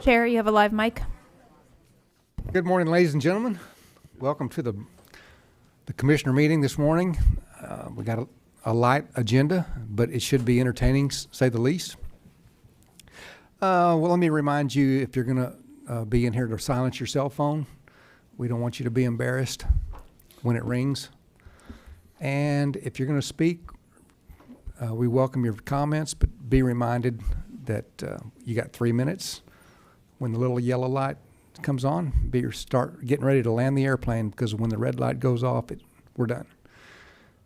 Chair, you have a live mic. Good morning, ladies and gentlemen. Welcome to the commissioner meeting this morning. We got a light agenda, but it should be entertaining, say the least. Well, let me remind you, if you're going to be in here, to silence your cell phone. We don't want you to be embarrassed when it rings. And if you're going to speak, we welcome your comments, but be reminded that you got 3 minutes. When the little yellow light comes on, start getting ready to land the airplane, because when the red light goes off, we're done.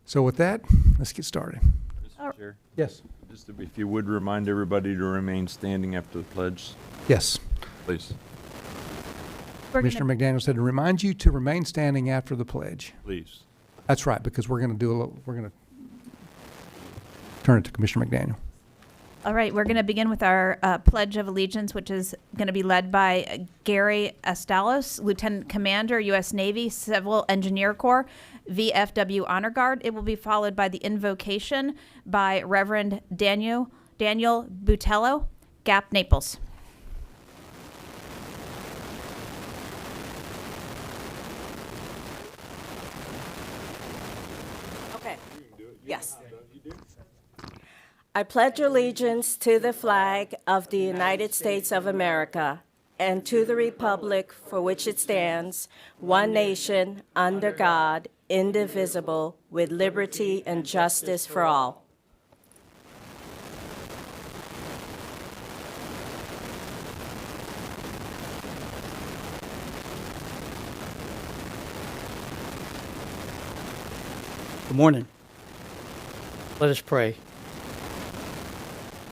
So with that, let's get started. Mr. Chair, Yes. just if you would remind everybody to remain standing after the pledge, Yes. please. Commissioner McDaniel said to remind you to remain standing after the pledge. Please. That's right, because we're going to turn it to Commissioner McDaniel. All right, we're going to begin with our Pledge of Allegiance, which is going to be led by Gary Estalos, Lieutenant Commander, U.S. Navy, Civil Engineer Corps, VFW Honor Guard. It will be followed by the invocation by Reverend Daniel Butello, Gap, Naples. Okay. Yes. I pledge allegiance to the flag of the United States of America and to the republic for which it stands, one nation, under God, indivisible, with liberty and justice for all. Good morning. Let us pray.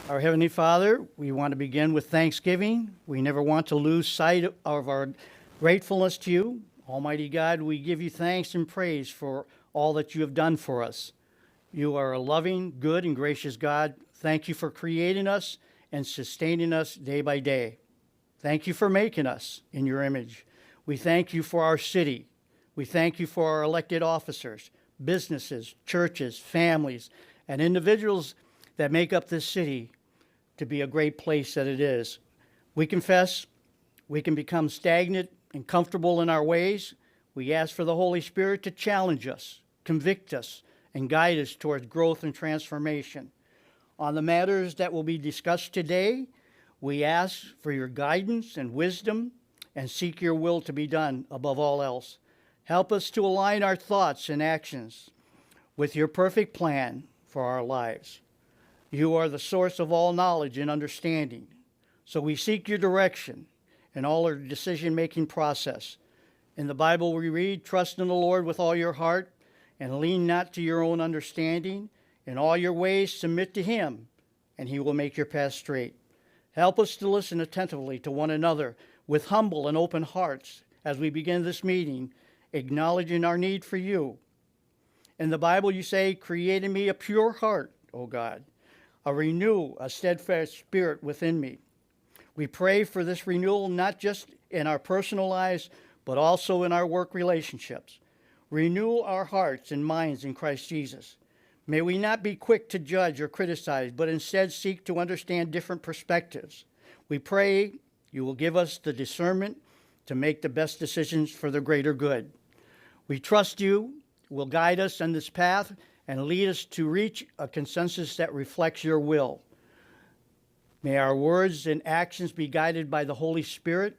Our Heavenly Father, we want to begin with thanksgiving. We never want to lose sight of our gratefulness to you. Almighty God, we give you thanks and praise for all that you have done for us. You are a loving, good, and gracious God. Thank you for creating us and sustaining us day by day. Thank you for making us in your image. We thank you for our city. We thank you for our elected officers, businesses, churches, families, and individuals that make up this city to be a great place that it is. We confess we can become stagnant and comfortable in our ways. We ask for the Holy Spirit to challenge us, convict us, and guide us towards growth and transformation. On the matters that will be discussed today, we ask for your guidance and wisdom and seek your will to be done above all else. Help us to align our thoughts and actions with your perfect plan for our lives. You are the source of all knowledge and understanding, so we seek your direction in all our decision-making process. In the Bible we read, trust in the Lord with all your heart and lean not to your own understanding. In all your ways submit to him, and he will make your path straight. Help us to listen attentively to one another with humble and open hearts as we begin this meeting, acknowledging our need for you. In the Bible you say, create in me a pure heart, O God. Renew a steadfast spirit within me. We pray for this renewal not just in our personal lives, but also in our work relationships. Renew our hearts and minds in Christ Jesus. May we not be quick to judge or criticize, but instead seek to understand different perspectives. We pray you will give us the discernment to make the best decisions for the greater good. We trust you will guide us on this path and lead us to reach a consensus that reflects your will. May our words and actions be guided by the Holy Spirit,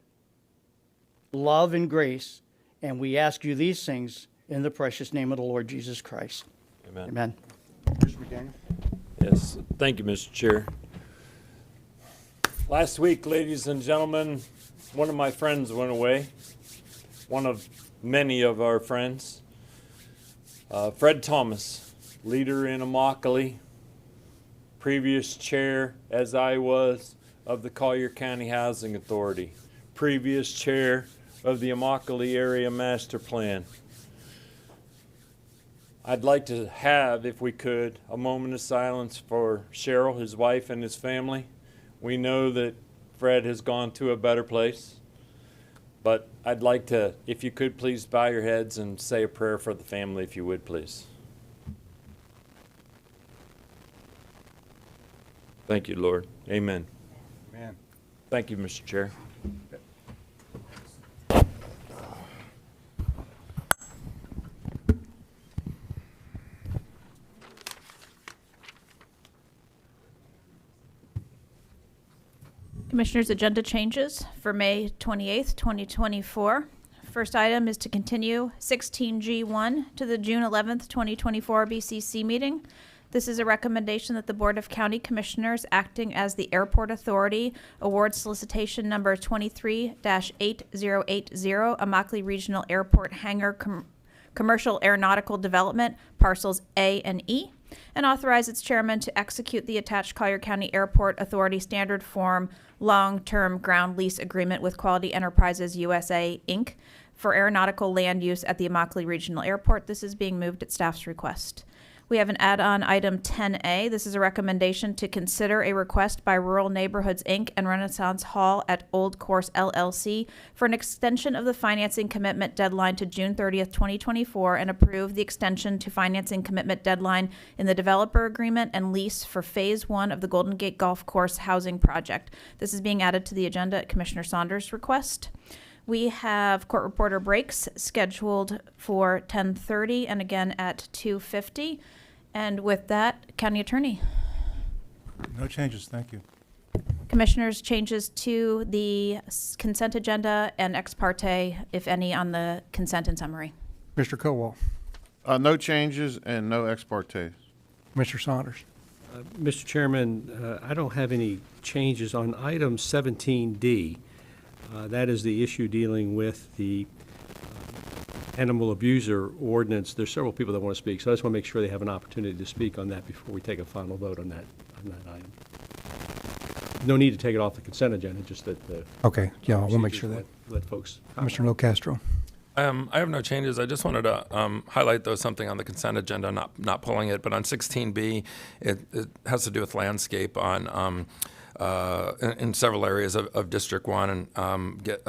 love, and grace. And we ask you these things in the precious name of the Lord Jesus Christ. Amen. Amen. Mr. McDaniel. Yes, thank you, Mr. Chair. Last week, ladies and gentlemen, one of my friends went away. One of many of our friends. Fred Thomas, leader in Immokalee, previous chair, as I was, of the Collier County Housing Authority, previous chair of the Immokalee Area Master Plan. I'd like to have, if we could, a moment of silence for Cheryl, his wife, and his family. We know that Fred has gone to a better place, but I'd like to, if you could please bow your heads and say a prayer for the family, if you would, please. Thank you, Lord. Amen. Amen. Thank you, Mr. Chair. Commissioners, agenda changes for May 28th, 2024. First item is to continue 16G1 to the June 11th, 2024 BCC meeting. This is a recommendation that the Board of County Commissioners, acting as the Airport Authority, award solicitation number 23-8080, Immokalee Regional Airport Hangar Commercial Aeronautical Development, parcels A and E, and authorize its chairman to execute the attached Collier County Airport Authority Standard Form Long-Term Ground Lease Agreement with Quality Enterprises USA, Inc. for aeronautical land use at the Immokalee Regional Airport. This is being moved at staff's request. We have an add-on item 10A. This is a recommendation to consider a request by Rural Neighborhoods, Inc. and Renaissance Hall at Old Course LLC for an extension of the financing commitment deadline to June 30th, 2024, and approve the extension to financing commitment deadline in the developer agreement and lease for Phase 1 of the Golden Gate Golf Course housing project. This is being added to the agenda at Commissioner Saunders' request. We have court reporter breaks scheduled for 10:30 and again at 2:50. And with that, County Attorney. No changes, thank you. Commissioners, changes to the consent agenda and ex parte, if any, on the consent and summary. Mr. Cowell, No changes and no ex partes. Mr. Saunders. Mr. Chairman, I don't have any changes on item 17D. That is the issue dealing with the animal abuser ordinance. There's several people that want to speak, so I just want to make sure they have an opportunity to speak on that before we take a final vote on that item. No need to take it off the consent agenda, just that the. Okay, yeah, we'll make sure that. Let folks. comment. Mr. Locastro. I have no changes. I just wanted to highlight, though, something on the consent agenda, not pulling it, but on 16B, it has to do with landscape on in several areas of District 1 and get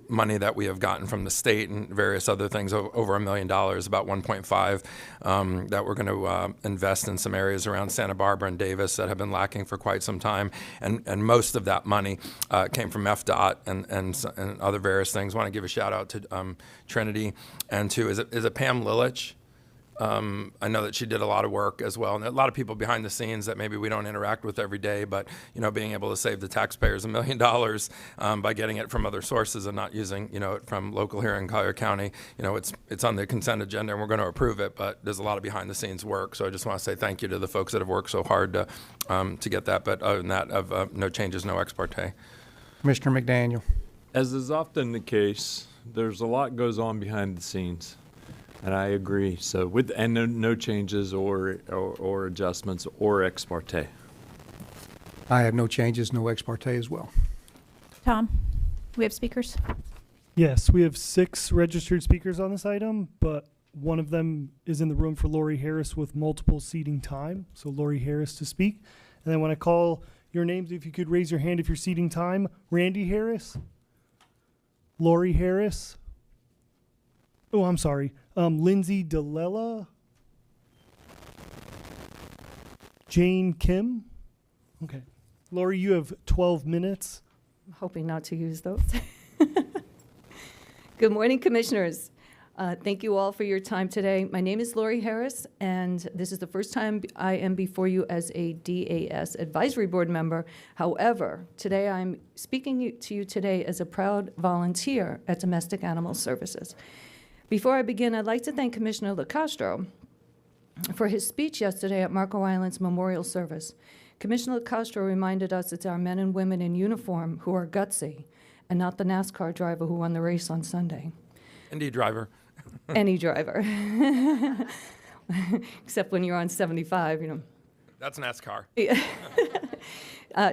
money that we have gotten from the state and various other things, over $1 million, about 1.5, that we're going to invest in some areas around Santa Barbara and Davis that have been lacking for quite some time. And most of that money came from FDOT and other various things. I want to give a shout out to Trinity and to, is it Pam Lilich? I know that she did a lot of work as well, and a lot of people behind the scenes that maybe we don't interact with every day, but being able to save the taxpayers $1 million by getting it from other sources and not using it from local here in Collier County. It's on the consent agenda and we're going to approve it, but there's a lot of behind the scenes work. So I just want to say thank you to the folks that have worked so hard to get that. But other than that, no changes, no ex parte. Commissioner McDaniel. As is often the case, there's a lot goes on behind the scenes. And I agree. So no changes or adjustments or ex parte. I have no changes, no ex parte as well. Tom, we have speakers? Yes, we have 6 registered speakers on this item, but one of them is in the room for Lori Harris with multiple seating time. So Lori Harris to speak. And then when I call your names, if you could raise your hand if you're seating time. Randy Harris, Lori Harris. Oh, I'm sorry. Lindsay DeLella, Jane Kim. Okay. Lori, you have 12 minutes. I'm hoping not to use those. Good morning, Commissioners. Thank you all for your time today. My name is Lori Harris, and this is the first time I am before you as a DAS Advisory Board member. However, today I'm speaking to you today as a proud volunteer at Domestic Animal Services. Before I begin, I'd like to thank Commissioner LaCastro for his speech yesterday at Marco Island's memorial service. Commissioner LaCastro reminded us it's our men and women in uniform who are gutsy and not the NASCAR driver who won the race on Sunday. Indy driver. Any driver. Except when you're on 75, That's NASCAR.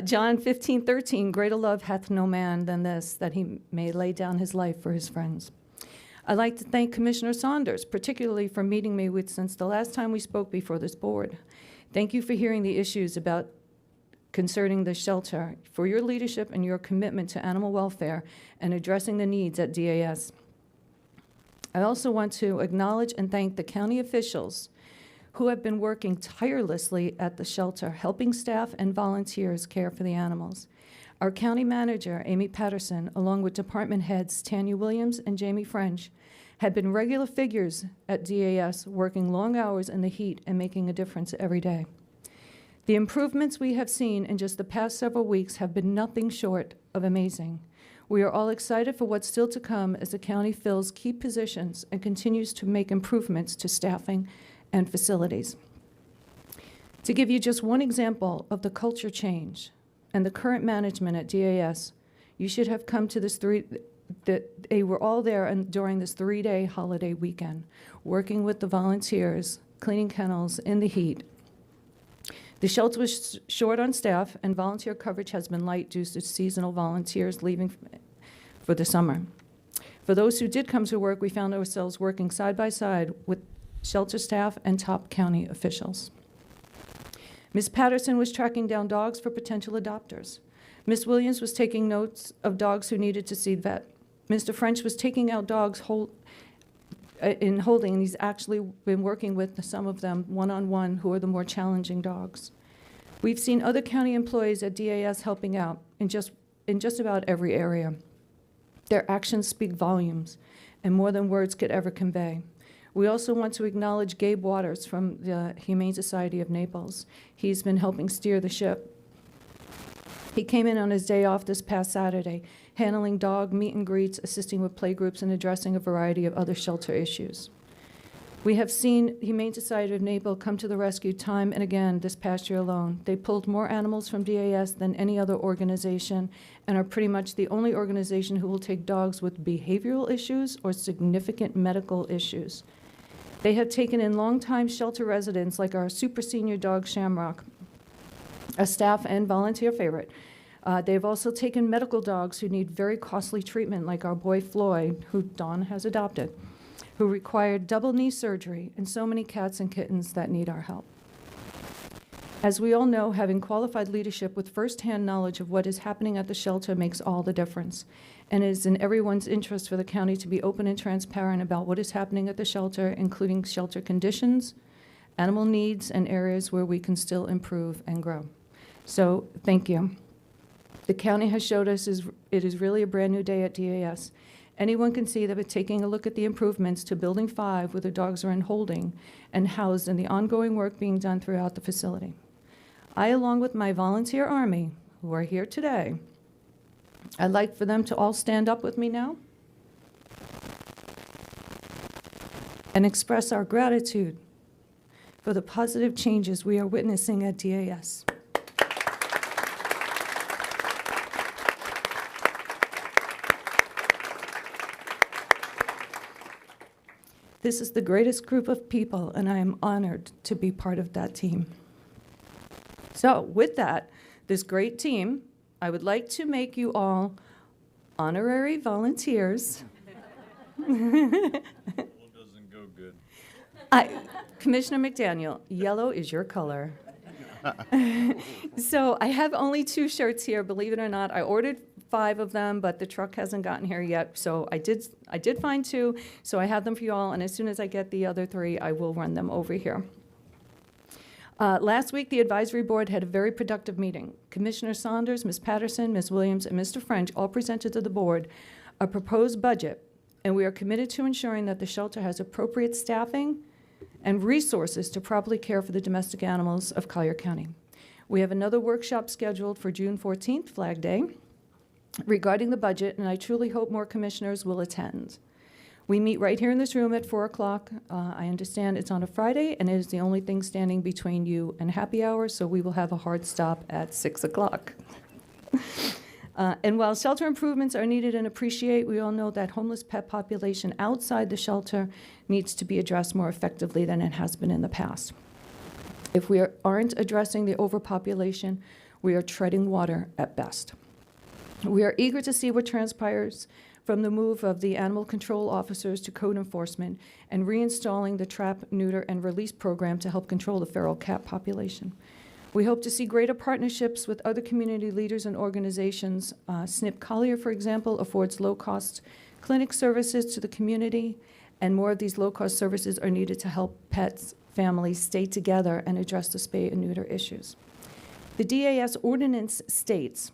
John 15:13, greater love hath no man than this, that he may lay down his life for his friends. I'd like to thank Commissioner Saunders, particularly for meeting me with since the last time we spoke before this board. Thank you for hearing the issues concerning the shelter, for your leadership and your commitment to animal welfare and addressing the needs at DAS. I also want to acknowledge and thank the county officials who have been working tirelessly at the shelter, helping staff and volunteers care for the animals. Our county manager, Amy Patterson, along with department heads Tanya Williams and Jamie French, had been regular figures at DAS, working long hours in the heat and making a difference every day. The improvements we have seen in just the past several weeks have been nothing short of amazing. We are all excited for what's still to come as the county fills key positions and continues to make improvements to staffing and facilities. To give you just one example of the culture change and the current management at DAS, you should have come to this they were all there and during this 3-day holiday weekend, working with the volunteers, cleaning kennels in the heat. The shelter was short on staff, and volunteer coverage has been light due to seasonal volunteers leaving for the summer. For those who did come to work, we found ourselves working side by side with shelter staff and top county officials. Ms. Patterson was tracking down dogs for potential adopters. Ms. Williams was taking notes of dogs who needed to see vet. Mr. French was taking out dogs in holding, and he's actually been working with some of them one-on-one who are the more challenging dogs. We've seen other county employees at DAS helping out in just about every area. Their actions speak volumes and more than words could ever convey. We also want to acknowledge Gabe Waters from the Humane Society of Naples. He's been helping steer the ship. He came in on his day off this past Saturday, handling dog meet and greets, assisting with playgroups, and addressing a variety of other shelter issues. We have seen Humane Society of Naples come to the rescue time and again this past year alone. They pulled more animals from DAS than any other organization and are pretty much the only organization who will take dogs with behavioral issues or significant medical issues. They have taken in longtime shelter residents like our super senior dog Shamrock, a staff and volunteer favorite. They've also taken medical dogs who need very costly treatment, like our boy Floyd, who Dawn has adopted, who required double knee surgery, and so many cats and kittens that need our help. As we all know, having qualified leadership with firsthand knowledge of what is happening at the shelter makes all the difference, and it is in everyone's interest for the county to be open and transparent about what is happening at the shelter, including shelter conditions, animal needs, and areas where we can still improve and grow. So, thank you. The county has showed us it is really a brand new day at DAS. Anyone can see that by taking a look at the improvements to Building 5, where the dogs are in holding and housed, and the ongoing work being done throughout the facility. I, along with my volunteer army, who are here today, I'd like for them to all stand up with me now and express our gratitude for the positive changes we are witnessing at DAS. This is the greatest group of people, and I am honored to be part of that team. So with that, this great team, I would like to make you all honorary volunteers. Doesn't go good. Commissioner McDaniel, yellow is your color. So I have only 2 shirts here, believe it or not. I ordered 5 of them, but the truck hasn't gotten here yet. So I did find 2, so I have them for you all, and as soon as I get the other 3, I will run them over here. Last week, the advisory board had a very productive meeting. Commissioner Saunders, Ms. Patterson, Ms. Williams, and Mr. French all presented to the board a proposed budget, and we are committed to ensuring that the shelter has appropriate staffing and resources to properly care for the domestic animals of Collier County. We have another workshop scheduled for June 14th, Flag Day, regarding the budget, and I truly hope more commissioners will attend. We meet right here in this room at 4 o'clock. I understand it's on a Friday, and it is the only thing standing between you and happy hour, so we will have a hard stop at 6 o'clock. And while shelter improvements are needed and appreciated, we all know that homeless pet population outside the shelter needs to be addressed more effectively than it has been in the past. If we aren't addressing the overpopulation, we are treading water at best. We are eager to see what transpires from the move of the animal control officers to code enforcement and reinstalling the trap, neuter, and release program to help control the feral cat population. We hope to see greater partnerships with other community leaders and organizations. SNP Collier, for example, affords low-cost clinic services to the community, and more of these low-cost services are needed to help pets, families stay together and address the spay and neuter issues. The DAS ordinance states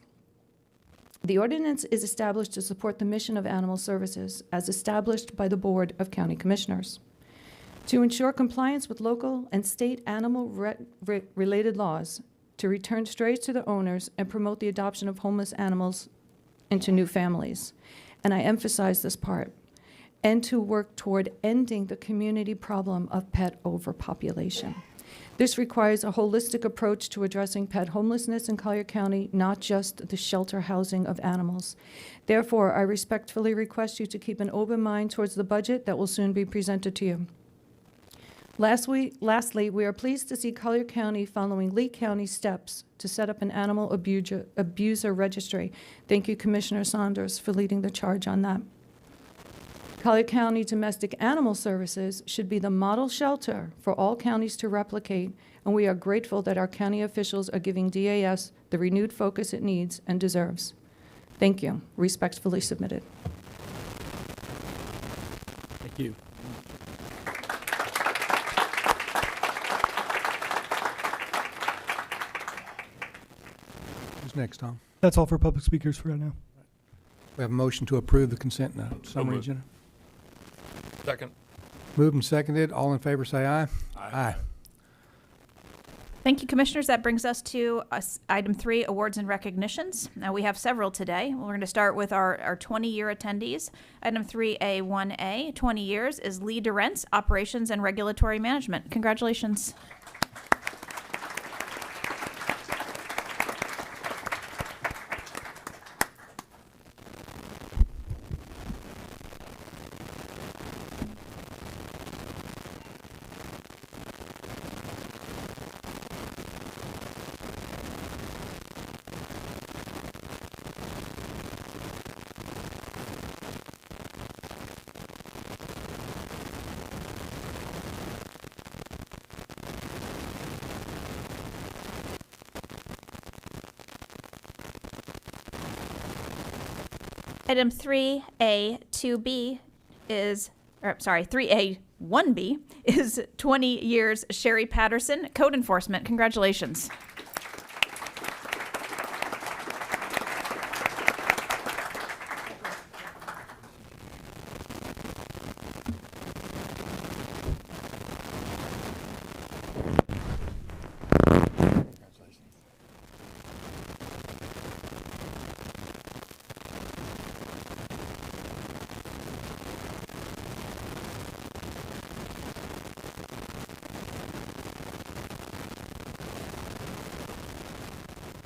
The ordinance is established to support the mission of Animal Services as established by the Board of County Commissioners. To ensure compliance with local and state animal-related laws, to return strays to their owners and promote the adoption of homeless animals into new families. And I emphasize this part. And to work toward ending the community problem of pet overpopulation. This requires a holistic approach to addressing pet homelessness in Collier County, not just the shelter housing of animals. Therefore, I respectfully request you to keep an open mind towards the budget that will soon be presented to you. Lastly, we are pleased to see Collier County following Lee County's steps to set up an animal abuser registry. Thank you, Commissioner Saunders, for leading the charge on that. Collier County Domestic Animal Services should be the model shelter for all counties to replicate, and we are grateful that our county officials are giving DAS the renewed focus it needs and deserves. Thank you. Respectfully submitted. Thank you. Who's next, Tom? That's all for public speakers for right now. We have a motion to approve the consent summary moved. agenda. Second. Moved and seconded. All in favor, say aye. Aye. Thank you, Commissioners. That brings us to item 3, awards and recognitions. Now, we have several today. We're going to start with our 20-year attendees. Item 3A1A, 20 years, is Lee Durrence, Operations and Regulatory Management. Congratulations. Item 3A1B is 20 years Sherry Patterson, Code Enforcement. Congratulations.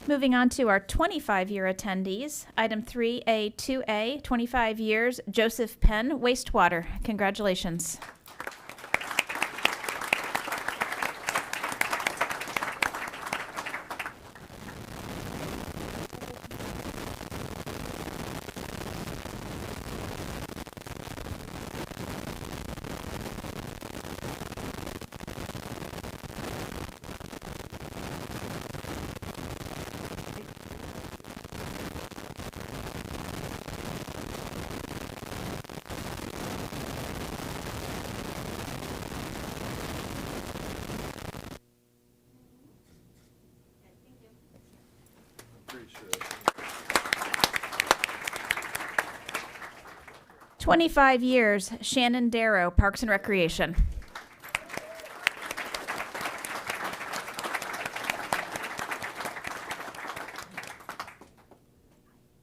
Moving on to our 25-year attendees. Item 3A2A, 25 years, Joseph Penn, Wastewater. Congratulations. Appreciate it. 25 years, Shannon Darrow, Parks and Recreation.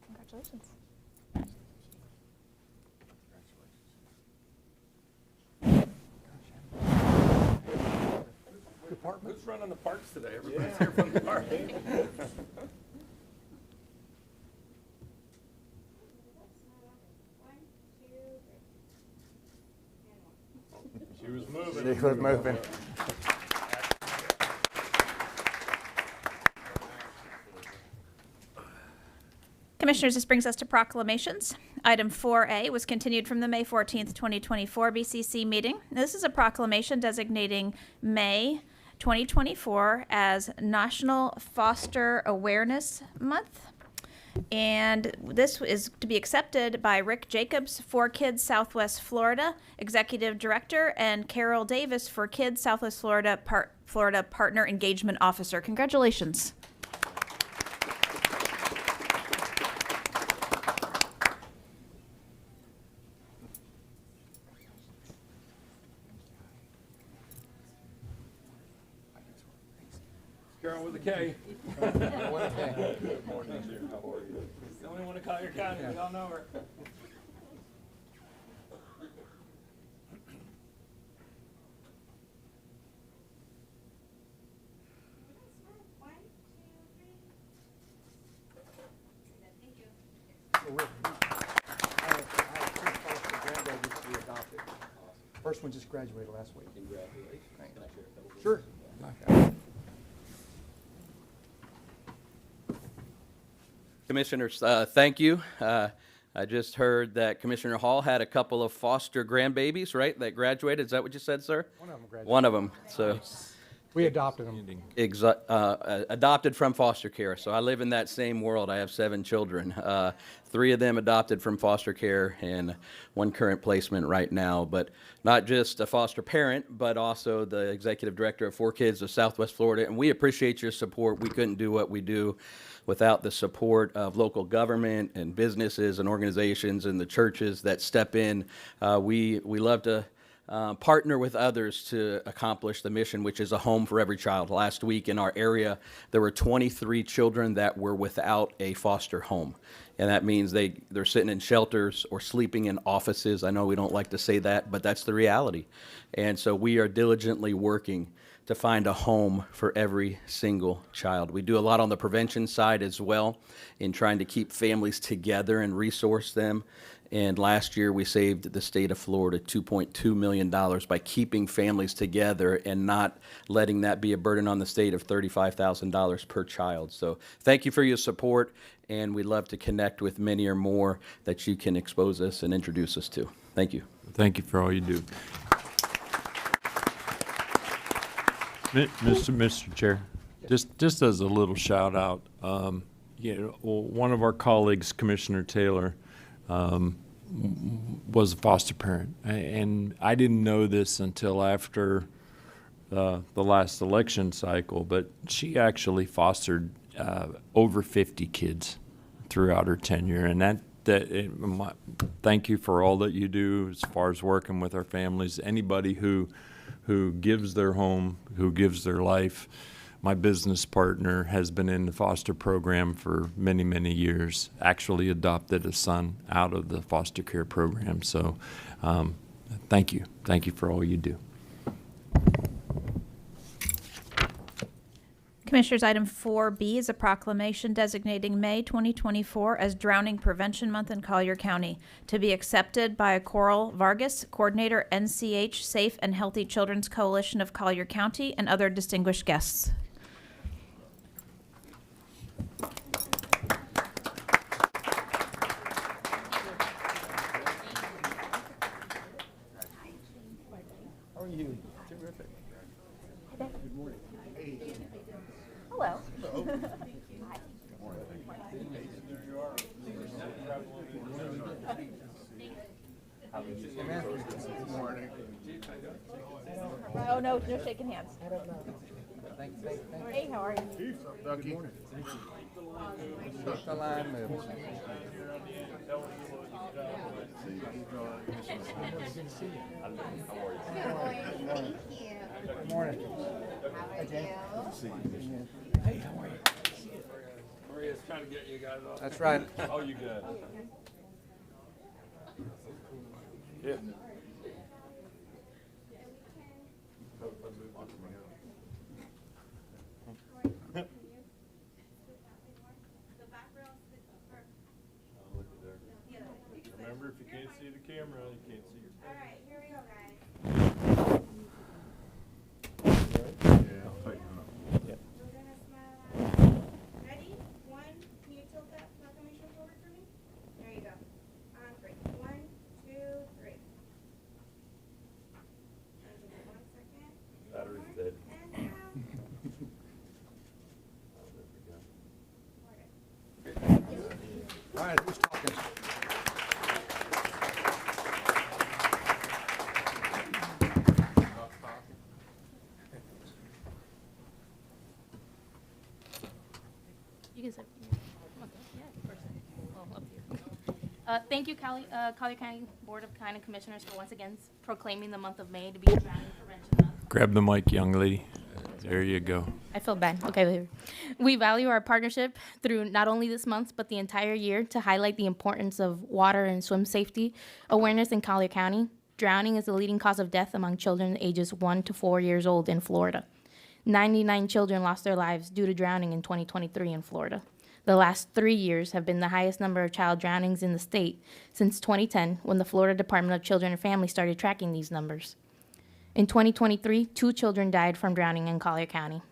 Congratulations. Who's running the parks today? Everybody's here from the park. She was moving. She was moving. Commissioners, this brings us to proclamations. Item 4A was continued from the May 14th, 2024 BCC meeting. This is a proclamation designating May 2024 as National Foster Awareness Month. And this is to be accepted by Rick Jacobs, For Kids Southwest Florida, Executive Director, and Carol Davis, For Kids Southwest Florida, Florida Partner Engagement Officer. Congratulations. the K. Don't want to Collier County, we all know her. First one just graduated last week. Congratulations. Can I share a couple? Sure. Commissioners, thank you. I just heard that Commissioner Hall had a couple of foster grandbabies, right, that graduated. Is that what you said, sir? One of them graduated. One of them. So We adopted them. adopted from foster care. So I live in that same world. I have 7 children. 3 of them adopted from foster care and 1 current placement right now. But not just a foster parent, but also the executive director of 4 Kids of Southwest Florida. And we appreciate your support. We couldn't do what we do without the support of local government and businesses and organizations and the churches that step in. We love to partner with others to accomplish the mission, which is a home for every child. Last week in our area, there were 23 children that were without a foster home. And that means they're sitting in shelters or sleeping in offices. I know we don't like to say that, but that's the reality. And so we are diligently working to find a home for every single child. We do a lot on the prevention side as well in trying to keep families together and resource them. And last year, we saved the state of Florida $2.2 million by keeping families together and not letting that be a burden on the state of $35,000 per child. So thank you for your support, and we'd love to connect with many or more that you can expose us and introduce us to. Thank you. Thank you for all you do. Mr. Chair, just as a little shout out, one of our colleagues, Commissioner Taylor, was a foster parent, and I didn't know this until after the last election cycle, but she actually fostered over 50 kids throughout her tenure, and thank you for all that you do as far as working with our families. Anybody who gives their home, who gives their life. My business partner has been in the foster program for many, many years, actually adopted a son out of the foster care program. So thank you. Thank you for all you do. Commissioners, item 4B is a proclamation designating May 2024 as Drowning Prevention Month in Collier County, to be accepted by Coral Vargas, Coordinator, NCH Safe and Healthy Children's Coalition of Collier County, and other distinguished guests. How are you? Terrific. Good morning. Hello. Oh, no shaking hands. I don't know. Hey, how are you? Ducky. The line moves. Good morning. Hey, how are you? Maria's trying to get you guys off. That's right. Oh, you good? Yeah. Remember, if you can't see the camera, you can't see your face. All right, here we go, guys. We're gonna smile. Ready? 1, can you tilt that proclamation forward for me? There you go. On 3. 1, 2, 3. And give it 1 second. Battery's dead. And now. All right, who's talking? You can say, thank you, Collier County Board of County Commissioners, for once again proclaiming the month of May to be Drowning Prevention Month. Grab the mic, young lady. There you go. I feel bad. Okay, wait. We value our partnership through not only this month, but the entire year to highlight the importance of water and swim safety awareness in Collier County. Drowning is the leading cause of death among children ages 1 to 4 years old in Florida. 99 children lost their lives due to drowning in 2023 in Florida. The last 3 years have been the highest number of child drownings in the state since 2010, when the Florida Department of Children and Families started tracking these numbers. In 2023, 2 children died from drowning in Collier County.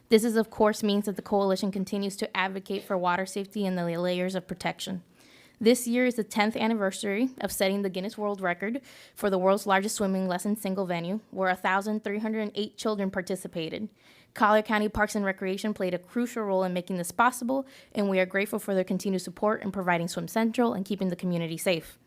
This is, of course, means that the coalition continues to advocate for water safety and the layers of protection. This year is the 10th anniversary of setting the Guinness World Record for the world's largest swimming lesson single venue, where 1,308 children participated. Collier County Parks and Recreation played a crucial role in making this possible, and we are grateful for their continued support in providing Swim Central and keeping the community safe.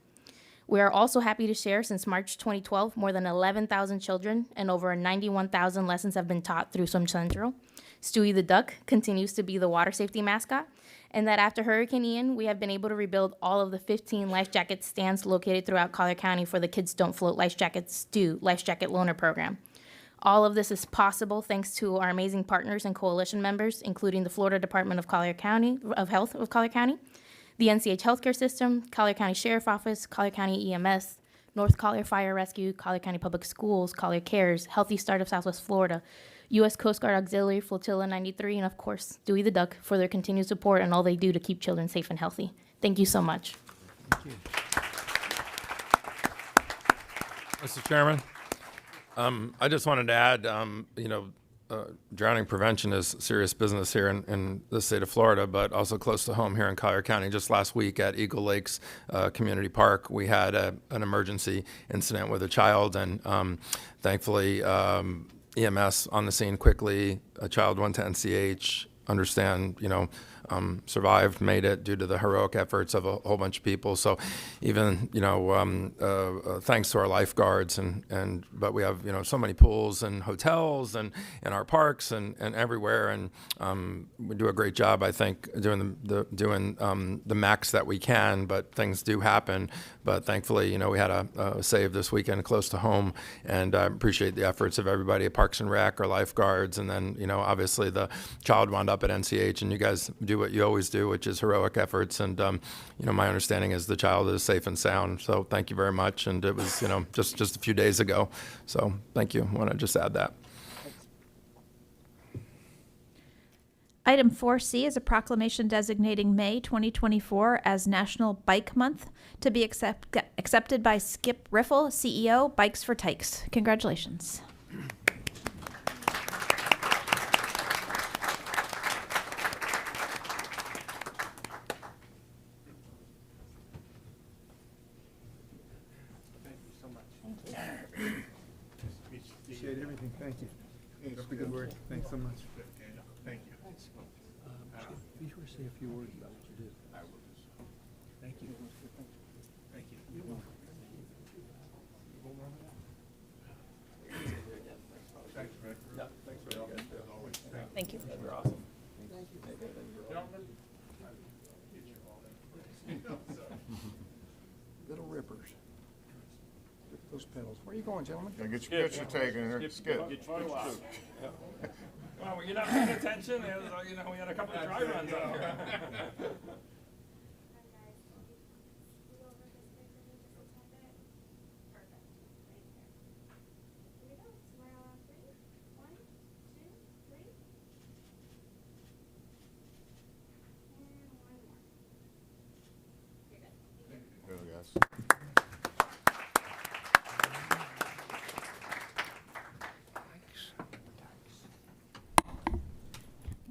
We are also happy to share, since March 2012, more than 11,000 children and over 91,000 lessons have been taught through Swim Central. Stewie the Duck continues to be the water safety mascot, and that after Hurricane Ian, we have been able to rebuild all of the 15 life jacket stands located throughout Collier County for the Kids Don't Float Life Jackets Do Life Jacket Loaner Program. All of this is possible thanks to our amazing partners and coalition members, including the Florida Department of Health of Collier County, the NCH Healthcare System, Collier County Sheriff Office, Collier County EMS, North Collier Fire Rescue, Collier County Public Schools, Collier Cares, Healthy Start of Southwest Florida, U.S. Coast Guard Auxiliary Flotilla 93, and of course, Dewey the Duck for their continued support and all they do to keep children safe and healthy. Thank you so much. Mr. Chairman, I just wanted to add, drowning prevention is serious business here in the state of Florida, but also close to home here in Collier County. Just last week at Eagle Lakes Community Park, we had an emergency incident with a child, and thankfully EMS on the scene quickly. A child went to NCH, survived, made it due to the heroic efforts of a whole bunch of people. So even, thanks to our lifeguards but we have, so many pools and hotels and our parks and everywhere. And we do a great job, I think, doing the max that we can, but things do happen. But thankfully, we had a save this weekend close to home, and I appreciate the efforts of everybody at Parks and Rec, our lifeguards, and then, obviously the child wound up at NCH, and you guys do what you always do, which is heroic efforts. And, my understanding is the child is safe and sound. So thank you very much. And it was, just a few days ago. So thank you. I want to just add that. Item 4C is a proclamation designating May 2024 as National Bike Month, to be accepted by Skip Riffle, CEO, Bikes for Tykes. Congratulations. Appreciate everything. Thank you. Keep up the good work. Thanks so much. Thank you. Be sure to say a few words about what you do. I will. Thank you. Thank you. Thanks, Fred. Yeah, thanks for that. Thank you. You're awesome. Little rippers. Those pedals. Where are you going, gentlemen? Yeah, get your picture taken here. Skip. Well, you're not paying attention. We had a couple of dry runs out here. There we go.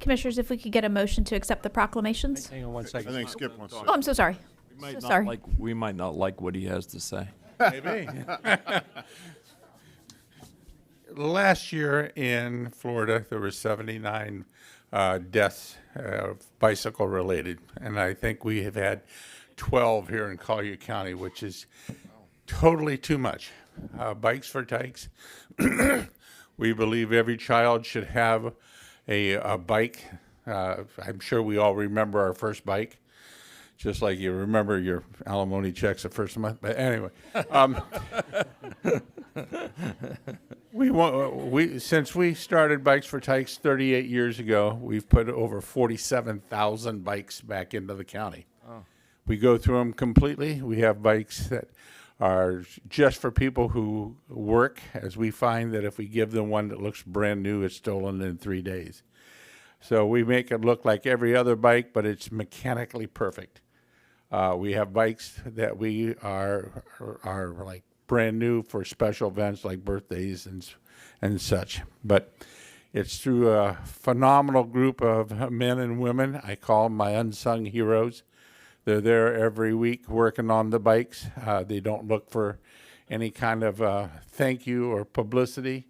Commissioners, if we could get a motion to accept the proclamations. Hang on one I second. think Skip wants to. Oh, I'm so sorry. So sorry. We might not like what he has to say. Maybe. Last year in Florida, there were 79 deaths, bicycle related, and I think we have had 12 here in Collier County, which is totally too much. Bikes for Tykes. We believe every child should have a bike. I'm sure we all remember our first bike, just like you remember your alimony checks the first month. But anyway, Since we started Bikes for Tykes 38 years ago, we've put over 47,000 bikes back into the county. We go through them completely. We have bikes that are just for people who work, as we find that if we give them one that looks brand new, it's stolen in 3 days. So we make it look like every other bike, but it's mechanically perfect. We have bikes that we are like brand new for special events like birthdays and such. But it's through a phenomenal group of men and women. I call them my unsung heroes. They're there every week working on the bikes. They don't look for any kind of thank you or publicity.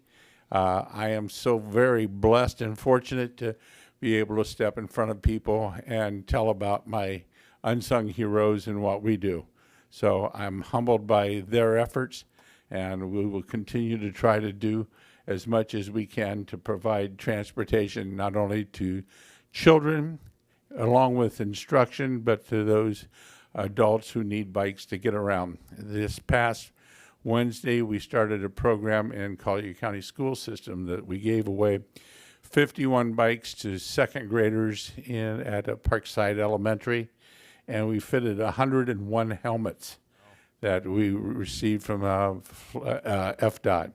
I am so very blessed and fortunate to be able to step in front of people and tell about my unsung heroes and what we do. So I'm humbled by their efforts, and we will continue to try to do as much as we can to provide transportation not only to children along with instruction, but to those adults who need bikes to get around. This past Wednesday, we started a program in Collier County School System that we gave away 51 bikes to second graders at Parkside Elementary, and we fitted 101 helmets that we received from FDOT.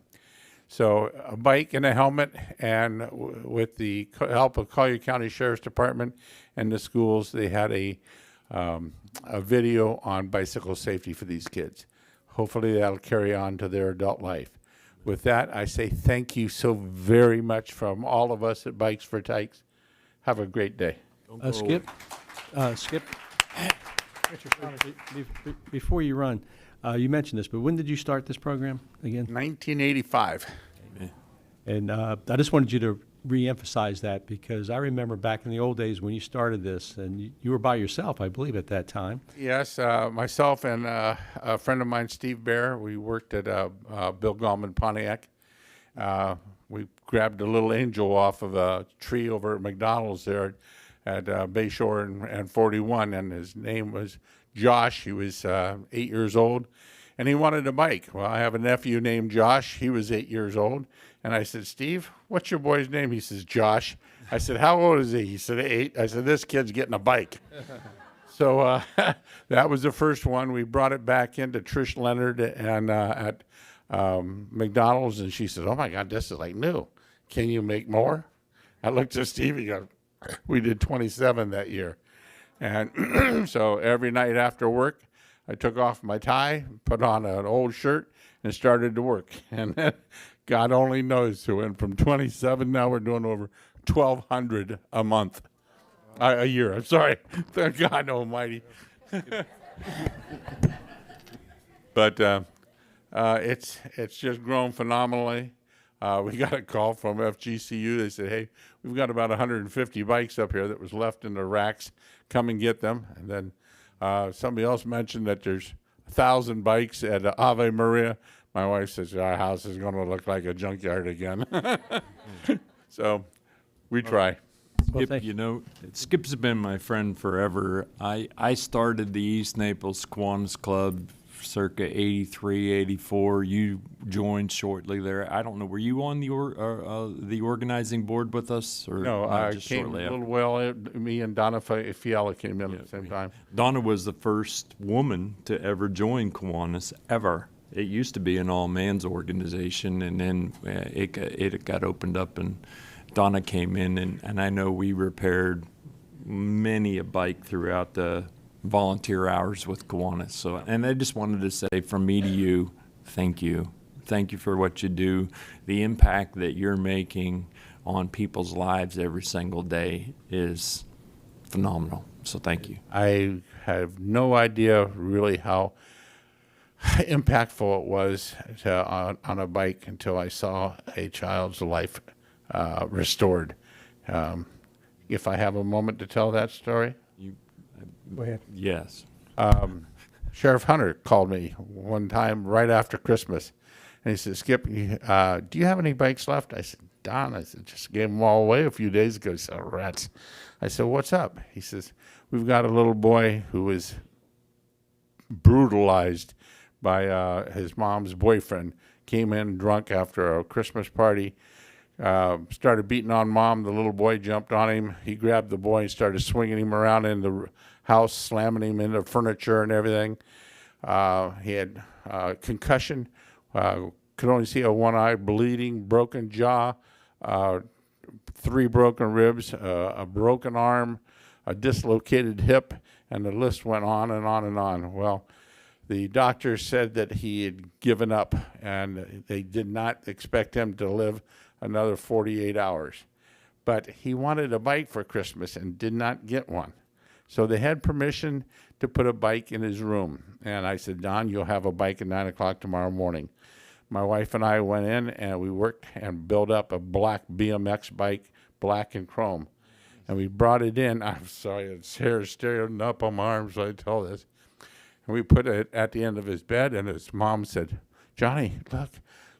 So a bike and a helmet, and with the help of Collier County Sheriff's Department and the schools, they had a video on bicycle safety for these kids. Hopefully that'll carry on to their adult life. With that, I say thank you so very much from all of us at Bikes for Tykes. Have a great day. Skip, before you run, you mentioned this, but when did you start this program again? 1985. And I just wanted you to reemphasize that, because I remember back in the old days when you started this, and you were by yourself, I believe, at that time. Yes, myself and a friend of mine, Steve Bear, we worked at Bill Gallman Pontiac. We grabbed a little angel off of a tree over at McDonald's there at Bayshore and 41, and his name was Josh. He was 8 years old, and he wanted a bike. Well, I have a nephew named Josh. He was 8 years old. And I said, Steve, what's your boy's name? He says, Josh. I said, how old is he? He said, 8. I said, this kid's getting a bike. So that was the first one. We brought it back into Trish Leonard and at McDonald's, and she said, oh, my God, this is like new. Can you make more? I looked at Steve, he goes, we did 27 that year. And so every night after work, I took off my tie, put on an old shirt, and started to work. And then God only knows. So went from 27, now we're doing over 1,200 a month, a year. I'm sorry. Thank God Almighty. But it's just grown phenomenally. We got a call from FGCU. They said, hey, we've got about 150 bikes up here that was left in the racks. Come and get them. And then somebody else mentioned that there's 1,000 bikes at Ave Maria. My wife says our house is going to look like a junkyard again. So we try. Skip, you know, Skip's been my friend forever. I started the East Naples Kiwanis Club circa 83, 84. You joined shortly there. I don't know, were you on the organizing board with us? Or no, I just came shortly a little after? well. Me and Donna Fiala came in at the same time. Donna was the first woman to ever join Kiwanis, ever. It used to be an all-man's organization, and then it got opened up, and Donna came in, and I know we repaired many a bike throughout the volunteer hours with Kiwanis. So, and I just wanted to say from me to you, thank you. Thank you for what you do. The impact that you're making on people's lives every single day is phenomenal. So thank you. I have no idea really how impactful it was on a bike until I saw a child's life restored. If I have a moment to tell that story. Go ahead. Yes. Sheriff Hunter called me one time right after Christmas, and he said, Skip, do you have any bikes left? I said, Don, I said, just gave them all away a few days ago. He said, rats. I said, what's up? He says, we've got a little boy who was brutalized by his mom's boyfriend, came in drunk after a Christmas party, started beating on Mom. The little boy jumped on him. He grabbed the boy and started swinging him around in the house, slamming him into furniture and everything. He had concussion, could only see a one eye, bleeding, broken jaw, 3 broken ribs, a broken arm, a dislocated hip, and the list went on and on and on. Well, the doctor said that he had given up, and they did not expect him to live another 48 hours. But he wanted a bike for Christmas and did not get one. So they had permission to put a bike in his room. And I said, Don, you'll have a bike at 9 o'clock tomorrow morning. My wife and I went in and we worked and built up a black BMX bike, black and chrome. And we brought it in. I'm sorry, it's hair standing up on my arms when I tell this. And we put it at the end of his bed, and his mom said, Johnny, look,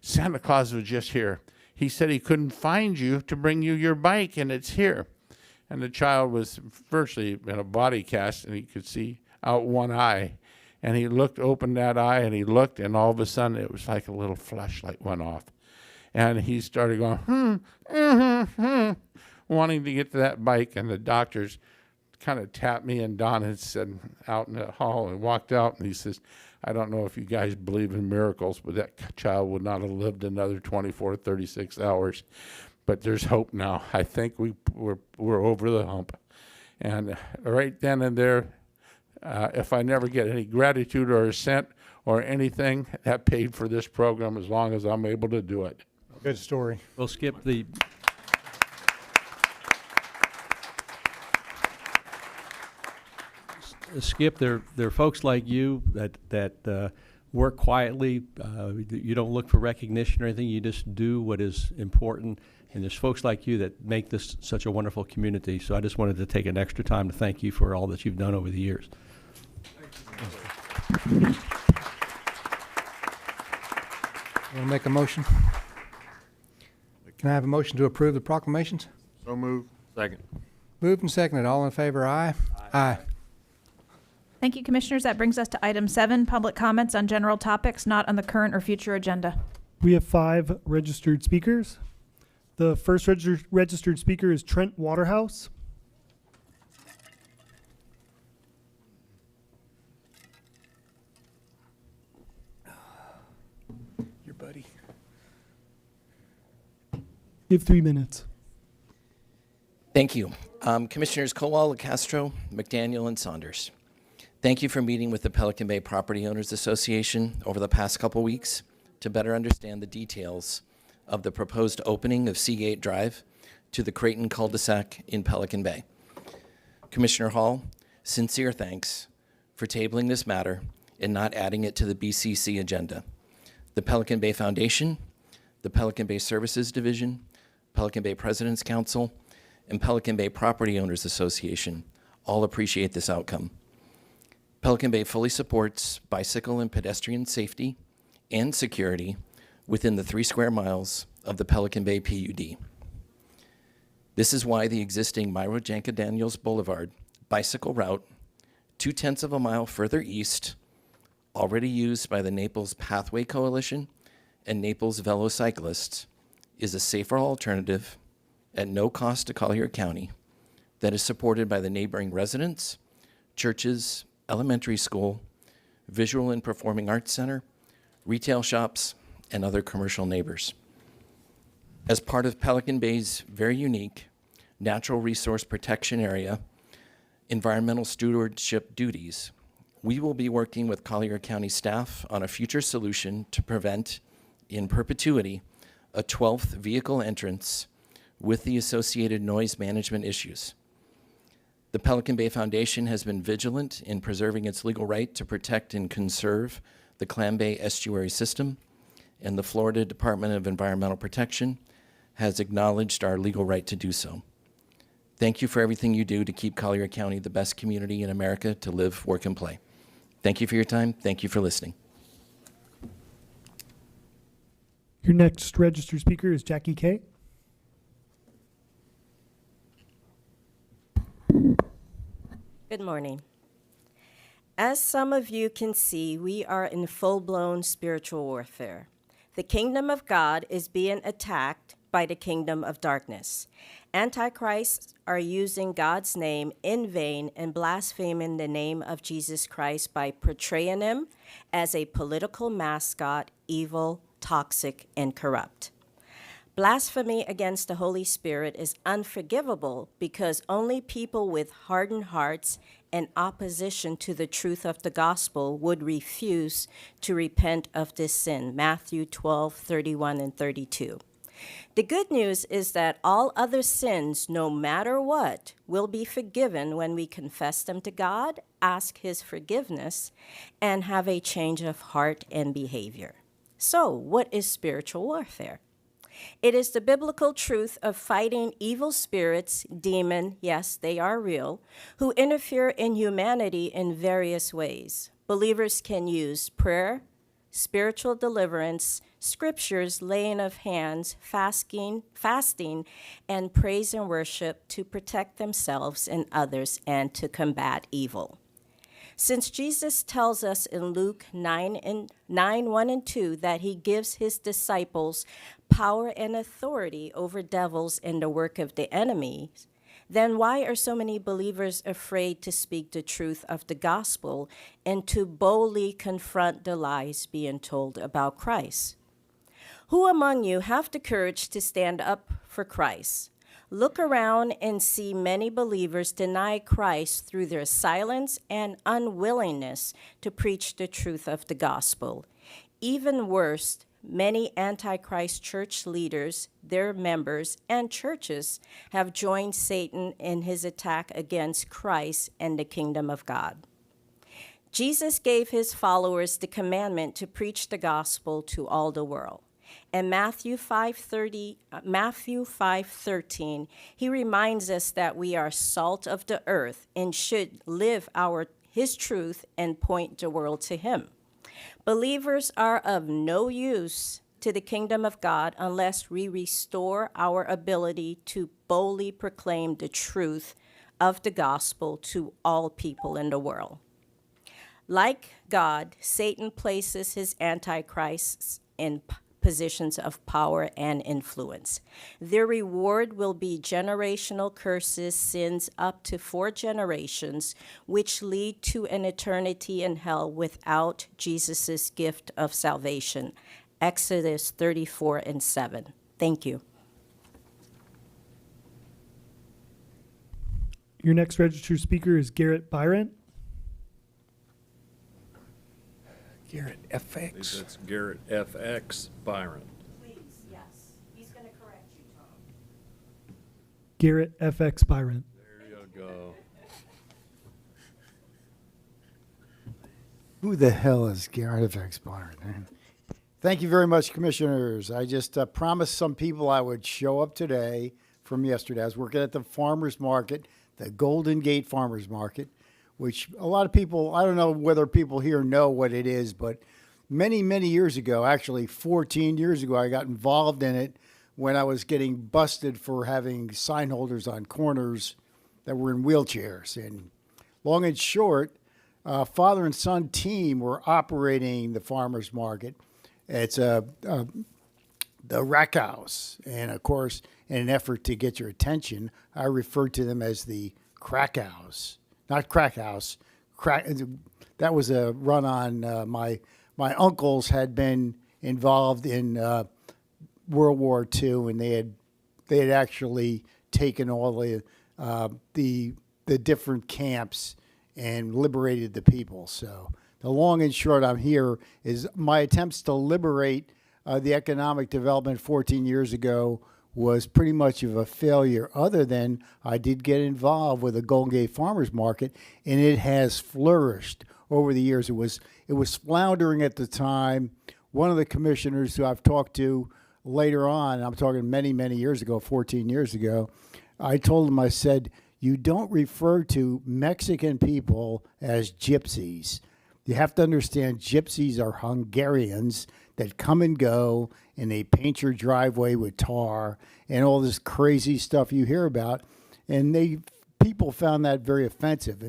Santa Claus was just here. He said he couldn't find you to bring you your bike, and it's here. And the child was virtually in a body cast, and he could see out one eye. And he looked, opened that eye, and he looked, and all of a sudden it was like a little flashlight went off. And he started going, wanting to get to that bike. And the doctors kind of tapped me and Don and said out in the hall and walked out. And he says, I don't know if you guys believe in miracles, but that child would not have lived another 24, 36 hours. But there's hope now. I think we're over the hump. And right then and there, if I never get any gratitude or a cent or anything, that paid for this program as long as I'm able to do it. Good story. We'll skip Skip, there are folks like you that work quietly. You don't look for recognition or anything. You just do what is important. And there's folks like you that make this such a wonderful community. So I just wanted to take an extra time to thank you for all that you've done over the years. Want to make a motion? Can I have a motion to approve the proclamations? So moved. Second. Moved and seconded. All in favor, aye? Aye. Thank you, Commissioners. That brings us to item 7, public comments on general topics not on the current or future agenda. We have 5 registered speakers. The first registered speaker is Trent Waterhouse. Your buddy. You have 3 minutes. Thank you. Commissioners Colwell, Castro, McDaniel, and Saunders. Thank you for meeting with the Pelican Bay Property Owners Association over the past couple weeks to better understand the details of the proposed opening of Seagate Drive to the Creighton cul-de-sac in Pelican Bay. Commissioner Hall, sincere thanks for tabling this matter and not adding it to the BCC agenda. The Pelican Bay Foundation, the Pelican Bay Services Division, Pelican Bay President's Council, and Pelican Bay Property Owners Association all appreciate this outcome. Pelican Bay fully supports bicycle and pedestrian safety and security within the 3 square miles of the Pelican Bay PUD. This is why the existing Myro Janka Daniels Boulevard bicycle route, 0.2 of a mile further east, already used by the Naples Pathway Coalition and Naples Velocyclists, is a safer alternative at no cost to Collier County that is supported by the neighboring residents, churches, elementary school, visual and performing arts center, retail shops, and other commercial neighbors. As part of Pelican Bay's very unique natural resource protection area, environmental stewardship duties, we will be working with Collier County staff on a future solution to prevent, in perpetuity, a 12th vehicle entrance with the associated noise management issues. The Pelican Bay Foundation has been vigilant in preserving its legal right to protect and conserve the Clam Bay estuary system, and the Florida Department of Environmental Protection has acknowledged our legal right to do so. Thank you for everything you do to keep Collier County the best community in America to live, work, and play. Thank you for your time. Thank you for listening. Your next registered speaker is Jackie Kay. Good morning. As some of you can see, we are in full-blown spiritual warfare. The kingdom of God is being attacked by the kingdom of darkness. Antichrists are using God's name in vain and blaspheming the name of Jesus Christ by portraying him as a political mascot, evil, toxic, and corrupt. Blasphemy against the Holy Spirit is unforgivable because only people with hardened hearts and opposition to the truth of the gospel would refuse to repent of this sin. Matthew 12:31 and 32. The good news is that all other sins, no matter what, will be forgiven when we confess them to God, ask his forgiveness, and have a change of heart and behavior. So, what is spiritual warfare? It is the biblical truth of fighting evil spirits, demon, yes, they are real, who interfere in humanity in various ways. Believers can use prayer, spiritual deliverance, scriptures, laying of hands, fasting, and praise and worship to protect themselves and others and to combat evil. Since Jesus tells us in Luke 9:1 and 2 that he gives his disciples power and authority over devils and the work of the enemy, then why are so many believers afraid to speak the truth of the gospel and to boldly confront the lies being told about Christ? Who among you have the courage to stand up for Christ? Look around and see many believers deny Christ through their silence and unwillingness to preach the truth of the gospel. Even worse, many Antichrist church leaders, their members, and churches have joined Satan in his attack against Christ and the kingdom of God. Jesus gave his followers the commandment to preach the gospel to all the world. In Matthew 5:13, he reminds us that we are salt of the earth and should live his truth and point the world to him. Believers are of no use to the kingdom of God unless we restore our ability to boldly proclaim the truth of the gospel to all people in the world. Like God, Satan places his antichrists in positions of power and influence. Their reward will be generational curses, sins up to 4 generations, which lead to an eternity in hell without Jesus' gift of salvation. Exodus 34:7. Thank you. Your next registered speaker is Garrett Byron. Garrett I believe FX. that's Garrett FX Byron. Please, yes. He's going to correct you, Tom. Garrett FX Byron. There you go. Who the hell is Garrett FX Byron? Thank you very much, Commissioners. I just promised some people I would show up today from yesterday. I was working at the farmer's market, the Golden Gate Farmer's Market, which a lot of people, I don't know whether people here know what it is, but many, many years ago, actually 14 years ago, I got involved in it when I was getting busted for having sign holders on corners that were in wheelchairs. And long and short, father and son team were operating the farmer's market. It's the Rack House. And of course, in an effort to get your attention, I referred to them as the Crack House. Not Crack House. That was a run on my uncles had been involved in World War II, and they had actually taken all the different camps and liberated the people. So the long and short I'm here is my attempts to liberate the economic development 14 years ago was pretty much of a failure, other than I did get involved with the Golden Gate Farmers Market, and it has flourished over the years. It was floundering at the time. One of the commissioners who I've talked to later on, I'm talking many, many years ago, 14 years ago, I told him, I said, you don't refer to Mexican people as gypsies. You have to understand gypsies are Hungarians that come and go, and they paint your driveway with tar and all this crazy stuff you hear about. And people found that very offensive.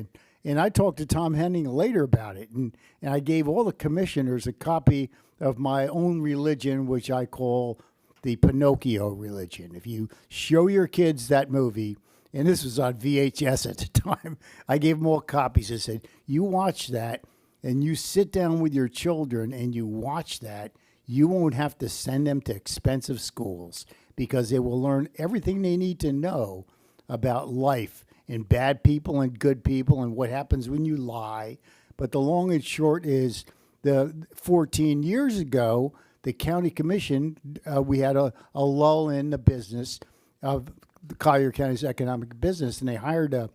And I talked to Tom Henning later about it, and I gave all the commissioners a copy of my own religion, which I call the Pinocchio religion. If you show your kids that movie, and this was on VHS at the time, I gave them all copies. I said, you watch that, and you sit down with your children and you watch that, you won't have to send them to expensive schools because they will learn everything they need to know about life and bad people and good people and what happens when you lie. But the long and short is, the 14 years ago, the county commission, we had a lull in the business of the Collier County's economic business, and they hired an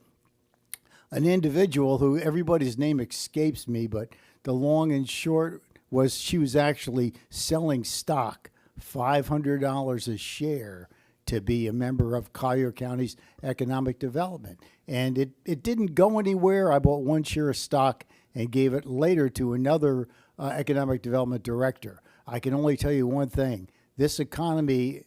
individual who everybody's name escapes me, but the long and short was she was actually selling stock, $500 a share, to be a member of Collier County's economic development. And it didn't go anywhere. I bought one share of stock and gave it later to another economic development director. I can only tell you one thing. This economy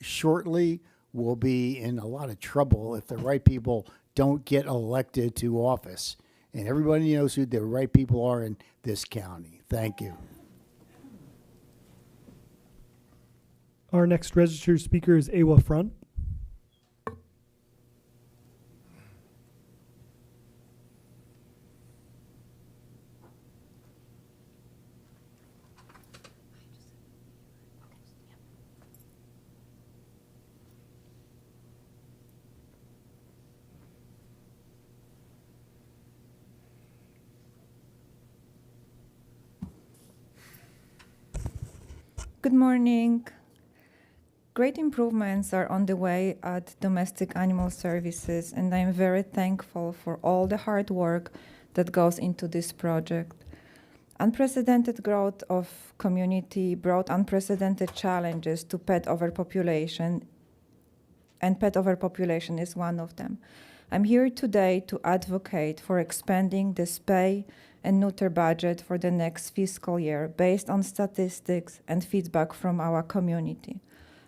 shortly will be in a lot of trouble if the right people don't get elected to office. And everybody knows who the right people are in this county. Thank you. Our next registered speaker is Awa Front. Good morning. Great improvements are on the way at Domestic Animal Services, and I'm very thankful for all the hard work that goes into this project. Unprecedented growth of community brought unprecedented challenges to pet overpopulation, and pet overpopulation is one of them. I'm here today to advocate for expanding the spay and neuter budget for the next fiscal year based on statistics and feedback from our community.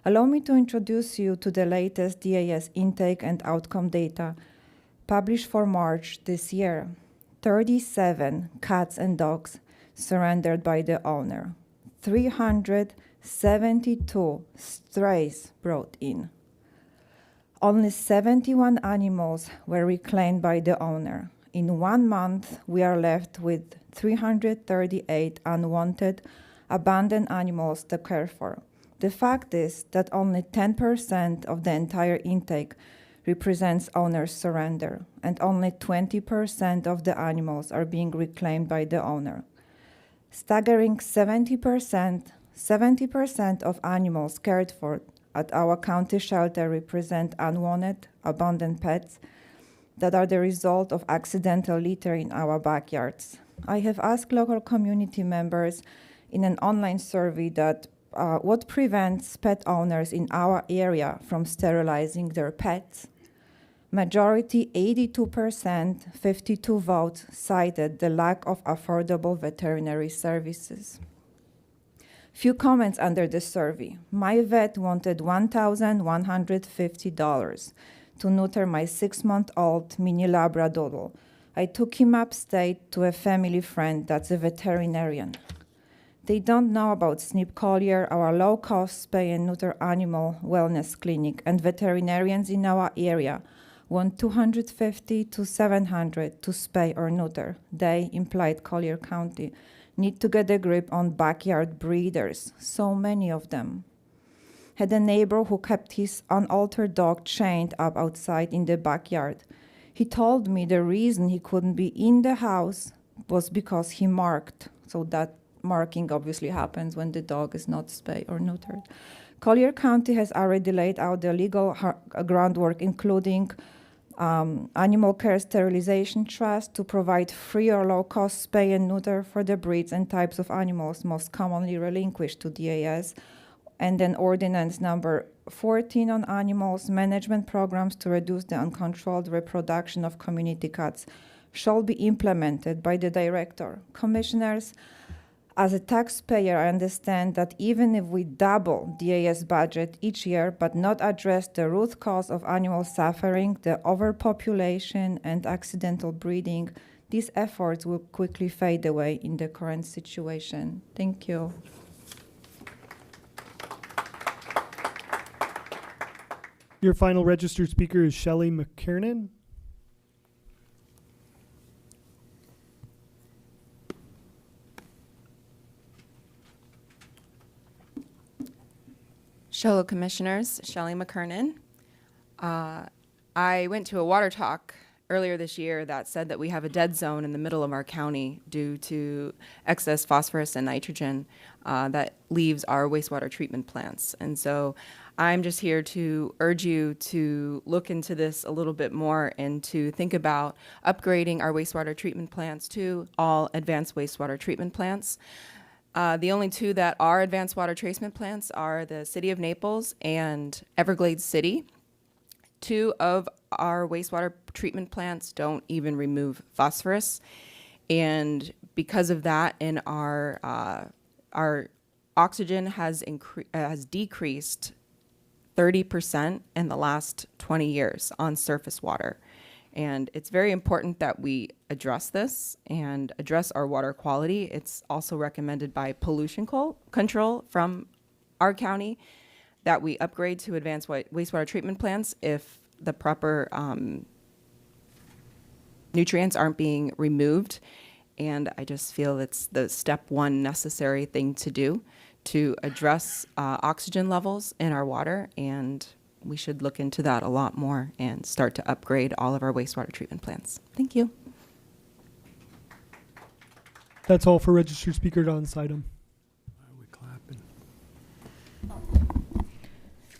Allow me to introduce you to the latest DAS intake and outcome data published for March this year. 37 cats and dogs surrendered by the owner. 372 strays brought in. Only 71 animals were reclaimed by the owner. In 1 month, we are left with 338 unwanted, abandoned animals to care for. The fact is that only 10% of the entire intake represents owner's surrender, and only 20% of the animals are being reclaimed by the owner. Staggering 70% of animals cared for at our county shelter represent unwanted, abandoned pets that are the result of accidental litter in our backyards. I have asked local community members in an online survey that what prevents pet owners in our area from sterilizing their pets. Majority, 82%, 52 votes, cited the lack of affordable veterinary services. Few comments under the survey. My vet wanted $1,150 to neuter my 6-month-old mini Labradoodle. I took him upstate to a family friend that's a veterinarian. They don't know about SNP Collier, our low-cost spay and neuter animal wellness clinic, and veterinarians in our area want $250 to $700 to spay or neuter. They, implied Collier County, need to get a grip on backyard breeders, so many of them. Had a neighbor who kept his unaltered dog chained up outside in the backyard. He told me the reason he couldn't be in the house was because he marked. So that marking obviously happens when the dog is not spayed or neutered. Collier County has already laid out the legal groundwork, including Animal Care Sterilization Trust to provide free or low-cost spay and neuter for the breeds and types of animals most commonly relinquished to DAS, and then Ordinance number 14 on animals management programs to reduce the uncontrolled reproduction of community cats shall be implemented by the director. Commissioners, as a taxpayer, I understand that even if we double DAS budget each year but not address the root cause of animal suffering, the overpopulation and accidental breeding, These efforts will quickly fade away in the current situation. Thank you. Your final registered speaker is Shelley McKiernan. Hello, Commissioners. Shelley McKernan. I went to a water talk earlier this year that said that we have a dead zone in the middle of our county due to excess phosphorus and nitrogen that leaves our wastewater treatment plants. And so I'm just here to urge you to look into this a little bit more and to think about upgrading our wastewater treatment plants to all advanced wastewater treatment plants. The only two that are advanced water treatment plants are the City of Naples and Everglades City. Two of our wastewater treatment plants don't even remove phosphorus. And because of that, in our oxygen has decreased 30% in the last 20 years on surface water. And it's very important that we address this and address our water quality. It's also recommended by pollution control from our county that we upgrade to advanced wastewater treatment plants if the proper nutrients aren't being removed. And I just feel it's the step one necessary thing to do to address oxygen levels in our water, and we should look into that a lot more and start to upgrade all of our wastewater treatment plants. Thank you. That's all for registered speakers on this item.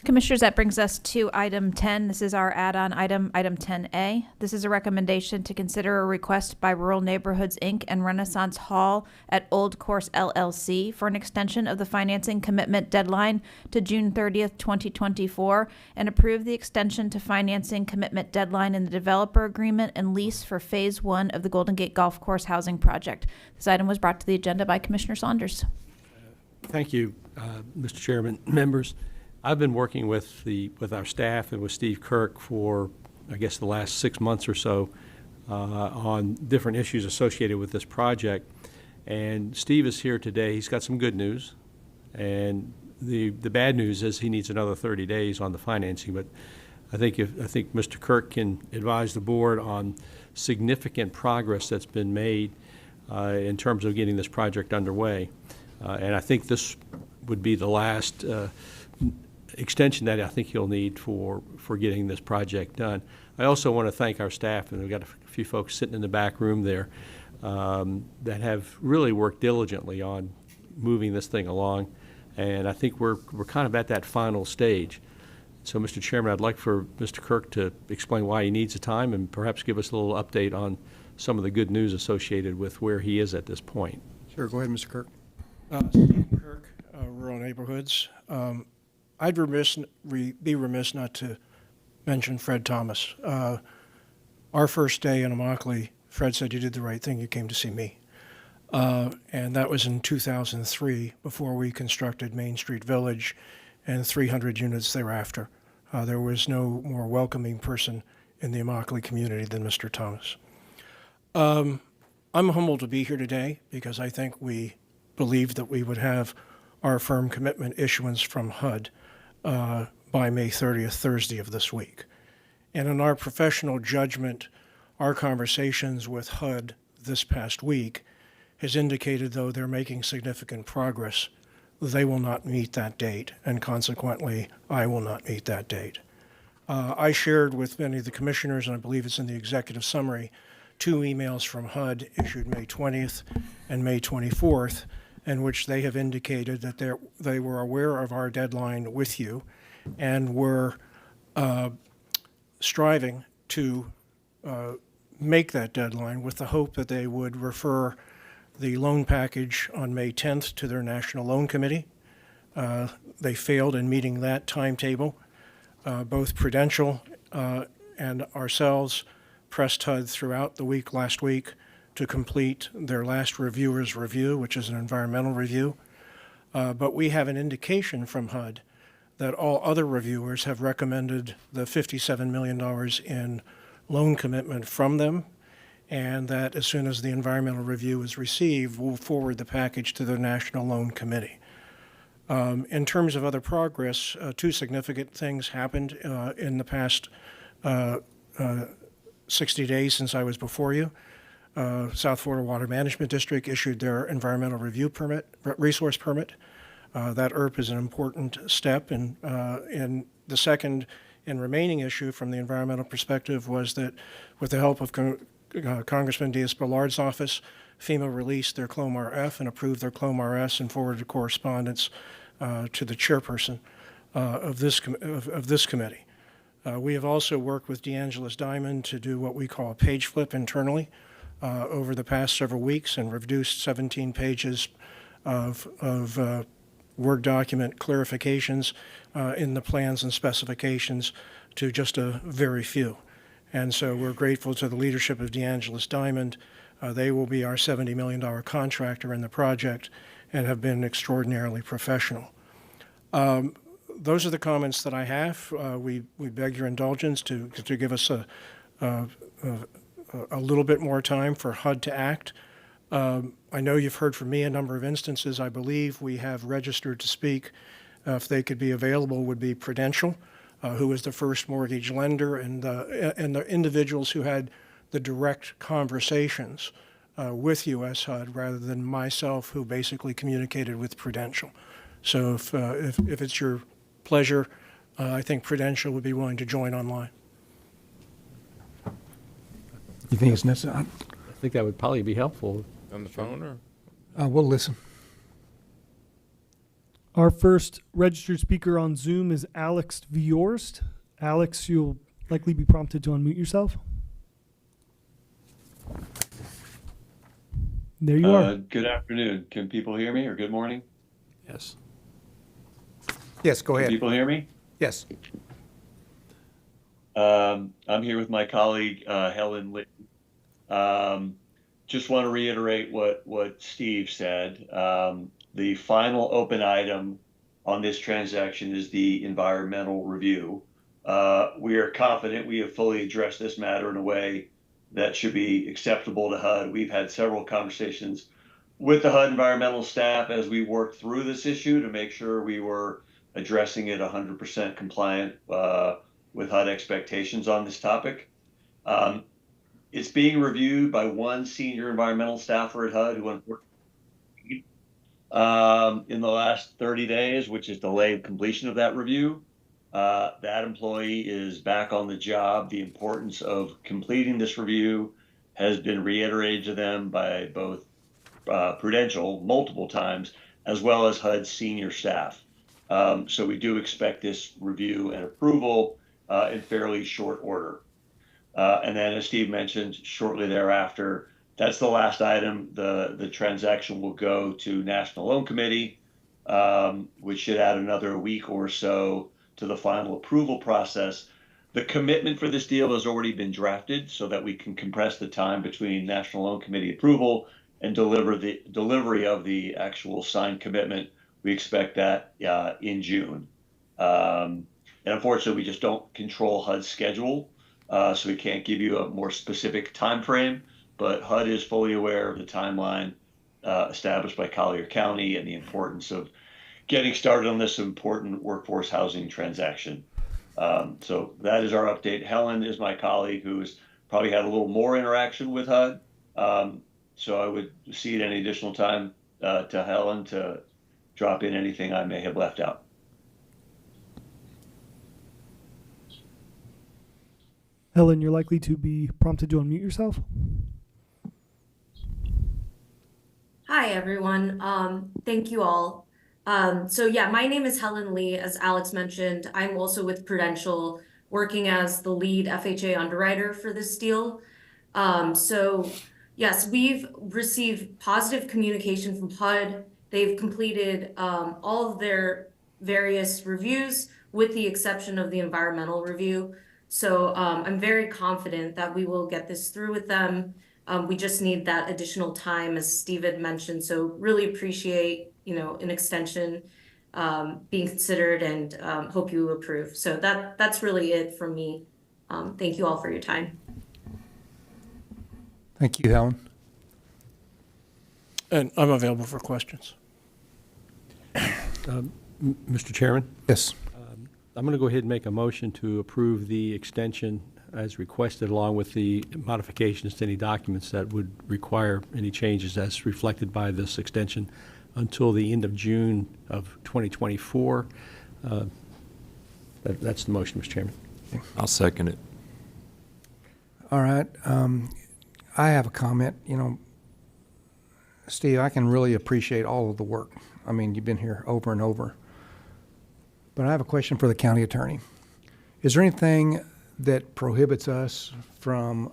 Commissioners, that brings us to item 10. This is our add-on item, item 10A. This is a recommendation to consider a request by Rural Neighborhoods, Inc. and Renaissance Hall at Old Course LLC for an extension of the financing commitment deadline to June 30th, 2024, and approve the extension to financing commitment deadline in the developer agreement and lease for Phase 1 of the Golden Gate Golf Course housing project. This item was brought to the agenda by Commissioner Saunders. Thank you, Mr. Chairman, members. I've been working with our staff and with Steve Kirk for, I guess, the last 6 months or so on different issues associated with this project. And Steve is here today. He's got some good news. And the bad news is he needs another 30 days on the financing. But I think Mr. Kirk can advise the board on significant progress that's been made in terms of getting this project underway. And I think this would be the last extension that I think he'll need for getting this project done. I also want to thank our staff, and we've got a few folks sitting in the back room there that have really worked diligently on moving this thing along, and I think we're kind of at that final stage. So, Mr. Chairman, I'd like for Mr. Kirk to explain why he needs the time and perhaps give us a little update on some of the good news associated with where he is at this point. Sure, go ahead, Mr. Kirk. Steve Kirk, Rural Neighborhoods. I'd be remiss not to mention Fred Thomas. Our first day in Immokalee, Fred said, "You did the right thing, you came to see me." And that was in 2003, before we constructed Main Street Village and 300 units thereafter. There was no more welcoming person in the Immokalee community than Mr. Thomas. I'm humbled to be here today because I think we believed that we would have our firm commitment issuance from HUD by May 30th, Thursday of this week. And in our professional judgment, our conversations with HUD this past week has indicated, though they're making significant progress, they will not meet that date, and consequently, I will not meet that date. I shared with many of the commissioners, and I believe it's in the executive summary, 2 emails from HUD issued May 20th and May 24th, in which they have indicated that they were aware of our deadline with you and were striving to make that deadline with the hope that they would refer the loan package on May 10th to their National Loan Committee. They failed in meeting that timetable. Both Prudential and ourselves pressed HUD throughout the week last week to complete their last reviewer's review, which is an environmental review. But we have an indication from HUD that all other reviewers have recommended the $57 million in loan commitment from them, and that as soon as the environmental review is received, we'll forward the package to the National Loan Committee. In terms of other progress, two significant things happened in the past 60 days since I was before you. South Florida Water Management District issued their environmental review permit, resource permit. That ERP is an important step. And the second and remaining issue from the environmental perspective was that with the help of Congressman Diaz-Balard's office, FEMA released their CLOM-RF and approved their CLOM-RS and forwarded correspondence to the chairperson of this committee. We have also worked with DeAngelis Diamond to do what we call a page flip internally over the past several weeks and reduced 17 pages of Word document clarifications in the plans and specifications to just a very few. And so we're grateful to the leadership of DeAngelis Diamond. They will be our $70 million contractor in the project and have been extraordinarily professional. Those are the comments that I have. We beg your indulgence to give us a little bit more time for HUD to act. I know you've heard from me a number of instances. I believe we have registered to speak, if they could be available, would be Prudential, who was the first mortgage lender, and the individuals who had the direct conversations with US HUD rather than myself, who basically communicated with Prudential. So if it's your pleasure, I think Prudential would be willing to join online. You think it's necessary? I think that would probably be helpful. On the phone, or? We'll listen. Our first registered speaker on Zoom is Alex Viorst. Alex, you'll likely be prompted to unmute yourself. There you are. Good afternoon. Can people hear me, or good morning? Yes. Yes, go ahead. Can people hear me? Yes. I'm here with my colleague, Helen Lee. Just want to reiterate what Steve said. The final open item on this transaction is the environmental review. We are confident we have fully addressed this matter in a way that should be acceptable to HUD. We've had several conversations with the HUD environmental staff as we worked through this issue to make sure we were addressing it 100% compliant with HUD expectations on this topic. It's being reviewed by one senior environmental staffer at HUD who unfortunately in the last 30 days, which has delayed completion of that review. That employee is back on the job. The importance of completing this review has been reiterated to them by both Prudential multiple times, as well as HUD's senior staff. So we do expect this review and approval in fairly short order. And then, as Steve mentioned, shortly thereafter, that's the last item. The transaction will go to National Loan Committee, which should add another week or so to the final approval process. The commitment for this deal has already been drafted so that we can compress the time between National Loan Committee approval and delivery of the actual signed commitment. We expect that in June. And unfortunately, we just don't control HUD's schedule, so we can't give you a more specific time frame. But HUD is fully aware of the timeline established by Collier County and the importance of getting started on this important workforce housing transaction. So that is our update. Helen is my colleague who has probably had a little more interaction with HUD. So I would cede any additional time to Helen to drop in anything I may have left out. Helen, you're likely to be prompted to unmute yourself. Hi, everyone. Thank you all. So yeah, my name is Helen Lee. As Alex mentioned, I'm also with Prudential, working as the lead FHA underwriter for this deal. So yes, we've received positive communication from HUD. They've completed all of their various reviews with the exception of the environmental review. So I'm very confident that we will get this through with them. We just need that additional time, as Steve had mentioned. So really appreciate, an extension being considered, and hope you approve. So that's really it from me. Thank you all for your time. Thank you, Helen. And I'm available for questions. Mr. Chairman? Yes. I'm going to go ahead and make a motion to approve the extension as requested, along with the modifications to any documents that would require any changes as reflected by this extension until the end of June of 2024. That's the motion, Mr. Chairman. I'll second it. All right. I have a comment. You know, Steve, I can really appreciate all of the work. I mean, you've been here over and over. But I have a question for the county attorney. Is there anything that prohibits us from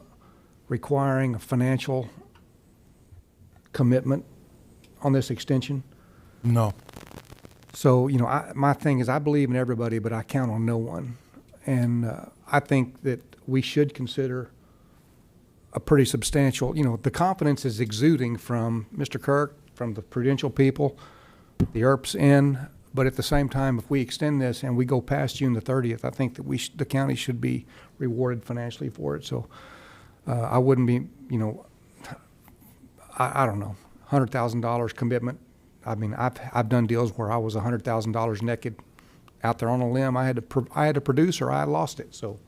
requiring a financial commitment on this extension? No. So, you know, my thing is I believe in everybody, but I count on no one. And I think that we should consider a pretty substantial, you know, the confidence is exuding from Mr. Kirk, from the Prudential people, the ERP's in, but at the same time, if we extend this and we go past June the 30th, I think that the county should be rewarded financially for it. So I wouldn't be, you know, I don't know, $100,000 commitment. I mean, I've done deals where I was $100,000 naked out there on a limb. I had to produce or I lost it. So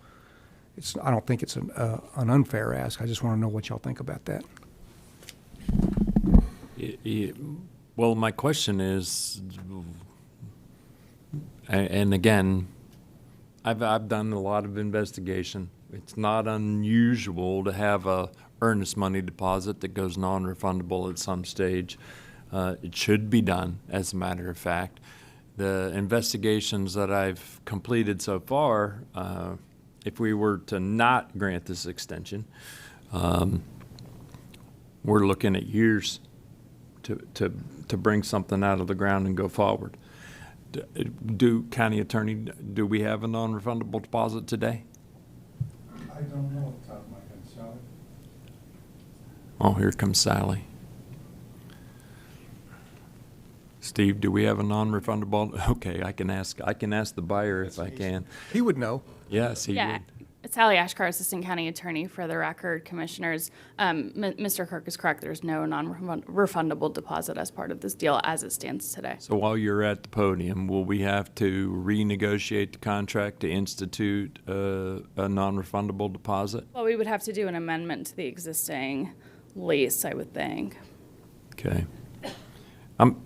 I don't think it's an unfair ask. I just want to know what y'all think about that. Well, my question is, and again, I've done a lot of investigation. It's not unusual to have a earnest money deposit that goes non-refundable at some stage. It should be done, as a matter of fact. The investigations that I've completed so far, if we were to not grant this extension, we're looking at years to bring something out of the ground and go forward. Do County Attorney, do we have a non-refundable deposit today? I don't know off the top of my head, Sally. Oh, here comes Sally. Steve, do we have a non-refundable? Okay, I can ask the buyer if I can. He would know. Yes, he would. Sally Ashkar, Assistant County Attorney. For the record, Commissioners, Mr. Kirk is correct. There's no non-refundable deposit as part of this deal as it stands today. So while you're at the podium, will we have to renegotiate the contract to institute a non-refundable deposit? Well, we would have to do an amendment to the existing lease, I would think. Okay. An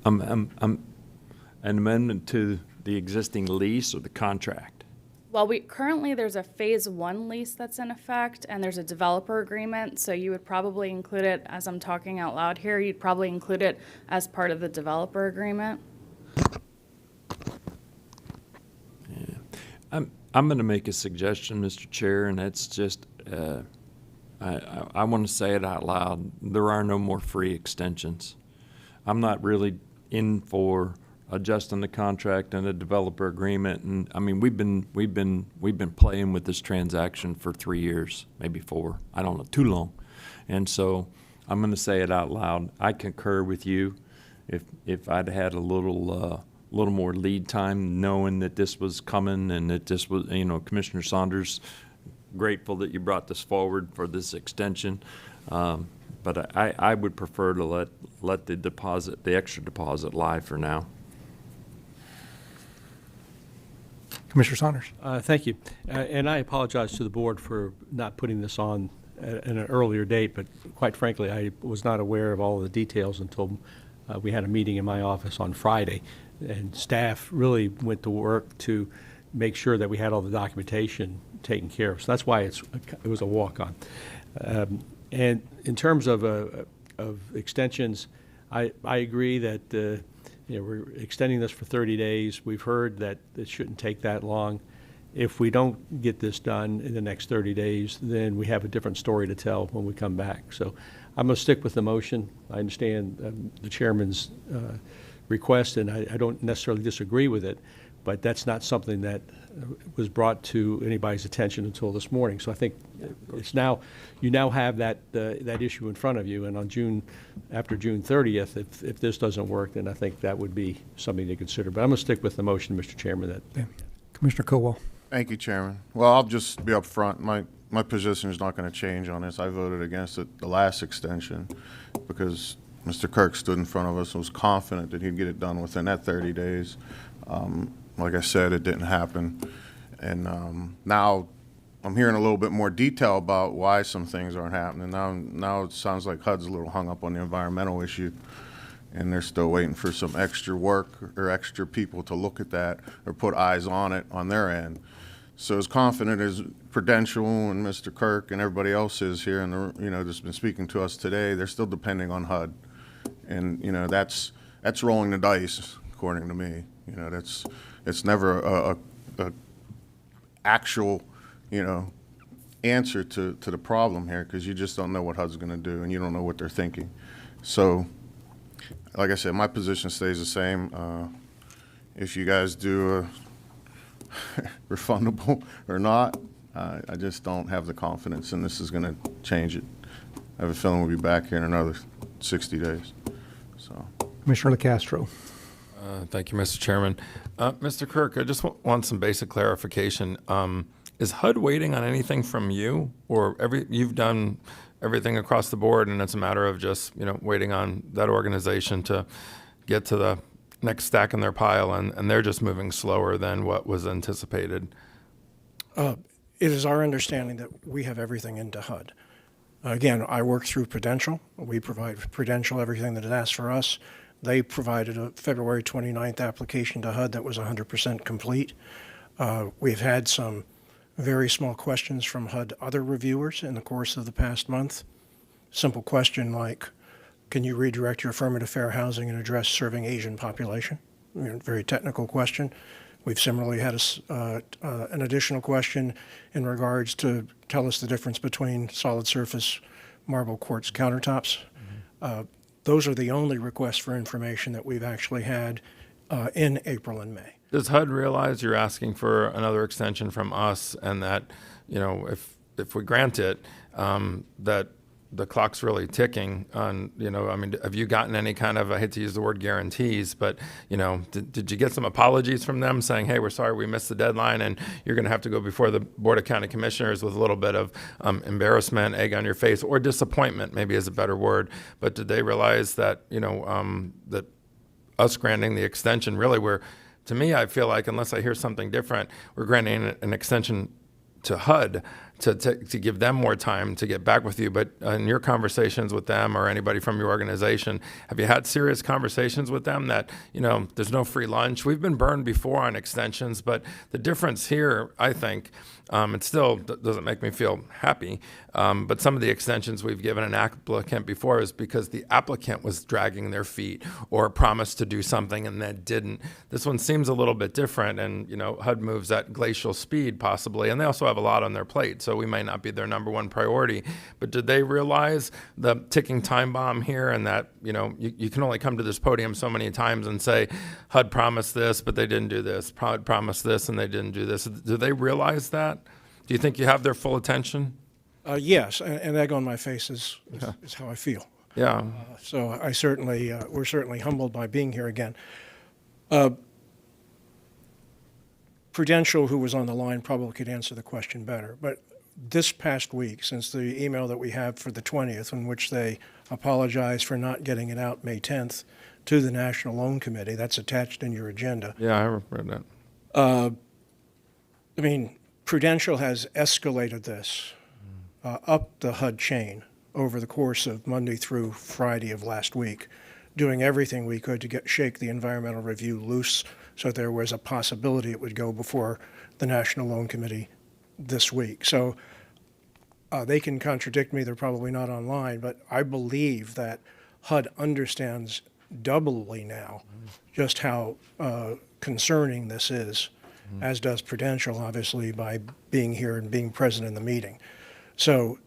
amendment to the existing lease or the contract? Well, currently there's a phase 1 lease that's in effect, and there's a developer agreement, so you would probably include it, as I'm talking out loud here, you'd probably include it as part of the developer agreement. Yeah. I'm going to make a suggestion, Mr. Chair, and that's just, I want to say it out loud. There are no more free extensions. I'm not really in for adjusting the contract and a developer agreement. And I mean, we've been playing with this transaction for 3 years, maybe 4. I don't know, too long. And so I'm going to say it out loud. I concur with you. If I'd had a little more lead time, knowing that this was coming and that this was, you know, Commissioner Saunders, grateful that you brought this forward for this extension. But I would prefer to let the extra deposit lie for now. Commissioner Saunders. Thank you. And I apologize to the board for not putting this on at an earlier date, but quite frankly, I was not aware of all of the details until we had a meeting in my office on Friday. And staff really went to work to make sure that we had all the documentation taken care of. So that's why it was a walk-on. And in terms of extensions, I agree that we're extending this for 30 days. We've heard that it shouldn't take that long. If we don't get this done in the next 30 days, then we have a different story to tell when we come back. So I'm going to stick with the motion. I understand the chairman's request, and I don't necessarily disagree with it, but that's not something that was brought to anybody's attention until this morning. So I think it's now, you now have that issue in front of you, and after June 30th, if this doesn't work, then I think that would be something to consider. But I'm going to stick with the motion, Mr. Chairman. Commissioner Colwell. Thank you, Chairman. Well, I'll just be up front. My my position is not going to change on this. I voted against it the last extension because Mr. Kirk stood in front of us and was confident that he'd get it done within that 30 days. Like I said, it didn't happen. And now I'm hearing a little bit more detail about why some things aren't happening. Now it sounds like HUD's a little hung up on the environmental issue, and they're still waiting for some extra work or extra people to look at that or put eyes on it on their end. So as confident as Prudential and Mr. Kirk and everybody else is here, and that's been speaking to us today, they're still depending on HUD, and that's rolling the dice, according to me. It's never a actual answer to the problem here, because you just don't know what HUD's going to do and you don't know what they're thinking. So like I said, my position stays the same. If you guys do refundable or not, I just don't have the confidence, and this is going to change it. I have a feeling we'll be back here in another 60 days. So, Commissioner LaCastro. Thank you, Mr. Chairman. Mr. Kirk, I just want some basic clarification. Is HUD waiting on anything from you, or you've done everything across the board, and it's a matter of just waiting on that organization to get to the next stack in their pile, and they're just moving slower than what was anticipated? It is our understanding that we have everything into HUD. Again, I work through Prudential. We provide Prudential everything that it asks for us. They provided a February 29th application to HUD that was 100% complete. We've had some very small questions from HUD other reviewers in the course of the past month. Simple question like, can you redirect your affirmative fair housing and address serving Asian population? Very technical question. We've similarly had an additional question in regards to tell us the difference between solid surface marble quartz countertops. Those are the only requests for information that we've actually had in April and May. Does HUD realize you're asking for another extension from us, and that, if we grant it, that the clock's really ticking on, have you gotten any kind of, I hate to use the word guarantees, but, did you get some apologies from them saying, hey, we're sorry we missed the deadline and you're going to have to go before the Board of County Commissioners with a little bit of embarrassment, egg on your face, or disappointment, maybe is a better word. But did they realize that, that us granting the extension, really, to me, I feel like, unless I hear something different, we're granting an extension to HUD to give them more time to get back with you. But in your conversations with them, or anybody from your organization, have you had serious conversations with them that, there's no free lunch? We've been burned before on extensions, but the difference here, I think, it still doesn't make me feel happy, but some of the extensions we've given an applicant before is because the applicant was dragging their feet or promised to do something and then didn't. This one seems a little bit different, and HUD moves at glacial speed possibly, and they also have a lot on their plate, so we might not be their number one priority. But did they realize the ticking time bomb here, and that you can only come to this podium so many times and say HUD promised this but they didn't do this, HUD promised this and they didn't do this? Do they realize that? Do you think you have their full attention? Yes, and egg on my face is how I feel. Yeah. So I certainly, we're certainly humbled by being here again. Prudential, who was on the line, probably could answer the question better. But this past week, since the email that we have for the 20th, in which they apologized for not getting it out May 10th to the National Loan Committee, that's attached in your agenda. Yeah, I read that. Prudential has escalated this up the HUD chain over the course of Monday through Friday of last week, doing everything we could to shake the environmental review loose so there was a possibility it would go before the National Loan Committee this week. So they can contradict me, they're probably not online, but I believe that HUD understands doubly now just how concerning this is, as does Prudential, obviously, by being here and being present in the meeting. So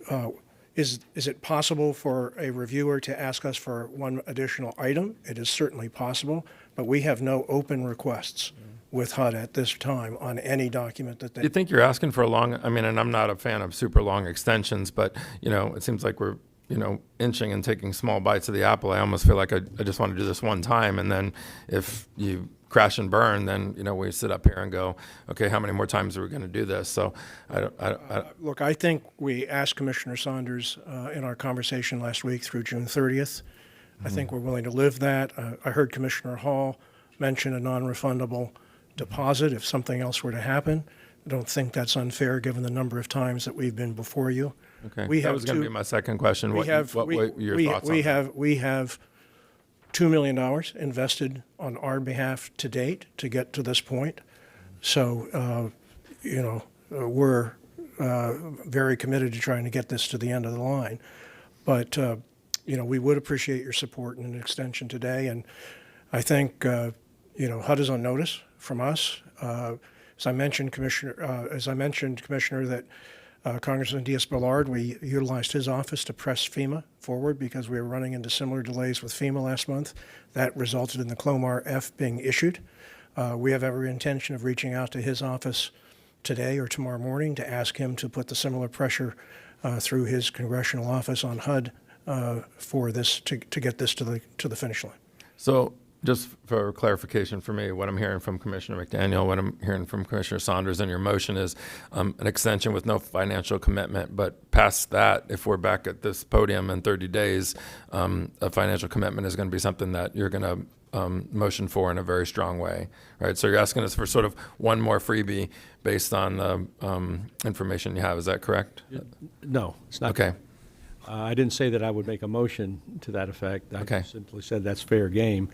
is it possible for a reviewer to ask us for one additional item? It is certainly possible, but we have no open requests with HUD at this time on any document that they... Do you think you're asking for a long, and I'm not a fan of super long extensions, but, it seems like we're, inching and taking small bites of the apple. I almost feel like I just want to do this one time, and then if you crash and burn, then, we sit up here and go, okay, how many more times are we going to do this? So Look, I think we asked Commissioner Saunders in our conversation last week through June 30th. I think we're willing to live that. I heard Commissioner Hall mention a non-refundable deposit if something else were to happen. I don't think that's unfair given the number of times that we've been before you. Okay, that was going to be my second question. What were your thoughts on that? We have $2 million invested on our behalf to date to get to this point. So, we're very committed to trying to get this to the end of the line. But, we would appreciate your support in an extension today. And I think, HUD is on notice from us. As I mentioned, Commissioner, that Congressman Diaz-Balart, we utilized his office to press FEMA forward because we were running into similar delays with FEMA last month. That resulted in the Clomar F being issued. We have every intention of reaching out to his office today or tomorrow morning to ask him to put the similar pressure through his congressional office on HUD for this to get this to the finish line. So just for clarification for me, what I'm hearing from Commissioner McDaniel, what I'm hearing from Commissioner Saunders in your motion is an extension with no financial commitment. But past that, if we're back at this podium in 30 days, a financial commitment is going to be something that you're going to motion for in a very strong way, right? So you're asking us for sort of one more freebie based on the information you have. Is that correct? No, it's not. Okay. I didn't say that I would make a motion to that effect. I simply said that's fair game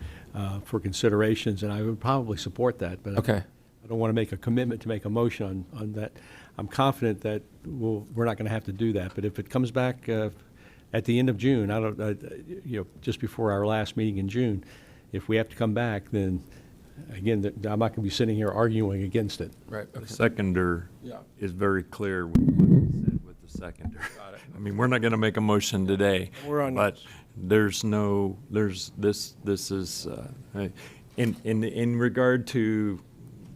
for considerations, and I would probably support that. But I don't want to make a commitment to make a motion on that. I'm confident that we're not going to have to do that. But if it comes back at the end of June, just before our last meeting in June, if we have to come back, then again, I'm not going to be sitting here arguing against it. Right. The seconder is very clear with what he said with the seconder. Got it. I mean, we're not going to make a motion today, but this is, in regard to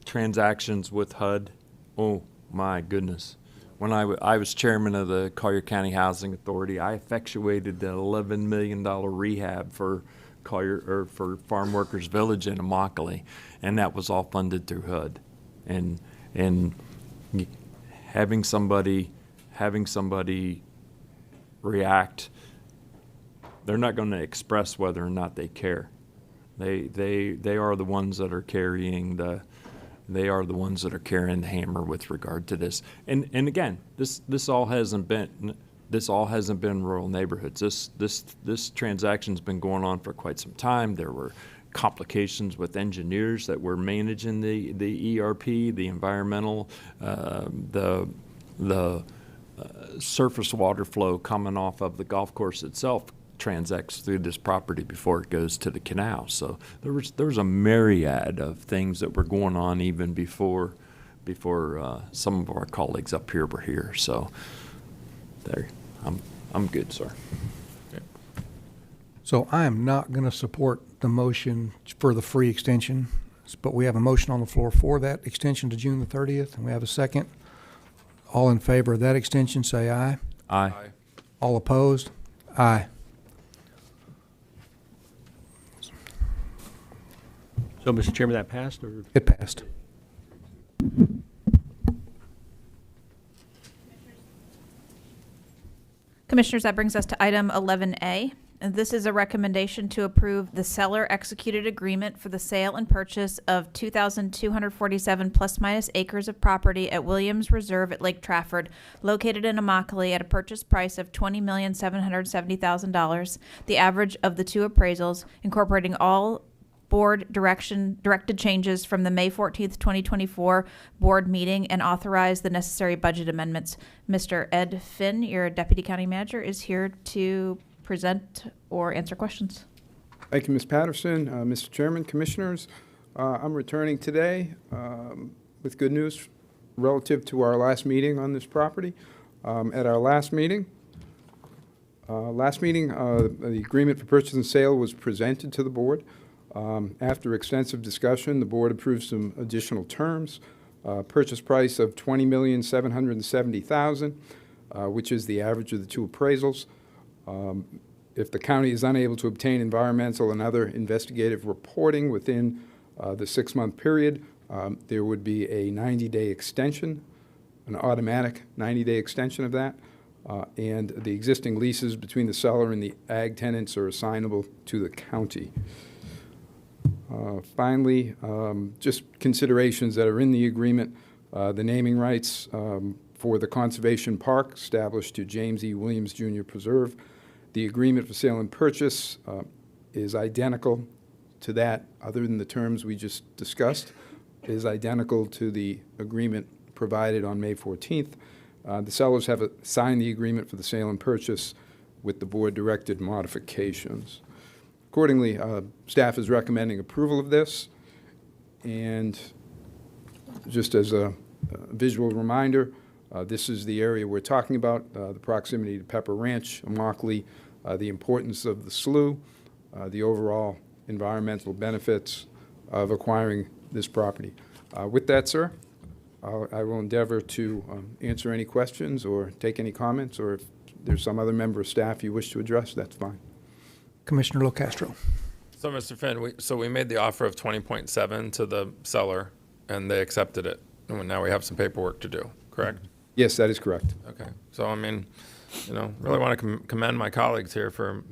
transactions with HUD, oh my goodness. When I was chairman of the Collier County Housing Authority, I effectuated the $11 million rehab for Collier, or for Farm Workers Village in Immokalee, and that was all funded through HUD. And having somebody react, they're not going to express whether or not they care. They are the ones that are carrying the hammer with regard to this. And again, this all hasn't been rural neighborhoods. This transaction's been going on for quite some time. There were complications with engineers that were managing the ERP, the environmental, the surface water flow coming off of the golf course itself transacts through this property before it goes to the canal. So there was a myriad of things that were going on even before some of our colleagues up here were here. So there, I'm good, sir. So I am not going to support the motion for the free extension, but we have a motion on the floor for that extension to June the 30th, and we have a second. All in favor of that extension, say aye. Aye. All opposed? Aye. So, Mr. Chairman, that passed? Or? It passed. Commissioners, that brings us to item 11A. And this is a recommendation to approve the seller executed agreement for the sale and purchase of 2,247 plus minus acres of property at Williams Reserve at Lake Trafford, located in Immokalee at a purchase price of $20,770,000. The average of the two appraisals, incorporating all board directed changes from the May 14th, 2024 board meeting, and authorize the necessary budget amendments. Mr. Ed Finn, your deputy county manager, is here to present or answer questions. Thank you, Ms. Patterson. Mr. Chairman, Commissioners, I'm returning today with good news relative to our last meeting on this property. At our last meeting, the agreement for purchase and sale was presented to the board. After extensive discussion, the board approved some additional terms. Purchase price of $20,770,000, which is the average of the two appraisals. If the county is unable to obtain environmental and other investigative reporting within The 6-month period, there would be a 90-day extension, an automatic 90-day extension of that, and the existing leases between the seller and the ag tenants are assignable to the county. Finally, just considerations that are in the agreement, the naming rights for the Conservation Park established to James E. Williams Jr. Preserve. The agreement for sale and purchase is identical to that, other than the terms we just discussed, is identical to the agreement provided on May 14th. The sellers have signed the agreement for the sale and purchase with the board-directed modifications. Accordingly, staff is recommending approval of this. And just as a visual reminder, this is the area we're talking about, the proximity to Pepper Ranch, Immokalee, the importance of the slough, the overall environmental benefits of acquiring this property. With that, sir, I will endeavor to answer any questions or take any comments, or if there's some other member of staff you wish to address, that's fine. Commissioner Locastro. So, Mr. Finn, we made the offer of 20.7 to the seller, and they accepted it. And now we have some paperwork to do, correct? Yes, that is correct. Okay. So, I mean, really want to commend my colleagues here for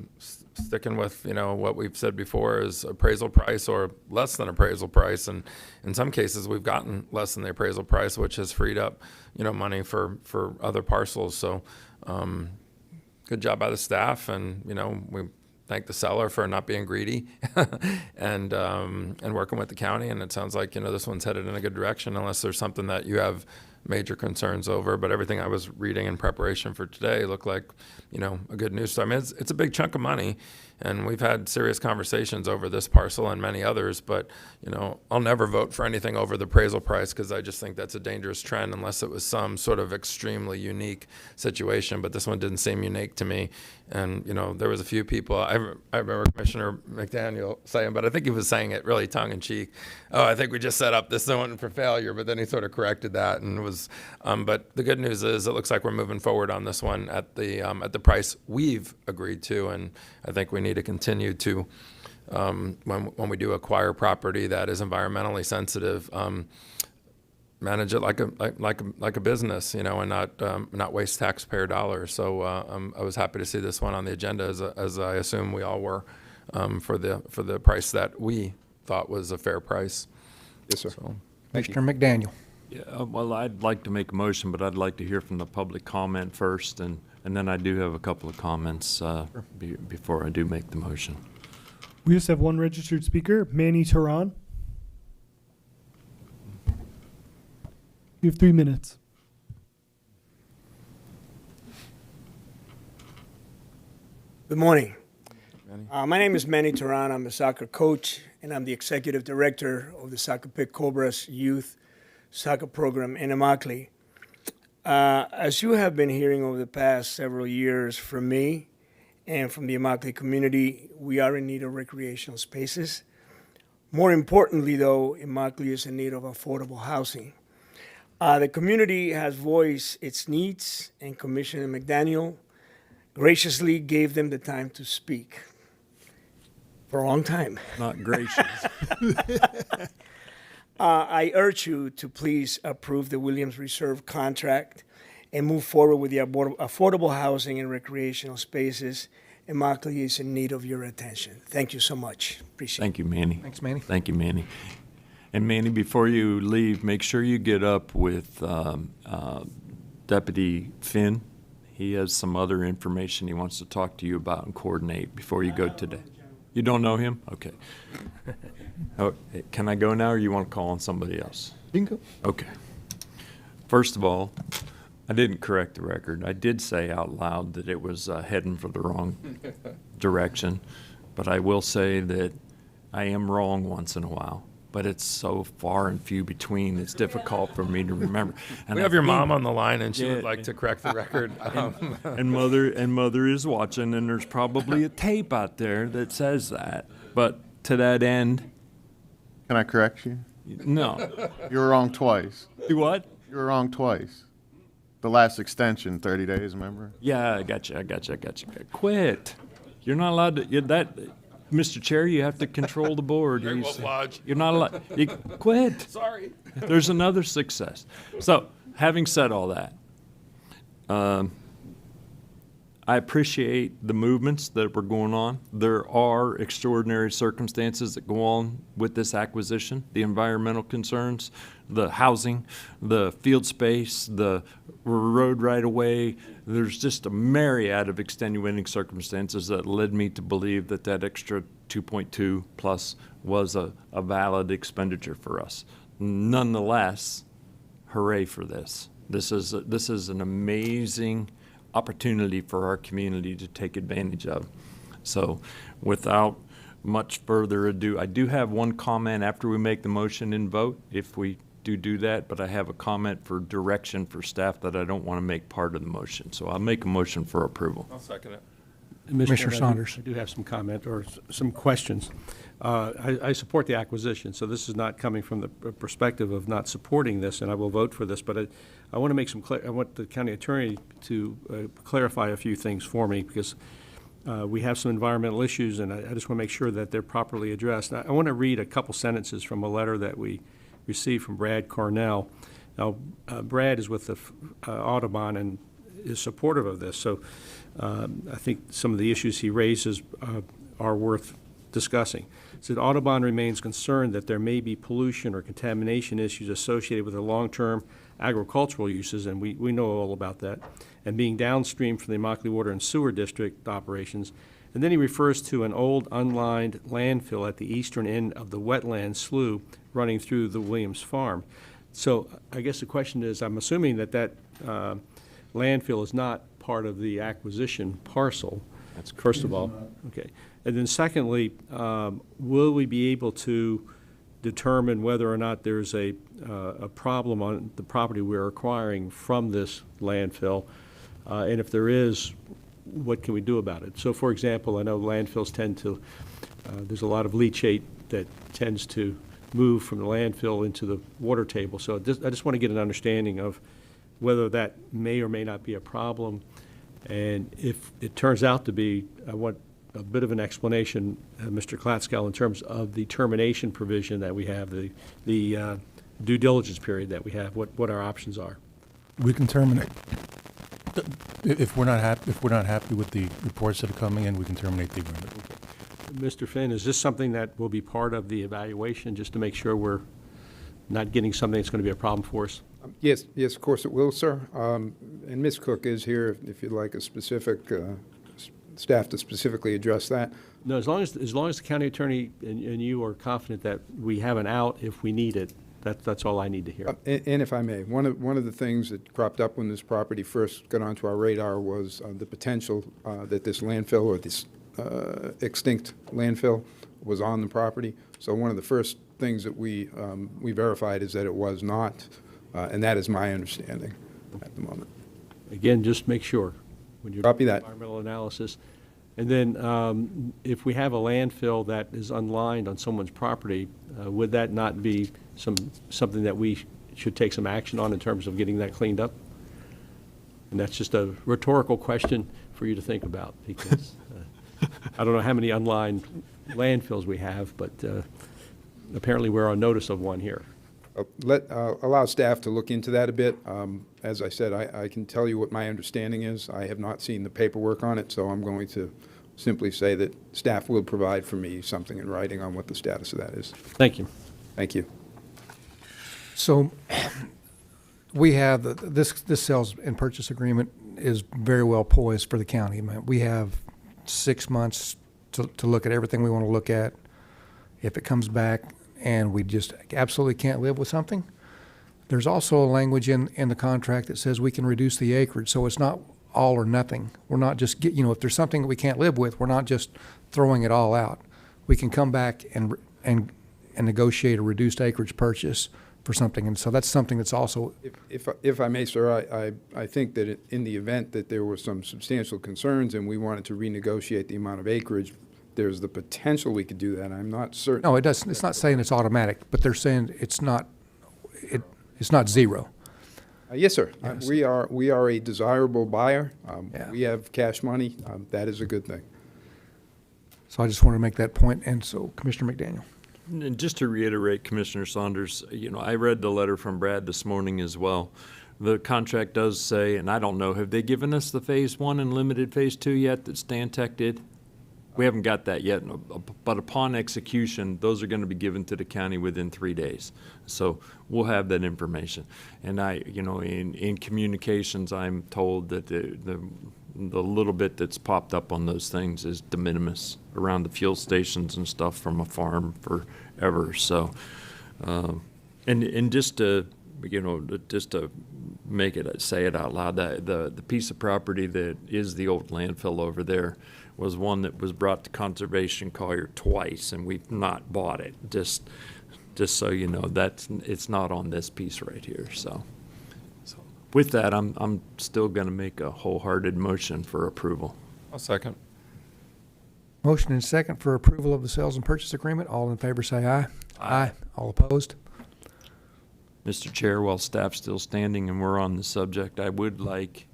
sticking with, what we've said before is appraisal price or less than appraisal price. And in some cases, we've gotten less than the appraisal price, which has freed up, money for other parcels. So, good job by the staff. And, we thank the seller for not being greedy and working with the county. And it sounds like, this one's headed in a good direction, unless there's something that you have major concerns over. But everything I was reading in preparation for today looked like, a good news. So, I mean, it's a big chunk of money, and we've had serious conversations over this parcel and many others. But, I'll never vote for anything over the appraisal price, because I just think that's a dangerous trend unless it was some sort of extremely unique situation. But this one didn't seem unique to me. And, there was a few people, I remember Commissioner McDaniel saying, but I think he was saying it really tongue-in-cheek, oh, I think we just set up this one for failure. But then he sort of corrected that and was, but the good news is it looks like we're moving forward on this one at the price we've agreed to. And I think we need to continue to, when we do acquire property that is environmentally sensitive, manage it like a business, and not waste taxpayer dollars. So I was happy to see this one on the agenda, as I assume we all were, for the price that we thought was a fair price. Yes, sir. So, Commissioner McDaniel. Yeah, well, I'd like to make a motion, but I'd like to hear from the public comment first, and then I do have a couple of comments before I do make the motion. We just have one registered speaker, Manny Tehran. You have 3 minutes. Good morning. My name is Manny Tehran. I'm a soccer coach, and I'm the executive director of the Soccer Pick Cobras Youth Soccer Program in Immokalee. As you have been hearing over the past several years from me and from the Immokalee community, we are in need of recreational spaces. More importantly, though, Immokalee is in need of affordable housing. The community has voiced its needs, and Commissioner McDaniel graciously gave them the time to speak for a long time. Not gracious. I urge you to please approve the Williams Reserve contract and move forward with the affordable housing and recreational spaces. Immokalee is in need of your attention. Thank you so much. Appreciate it. Thank you, Manny. Thanks, Manny. Thank you, Manny. And Manny, before you leave, make sure you get up with Deputy Finn. He has some other information he wants to talk to you about and coordinate before you go today. You don't know him? Okay. Oh, can I go now, or you want to call on somebody else? You can go. Okay. First of all, I didn't correct the record. I did say out loud that it was heading for the wrong direction, but I will say that I am wrong once in a while. But it's so far and few between, it's difficult for me to remember. And we have your mom on the line, and she would like to correct the record. And mother is watching, and there's probably a tape out there that says that. But to that end, Can I correct you? no. You were wrong twice. Do what? You were wrong twice. The last extension, 30 days, remember? Yeah, I got you. Quit. You're not allowed to. Mr. Chair, you have to control the board. Very well, Lodge. You're not allowed. Go ahead. Sorry. There's another success. So, having said all that, I appreciate the movements that were going on. There are extraordinary circumstances that go on with this acquisition, the environmental concerns, the housing, the field space, the road right-of-way. There's just a myriad of extenuating circumstances that led me to believe that that extra 2.2 plus was a valid expenditure for us. Nonetheless, hooray for this. This is an amazing opportunity for our community to take advantage of. So without much further ado, I do have one comment after we make the motion and vote, if we do that, but I have a comment for direction for staff that I don't want to make part of the motion. So I'll make a motion for approval. I'll second it. Commissioner Saunders. I do have some comment or some questions. I support the acquisition, so this is not coming from the perspective of not supporting this, and I will vote for this, but I want to make I want the county attorney to clarify a few things for me, because we have some environmental issues, and I just want to make sure that they're properly addressed. I want to read a couple sentences from a letter that we received from Brad Carnell. Now, Brad is with the Audubon and is supportive of this, so I think some of the issues he raises are worth discussing. It said Audubon remains concerned that there may be pollution or contamination issues associated with the long-term agricultural uses, and we know all about that, and being downstream from the Immokalee Water and Sewer District operations. And then he refers to an old unlined landfill at the eastern end of the wetland slough running through the Williams farm. So I guess the question is, I'm assuming that landfill is not part of the acquisition parcel. That's first of all. Okay. And then secondly, will we be able to determine whether or not there's a problem on the property we're acquiring from this landfill? And if there is, what can we do about it? So, for example, I know landfills tend to, there's a lot of leachate that tends to move from the landfill into the water table. So I just want to get an understanding of whether that may or may not be a problem. And if it turns out to be, I want a bit of an explanation, Mr. Klatskow, in terms of the termination provision that we have, the due diligence period that we have, what our options are. We can terminate. If we're not happy with the reports that are coming in, we can terminate the agreement. Okay. Mr. Finn, is this something that will be part of the evaluation, just to make sure we're not getting something that's going to be a problem for us? Yes, of course it will, sir. And Ms. Cook is here if you'd like a specific staff to specifically address that. No, as long as the county attorney and you are confident that we have an out if we need it, that's all I need to hear. And if I may, one of the things that cropped up when this property first got onto our radar was the potential that this landfill or this extinct landfill was on the property. So one of the first things that we verified is that it was not, and that is my understanding at the moment. Again, just make sure when you're Copy that. environmental analysis. And then if we have a landfill that is unlined on someone's property, would that not be something that we should take some action on in terms of getting that cleaned up? And that's just a rhetorical question for you to think about, because I don't know how many unlined landfills we have, but apparently we're on notice of one here. Allow staff to look into that a bit. As I said, I can tell you what my understanding is. I have not seen the paperwork on it, so I'm going to simply say that staff will provide for me something in writing on what the status of that is. Thank you. Thank you. So we have this sales and purchase agreement is very well poised for the county. We have 6 months to look at everything we want to look at. If it comes back and we just absolutely can't live with something, there's also a language in the contract that says we can reduce the acreage. So it's not all or nothing. We're not just if there's something that we can't live with, we're not just throwing it all out. We can come back and negotiate a reduced acreage purchase for something. And so that's something that's also. If I may, sir, I think that in the event that there were some substantial concerns and we wanted to renegotiate the amount of acreage, there's the potential we could do that. I'm not certain. No, it doesn't. It's not saying it's automatic, but they're saying it's not zero. Yes, sir. Yes. We are a desirable buyer. Yeah. We have cash money. That is a good thing. So I just want to make that point. And so Commissioner McDaniel. And just to reiterate, Commissioner Saunders, I read the letter from Brad this morning as well. The contract does say, and I don't know, have they given us the phase 1 and limited phase 2 yet that Stantec did? We haven't got that yet, but upon execution, those are going to be given to the county within 3 days. So we'll have that information. And in communications, I'm told that the little bit that's popped up on those things is de minimis around the fuel stations and stuff from a farm forever. So, and just to, just to say it out loud, that the piece of property that is the old landfill over there was one that was brought to Conservation Collier twice, and we've not bought it. Just so you know, it's not on this piece right here. So with that, I'm still going to make a wholehearted motion for approval. I'll second. Motion and second for approval of the sales and purchase agreement. All in favor say aye. Aye. All opposed? Mr. Chair, while staff's still standing and we're on the subject, I would like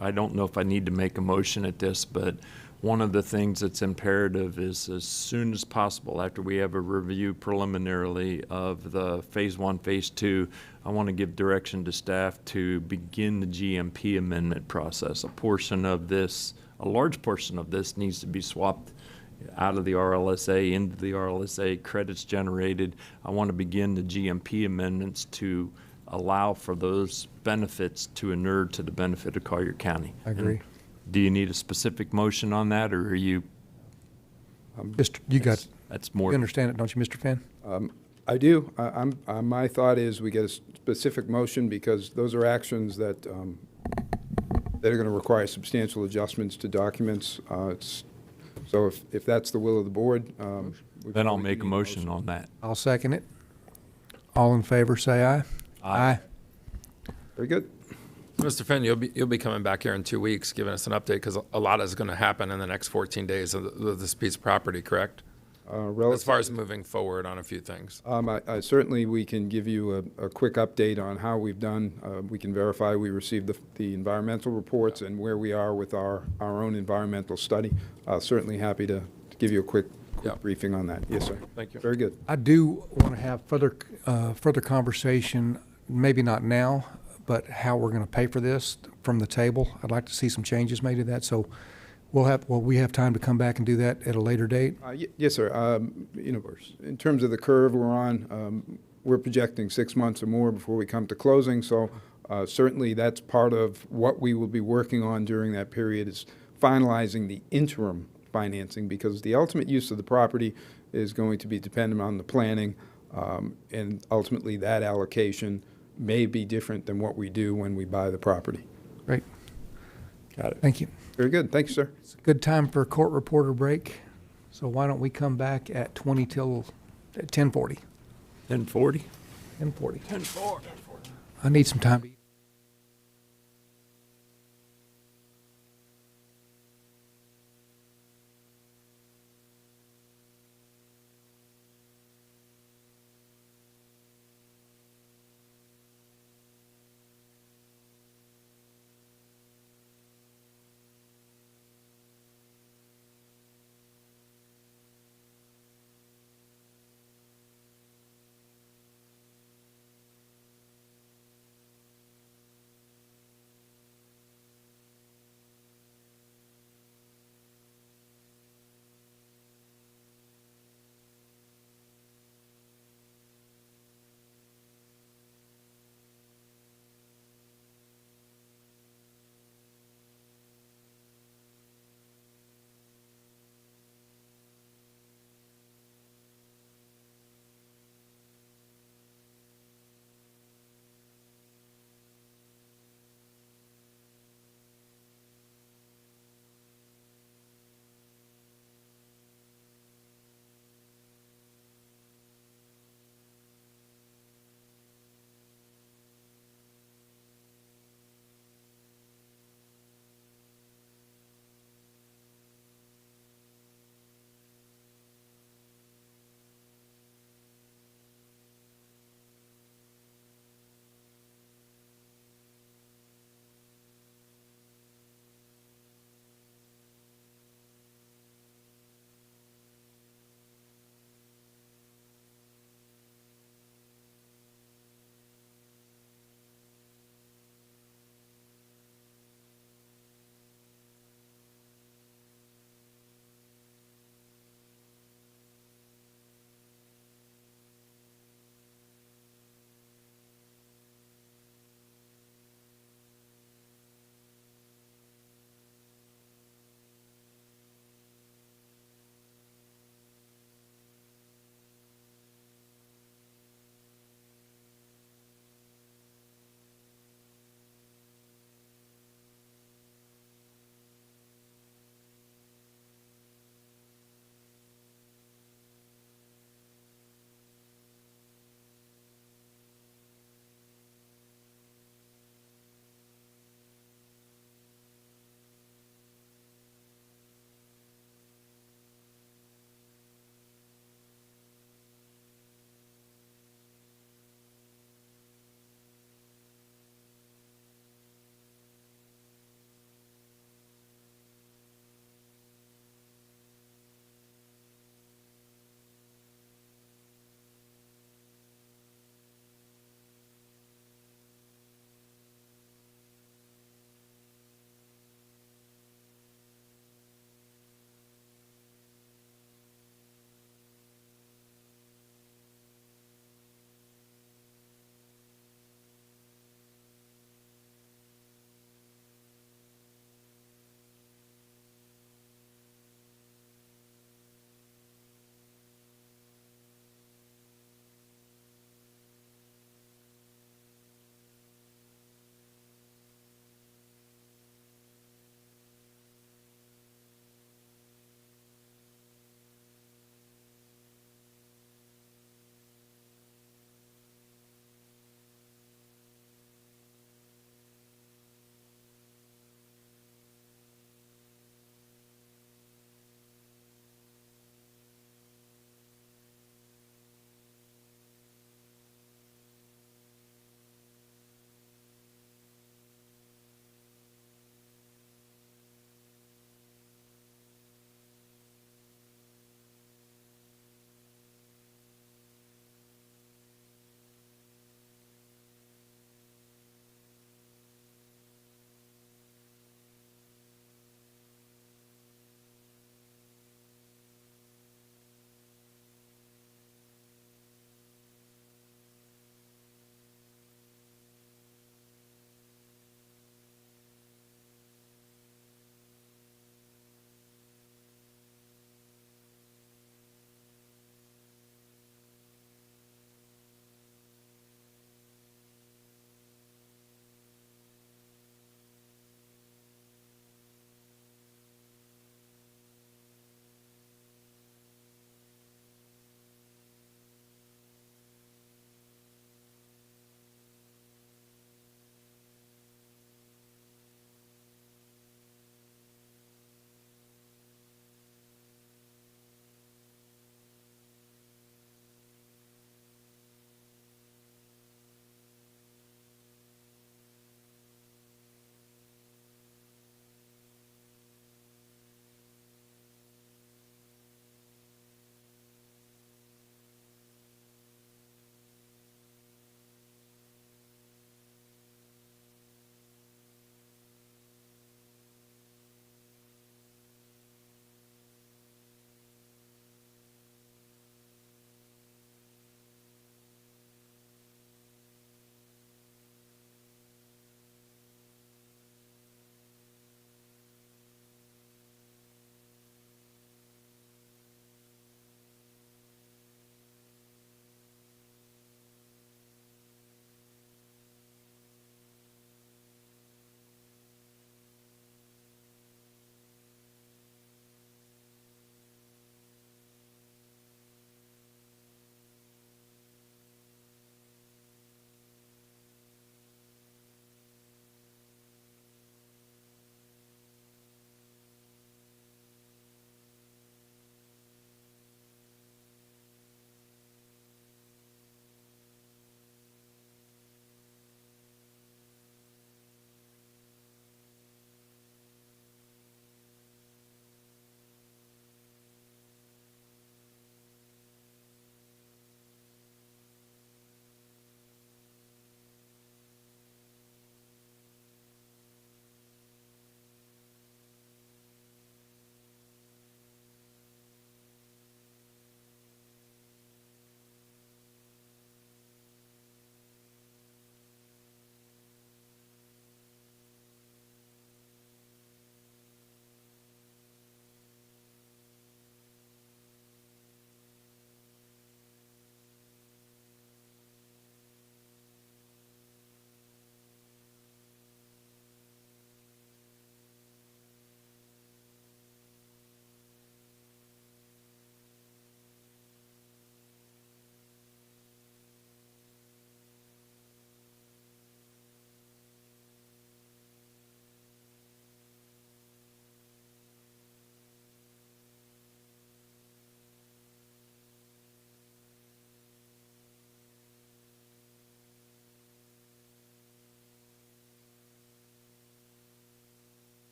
I don't know if I need to make a motion at this, but one of the things that's imperative is as soon as possible, after we have a review preliminarily of the phase 1, phase 2, I want to give direction to staff to begin the GMP amendment process. A large portion of this needs to be swapped out of the RLSA into the RLSA, credits generated. I want to begin the GMP amendments to allow for those benefits to inure to the benefit of Collier County. I agree. And do you need a specific motion on that, or are you? That's more. You understand it, don't you, Mr. Finn? I do. My thought is we get a specific motion because those are actions that are going to require substantial adjustments to documents. So if that's the will of the board, then I'll make a motion on that. I'll second it. All in favor say aye. Aye. Very good. Mr. Finn, you'll be coming back here in 2 weeks, giving us an update, because a lot is going to happen in the next 14 days of this piece of property, correct? As far as moving forward on a few things. Certainly, we can give you a quick update on how we've done. We can verify we received the environmental reports and where we are with our own environmental study. Certainly happy to give you a quick briefing on that. Yes, sir. Thank you. Very good. I do want to have further conversation, maybe not now, but how we're going to pay for this from the table. I'd like to see some changes made to that. So will we have time to come back and do that at a later date? Yes, sir. In terms of the curve we're on, we're projecting 6 months or more before we come to closing. So certainly that's part of what we will be working on during that period is finalizing the interim financing, because the ultimate use of the property is going to be dependent on the planning, and ultimately that allocation may be different than what we do when we buy the property. Great. Got it. Thank you. Very good. Thank you, sir. It's a good time for a court reporter break. So why don't we come back at 10:40? 10:40. 10:40. 10:40. I need some time to eat.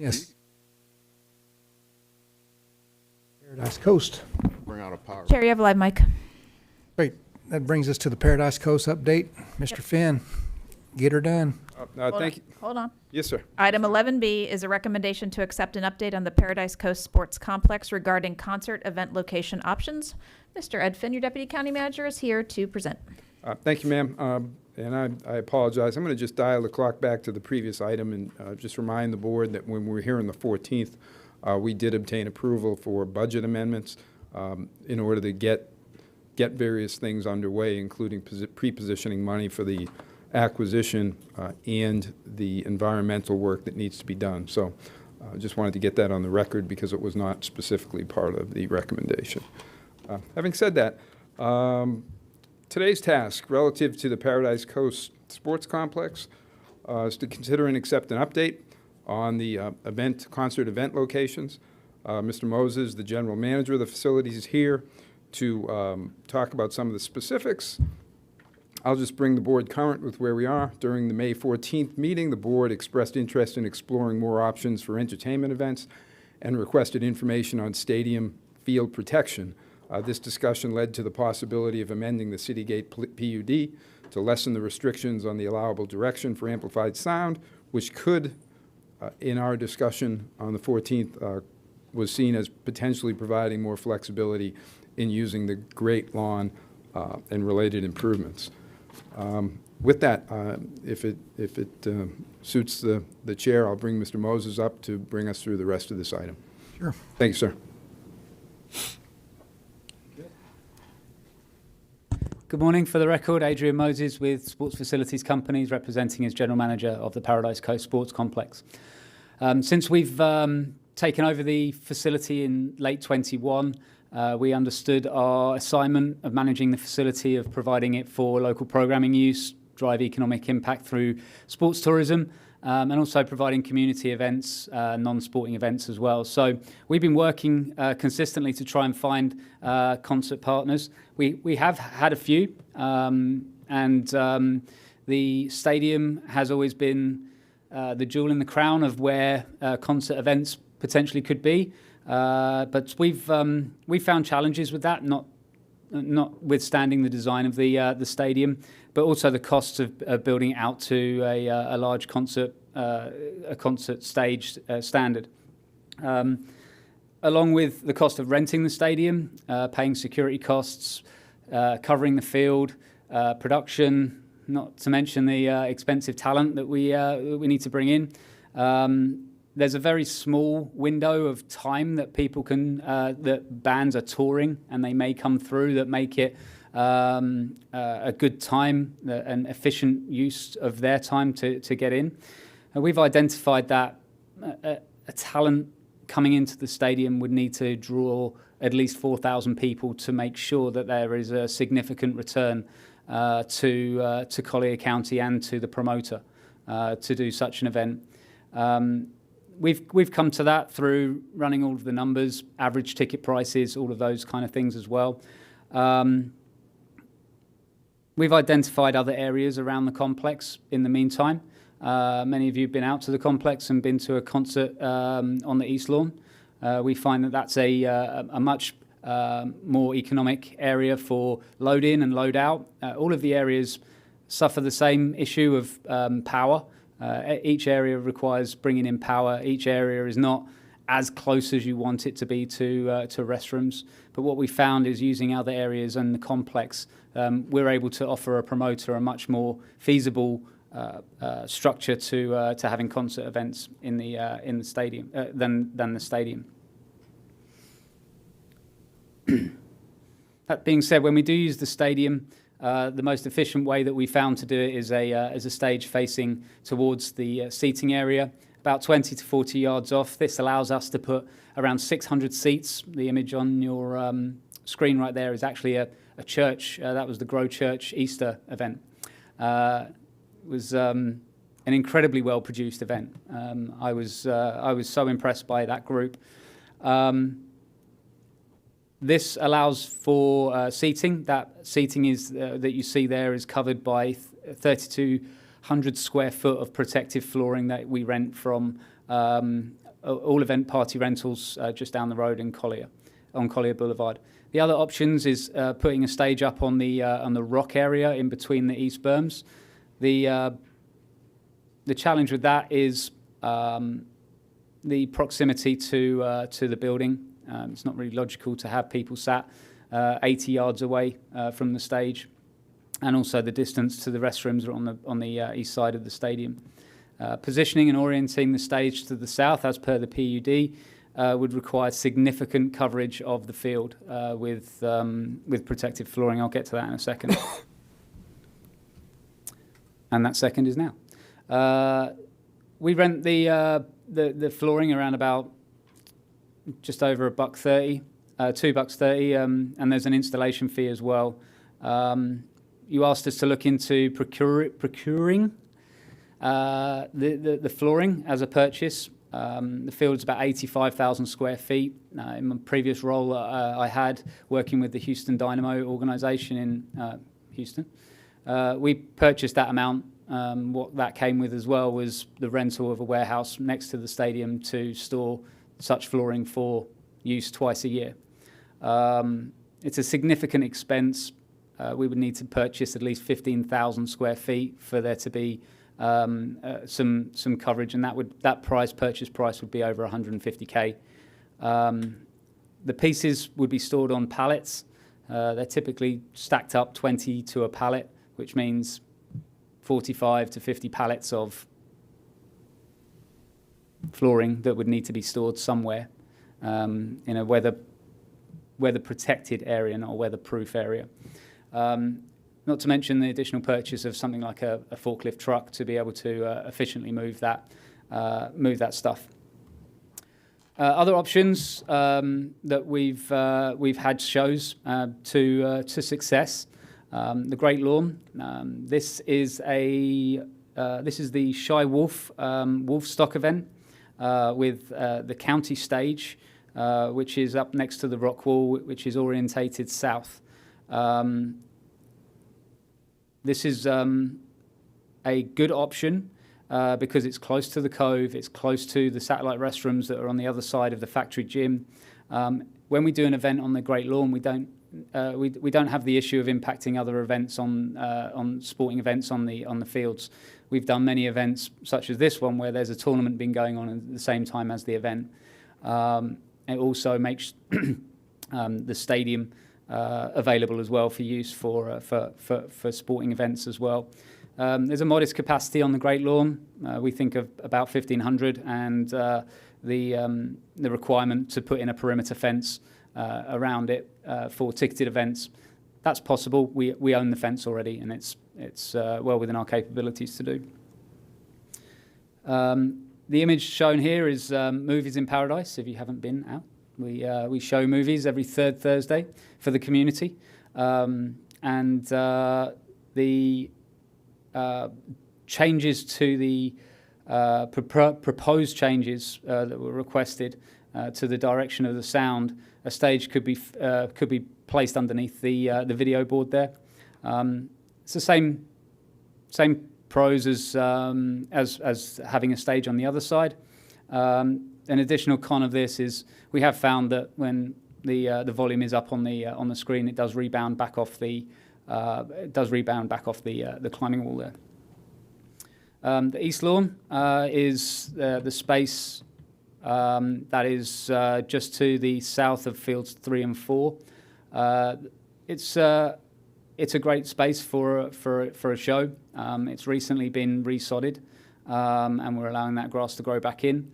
Yes. Paradise Coast. Bring out a power. Chair, you have a live mic. Great. That brings us to the Paradise Coast update. Mr. Finn, get her done. Thank you. Hold on. Yes, sir. Item 11B is a recommendation to accept an update on the Paradise Coast Sports Complex regarding concert event location options. Mr. Ed Finn, your Deputy County Manager, is here to present. Thank you, ma'am. And I apologize. I'm going to just dial the clock back to the previous item and just remind the board that when we were here on the 14th, we did obtain approval for budget amendments in order to get various things underway, including pre-positioning money for the acquisition and the environmental work that needs to be done. So I just wanted to get that on the record because it was not specifically part of the recommendation. Having said that, today's task relative to the Paradise Coast Sports Complex is to consider and accept an update on the concert event locations. Mr. Moses, the general manager of the facility, is here to talk about some of the specifics. I'll just bring the board current with where we are. During the May 14th meeting, the board expressed interest in exploring more options for entertainment events and requested information on stadium field protection. This discussion led to the possibility of amending the Citygate PUD to lessen the restrictions on the allowable direction for amplified sound, which could, in our discussion on the 14th, was seen as potentially providing more flexibility in using the Great Lawn and related improvements. With that, if it suits the chair, I'll bring Mr. Moses up to bring us through the rest of this item. Sure. Thank you, sir. Good morning. For the record, Adrian Moses with Sports Facilities Companies, representing as General Manager of the Paradise Coast Sports Complex. Since we've taken over the facility in late 21, we understood our assignment of managing the facility, of providing it for local programming use, drive economic impact through sports tourism, and also providing community events, non-sporting events as well. So we've been working consistently to try and find concert partners. We have had a few, and the stadium has always been the jewel in the crown of where concert events potentially could be. But we've found challenges with that, notwithstanding the design of the stadium, but also the costs of building it out to a large concert stage standard. Along with the cost of renting the stadium, paying security costs, covering the field, production, not to mention the expensive talent that we need to bring in. There's a very small window of time that people can, that bands are touring, and they may come through that make it a good time and efficient use of their time to get in. And we've identified that a talent coming into the stadium would need to draw at least 4,000 people to make sure that there is a significant return to Collier County and to the promoter to do such an event. We've come to that through running all of the numbers, average ticket prices, all of those kind of things as well. We've identified other areas around the complex in the meantime. Many of you have been out to the complex and been to a concert on the East Lawn. We find that that's a much more economic area for load in and load out. All of the areas suffer the same issue of power. Each area requires bringing in power. Each area is not as close as you want it to be to restrooms. But what we found is using other areas in the complex, we're able to offer a promoter a much more feasible structure to having concert events in the stadium than the stadium. That being said, when we do use the stadium, the most efficient way that we found to do it is a stage facing towards the seating area, about 20 to 40 yards off. This allows us to put around 600 seats. The image on your screen right there is actually a church. That was the Grow Church Easter event. It was an incredibly well-produced event. I was so impressed by that group. This allows for seating. That seating is that you see there is covered by 3,200 square foot of protective flooring that we rent from all event party rentals just down the road in Collier, on Collier Boulevard. The other options is putting a stage up on the rock area in between the east berms. The challenge with that is the proximity to the building. It's not really logical to have people sat 80 yards away from the stage, and also the distance to the restrooms are on the east side of the stadium. Positioning and orienting the stage to the south, as per the PUD, would require significant coverage of the field with protective flooring. I'll get to that in a second. And that second is now. We rent the flooring around about just over $1.30, $2.30, and there's an installation fee as well. You asked us to look into procuring the flooring as a purchase. The field's about 85,000 square feet. In my previous role I had working with the Houston Dynamo organization in Houston, we purchased that amount. What that came with as well was the rental of a warehouse next to the stadium to store such flooring for use twice a year. It's a significant expense. We would need to purchase at least 15,000 square feet for there to be some coverage, and that purchase price would be over 150K. The pieces would be stored on pallets. They're typically stacked up 20 to a pallet, which means 45 to 50 pallets of flooring that would need to be stored somewhere in a weather protected area, not a weatherproof area. Not to mention the additional purchase of something like a forklift truck to be able to efficiently move that stuff. Other options that we've had shows to success. The Great Lawn. This is the Shy Wolf Stock event with the county stage, which is up next to the rock wall, which is orientated south. This is a good option because it's close to the cove, it's close to the satellite restrooms that are on the other side of the factory gym. When we do an event on the Great Lawn, we don't have the issue of impacting other events on sporting events on the fields. We've done many events such as this one where there's a tournament been going on at the same time as the event. It also makes the stadium available as well for use for sporting events as well. There's a modest capacity on the Great Lawn. We think of about 1,500, and the requirement to put in a perimeter fence around it for ticketed events. That's possible. We own the fence already, and it's well within our capabilities to do. The image shown here is Movies in Paradise. If you haven't been out, we show movies every third Thursday for the community, and the changes to the proposed changes that were requested to the direction of the sound. A stage could be placed underneath the video board there. It's the same pros as having a stage on the other side. An additional con of this is we have found that when the volume is up on the screen, it does rebound back off the climbing wall there. The East Lawn is the space that is just to the south of fields 3 and 4. It's a great space for a show. It's recently been resodded, and we're allowing that grass to grow back in.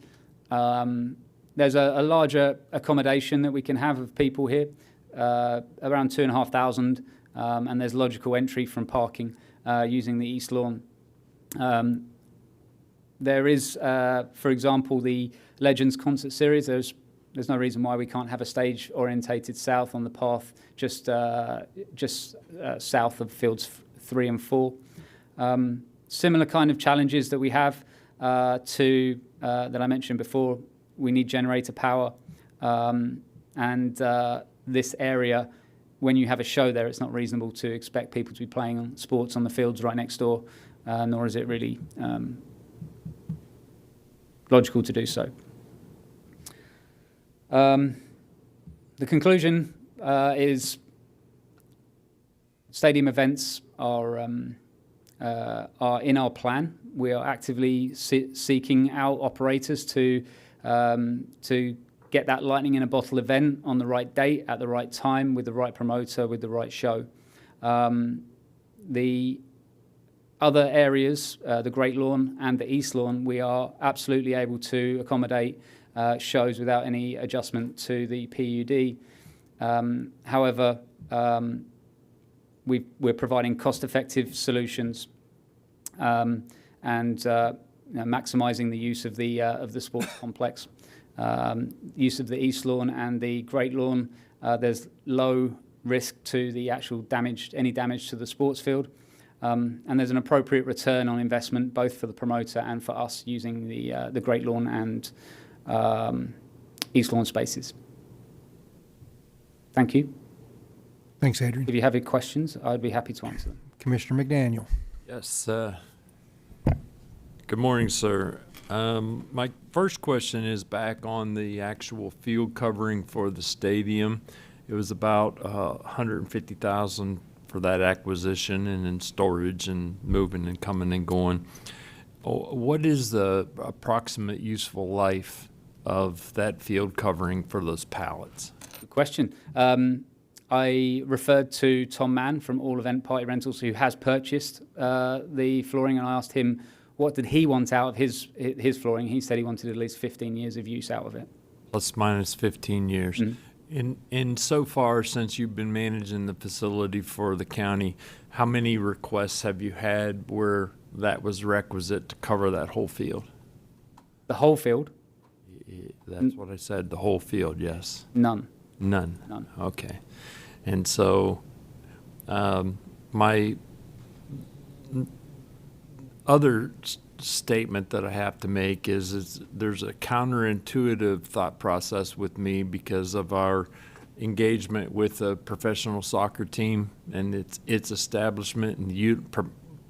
There's a larger accommodation that we can have of people here, around 2,500, and there's logical entry from parking using the East Lawn. There is, for example, the Legends concert series. There's no reason why we can't have a stage orientated south on the path, just south of fields 3 and 4. Similar kind of challenges that we have to that I mentioned before. We need generator power, and this area, when you have a show there, it's not reasonable to expect people to be playing sports on the fields right next door, nor is it really logical to do so. The conclusion is stadium events are in our plan. We are actively seeking out operators to get that lightning in a bottle event on the right date, at the right time, with the right promoter, with the right show. The other areas, the Great Lawn and the East Lawn, we are absolutely able to accommodate shows without any adjustment to the PUD. However, we're providing cost-effective solutions and maximising the use of the sports complex. Use of the East Lawn and the Great Lawn, there's low risk to the actual any damage to the sports field. And there's an appropriate return on investment both for the promoter and for us using the Great Lawn and East Lawn spaces. Thank you. Thanks, Adrian. If you have any questions, I'd be happy to answer them. Commissioner McDaniel. Yes. Good morning, sir. My first question is back on the actual field covering for the stadium. It was about $150,000 for that acquisition and in storage and moving and coming and going. What is the approximate useful life of that field covering for those pallets? Good question. I referred to Tom Mann from All Event Party Rentals, who has purchased the flooring, and I asked him what did he want out of his flooring. He said he wanted at least 15 years of use out of it. Plus minus 15 years. Mm-hmm. In so far since you've been managing the facility for the county, how many requests have you had where that was requisite to cover that whole field? The whole field? That's what I said, the whole field, yes. None. None. Okay. And so my other statement that I have to make is there's a counterintuitive thought process with me because of our engagement with a professional soccer team and its establishment and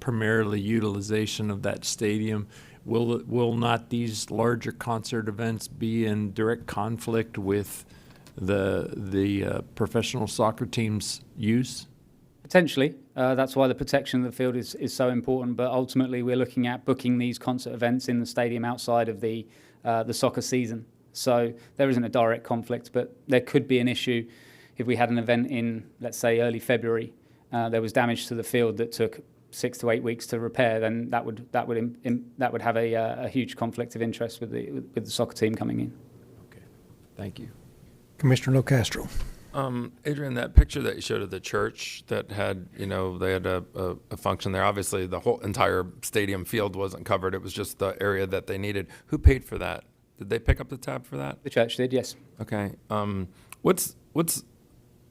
primarily utilization of that stadium. Will not these larger concert events be in direct conflict with the professional soccer team's use? Potentially. That's why the protection of the field is so important. But ultimately, we're looking at booking these concert events in the stadium outside of the soccer season. So there isn't a direct conflict, but there could be an issue if we had an event in, let's say, early February. There was damage to the field that took 6 to 8 weeks to repair. Then that would have a huge conflict of interest with the soccer team coming in. Okay, thank you. Commissioner Locastro. Adrian, that picture that you showed of the church that had, they had a function there. Obviously, the whole entire stadium field wasn't covered. It was just the area that they needed. Who paid for that? Did they pick up the tab for that? The church did, yes. Okay. What's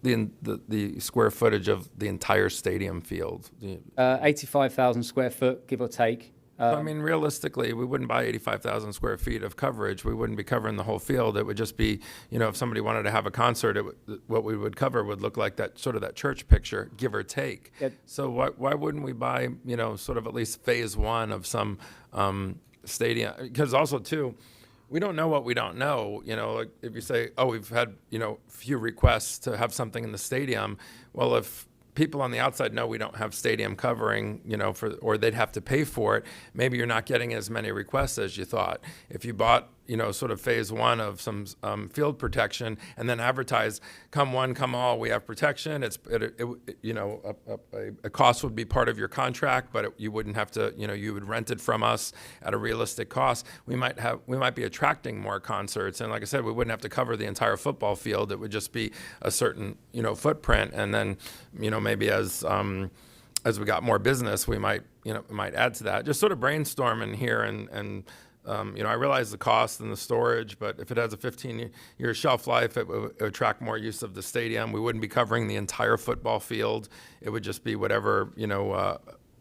the square footage of the entire stadium field? 85,000 square foot, give or take. I mean, realistically, we wouldn't buy 85,000 square feet of coverage. We wouldn't be covering the whole field. It would just be, if somebody wanted to have a concert, what we would cover would look like that church picture, give or take. Yep. So why wouldn't we buy, sort of at least phase one of some stadium? Because also, too, we don't know what we don't know. Like if you say, we've had, few requests to have something in the stadium. Well, if people on the outside know we don't have stadium covering, or they'd have to pay for it, maybe you're not getting as many requests as you thought. If you bought, sort of phase one of some field protection and then advertise, come one, come all, we have protection. A cost would be part of your contract, but you wouldn't have to, you would rent it from us at a realistic cost. We might be attracting more concerts. And like I said, we wouldn't have to cover the entire football field. It would just be a certain, footprint. And then, maybe as we got more business, we might add to that. Just sort of brainstorming here and I realize the cost and the storage, but if it has a 15-year shelf life, it would attract more use of the stadium. We wouldn't be covering the entire football field. It would just be whatever,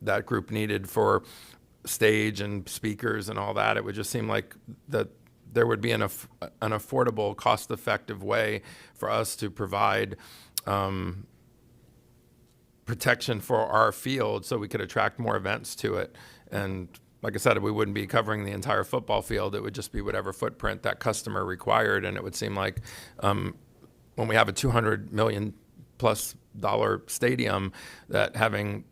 that group needed for stage and speakers and all that. It would just seem like that there would be an affordable, cost-effective way for us to provide protection for our field so we could attract more events to it. And like I said, we wouldn't be covering the entire football field. It would just be whatever footprint that customer required. And it would seem like when we have a $200 million+ stadium, that having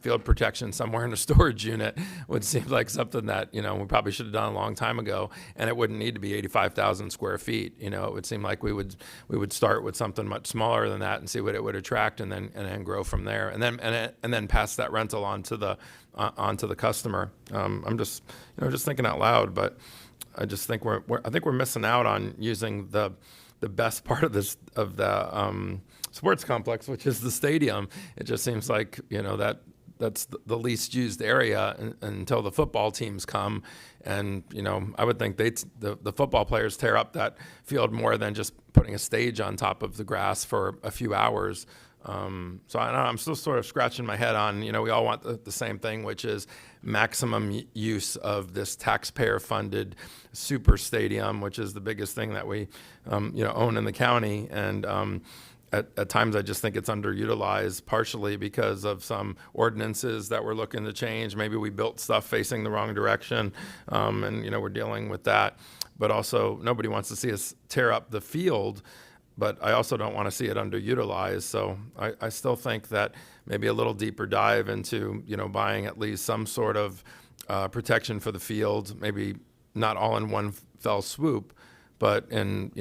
field protection somewhere in a storage unit would seem like something that, we probably should have done a long time ago, and it wouldn't need to be 85,000 square feet. It would seem like we would start with something much smaller than that and see what it would attract, and then grow from there, and then pass that rental onto the customer. I'm just thinking out loud, but I just think we're missing out on using the best part of the sports complex, which is the stadium. It just seems like that's the least used area until the football teams come, and I would think the football players tear up that field more than just putting a stage on top of the grass for a few hours. So I'm still sort of scratching my head on, we all want the same thing, which is maximum use of this taxpayer-funded super stadium, which is the biggest thing that we, own in the county. And at times I just think it's underutilized, partially because of some ordinances that we're looking to change. Maybe we built stuff facing the wrong direction, and we're dealing with that. But also, nobody wants to see us tear up the field, but I also don't want to see it underutilized. So I still think that maybe a little deeper dive into, buying at least some sort of protection for the field, maybe not all in one fell swoop, but in,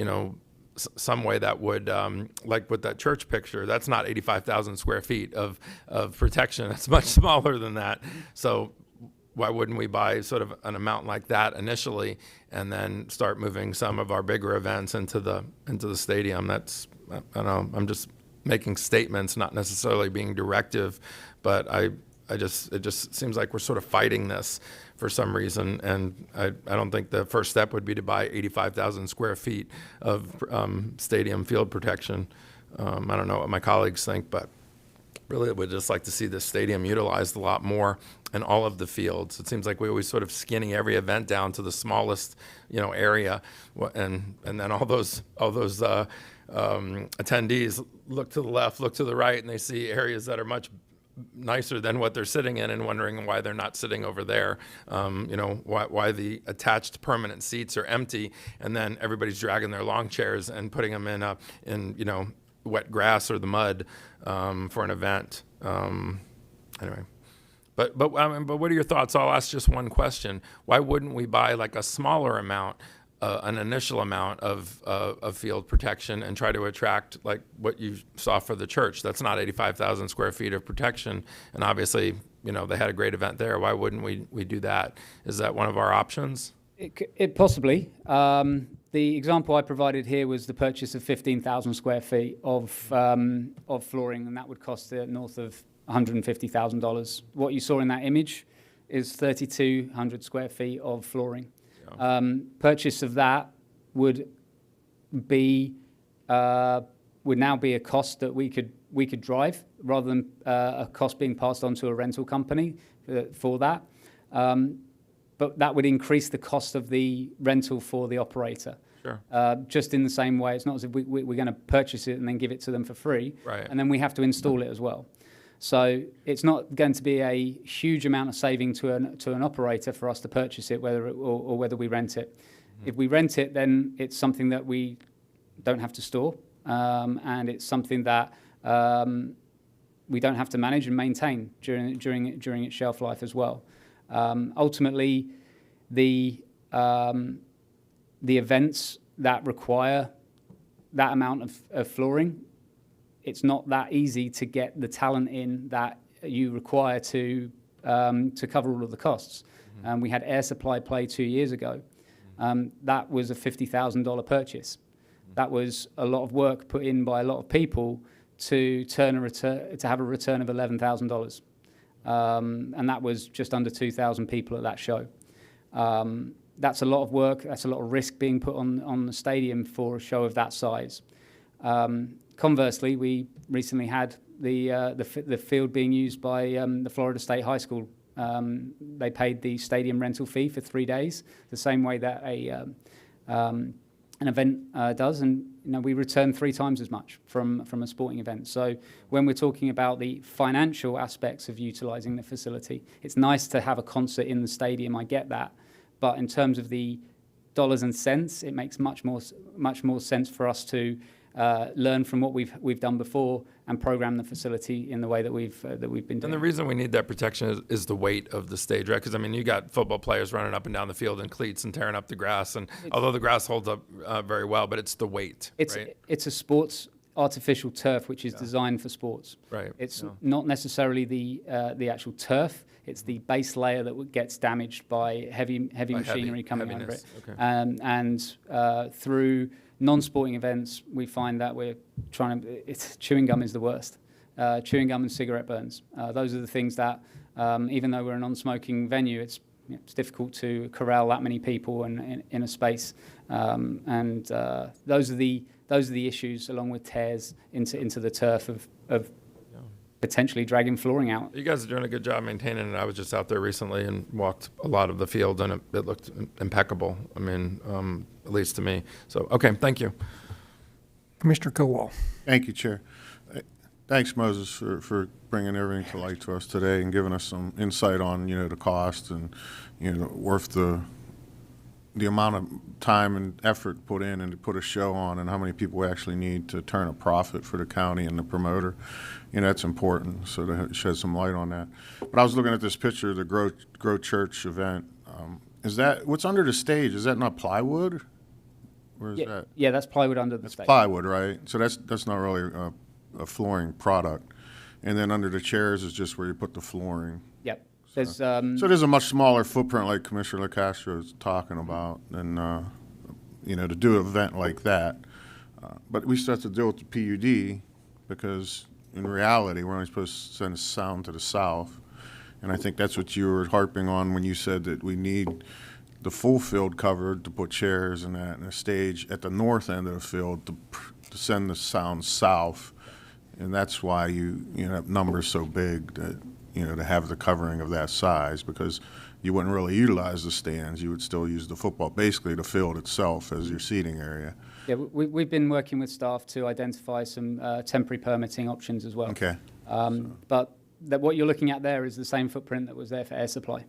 some way that would, like with that church picture, that's not 85,000 square feet of protection. It's much smaller than that. So why wouldn't we buy sort of an amount like that initially, and then start moving some of our bigger events into the stadium? I don't know. I'm just making statements, not necessarily being directive, but it just seems like we're sort of fighting this for some reason, and I don't think the first step would be to buy 85,000 square feet of stadium field protection. I don't know what my colleagues think, but really I would just like to see this stadium utilized a lot more in all of the fields. It seems like we always sort of skinny every event down to the smallest, area, and then all those attendees look to the left, look to the right, and they see areas that are much nicer than what they're sitting in, and wondering why they're not sitting over there. Why the attached permanent seats are empty, and then everybody's dragging their lawn chairs and putting them in wet grass or the mud for an event. Anyway. But what are your thoughts? I'll ask just one question. Why wouldn't we buy like a smaller amount, an initial amount of field protection, and try to attract like what you saw for the church? That's not 85,000 square feet of protection, and obviously, they had a great event there. Why wouldn't we do that? Is that one of our options? It possibly. The example I provided here was the purchase of 15,000 square feet of flooring, and that would cost north of $150,000. What you saw in that image is 3,200 square feet of flooring. Yeah. Purchase of that would now be a cost that we could drive, rather than a cost being passed on to a rental company for that. But that would increase the cost of the rental for the operator. Sure. Just in the same way, it's not as if we're going to purchase it and then give it to them for free, right, and then we have to install it as well. So it's not going to be a huge amount of saving to an operator for us to purchase it, whether we rent it. Mm-hmm. If we rent it, then it's something that we don't have to store, and it's something that we don't have to manage and maintain during its shelf life as well. Ultimately, the events that require that amount of flooring, it's not that easy to get the talent in that you require to cover all of the costs. Mm-hmm. We had Air Supply Play 2 years ago. That was a $50,000 purchase. Mm-hmm. That was a lot of work put in by a lot of people to have a return of $11,000. And that was just under 2,000 people at that show. That's a lot of work. That's a lot of risk being put on the stadium for a show of that size. Conversely, we recently had the field being used by the Florida State High School. They paid the stadium rental fee for 3 days, the same way that an event does, and we return 3 times as much from a sporting event. So when we're talking about the financial aspects of utilising the facility, it's nice to have a concert in the stadium. I get that, but in terms of the dollars and cents, it makes much more sense for us to learn from what we've done before and program the facility in the way that we've been doing. And the reason we need that protection is the weight of the stage, right? Because, I mean, you got football players running up and down the field in cleats and tearing up the grass. And although the grass holds up very well, but it's the weight, right? It's a sports artificial turf, which is designed for sports. Right. It's not necessarily the actual turf. It's the base layer that gets damaged by heavy machinery coming over it. Okay. And through non-sporting events, we find that we're trying to. Chewing gum is the worst. Chewing gum and cigarette burns. Those are the things that, even though we're a non-smoking venue, it's difficult to corral that many people in a space. And those are the issues, along with tears into the turf of potentially dragging flooring out. You guys are doing a good job maintaining it. I was just out there recently and walked a lot of the field, and it looked impeccable. I mean, at least to me. So, okay, thank you. Commissioner Kowal. Thank you, Chair. Thanks, Moses, for bringing everything to light to us today and giving us some insight on, the cost and, worth the amount of time and effort put in and to put a show on, and how many people we actually need to turn a profit for the county and the promoter. That's important, so to shed some light on that. But I was looking at this picture of the Grow Church event. Is that, what's under the stage? Is that not plywood? Where is that? Yeah, that's plywood under the stage. Plywood, right? So that's not really a flooring product. And then under the chairs is just where you put the flooring. Yep. So there's a much smaller footprint, like Commissioner LaCastro is talking about, than to do an event like that. But we still have to deal with the PUD, because in reality, we're only supposed to send sound to the south. And I think that's what you were harping on when you said that we need the full field covered to put chairs and that, and a stage at the north end of the field to send the sound south. And that's why you have numbers so big that, to have the covering of that size, because you wouldn't really utilize the stands. You would still use the football, basically the field itself as your seating area. Yeah, we've been working with staff to identify some temporary permitting options as well. Okay. But what you're looking at there is the same footprint that was there for air supply.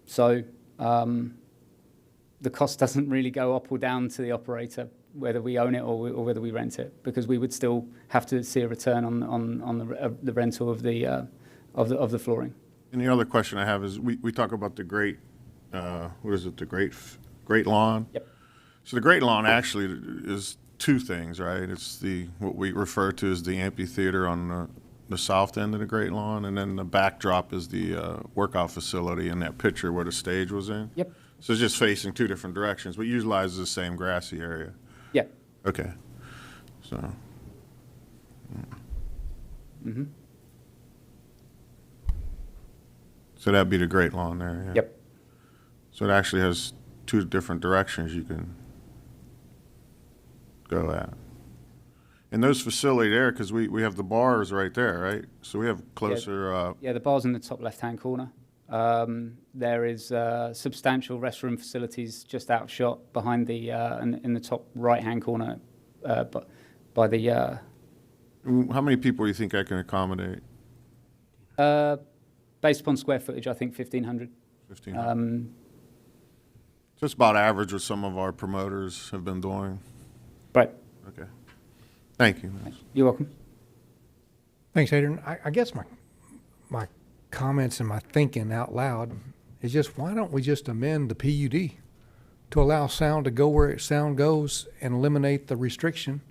So the cost doesn't really go up or down to the operator, whether we own it or whether we rent it, because we would still have to see a return on the rental of the flooring. And the other question I have is, we talk about the great, what is it, the great lawn? Yep. So the great lawn actually is two things, right? It's what we refer to as the amphitheater on the south end of the great lawn, and then the backdrop is the workout facility in that picture where the stage was in. Yep. So it's just facing two different directions, but utilizes the same grassy area. Yeah. Okay. So. Mm-hmm. So that'd be the great lawn there. Yeah. Yep. So it actually has two different directions you can go at. And those facility there, because we have the bars right there, right? So we have closer. Yeah, the bar's in the top left-hand corner. There is substantial restroom facilities just out of shot behind the in the top right-hand corner, by the. How many people do you think I can accommodate? Based upon square footage, I think 1,500. 1,500. So it's about average what some of our promoters have been doing. Right. Okay. Thank you. You're welcome. Thanks, Adrian. I guess my comments and my thinking out loud is just, why don't we just amend the PUD to allow sound to go where sound goes and eliminate the restriction?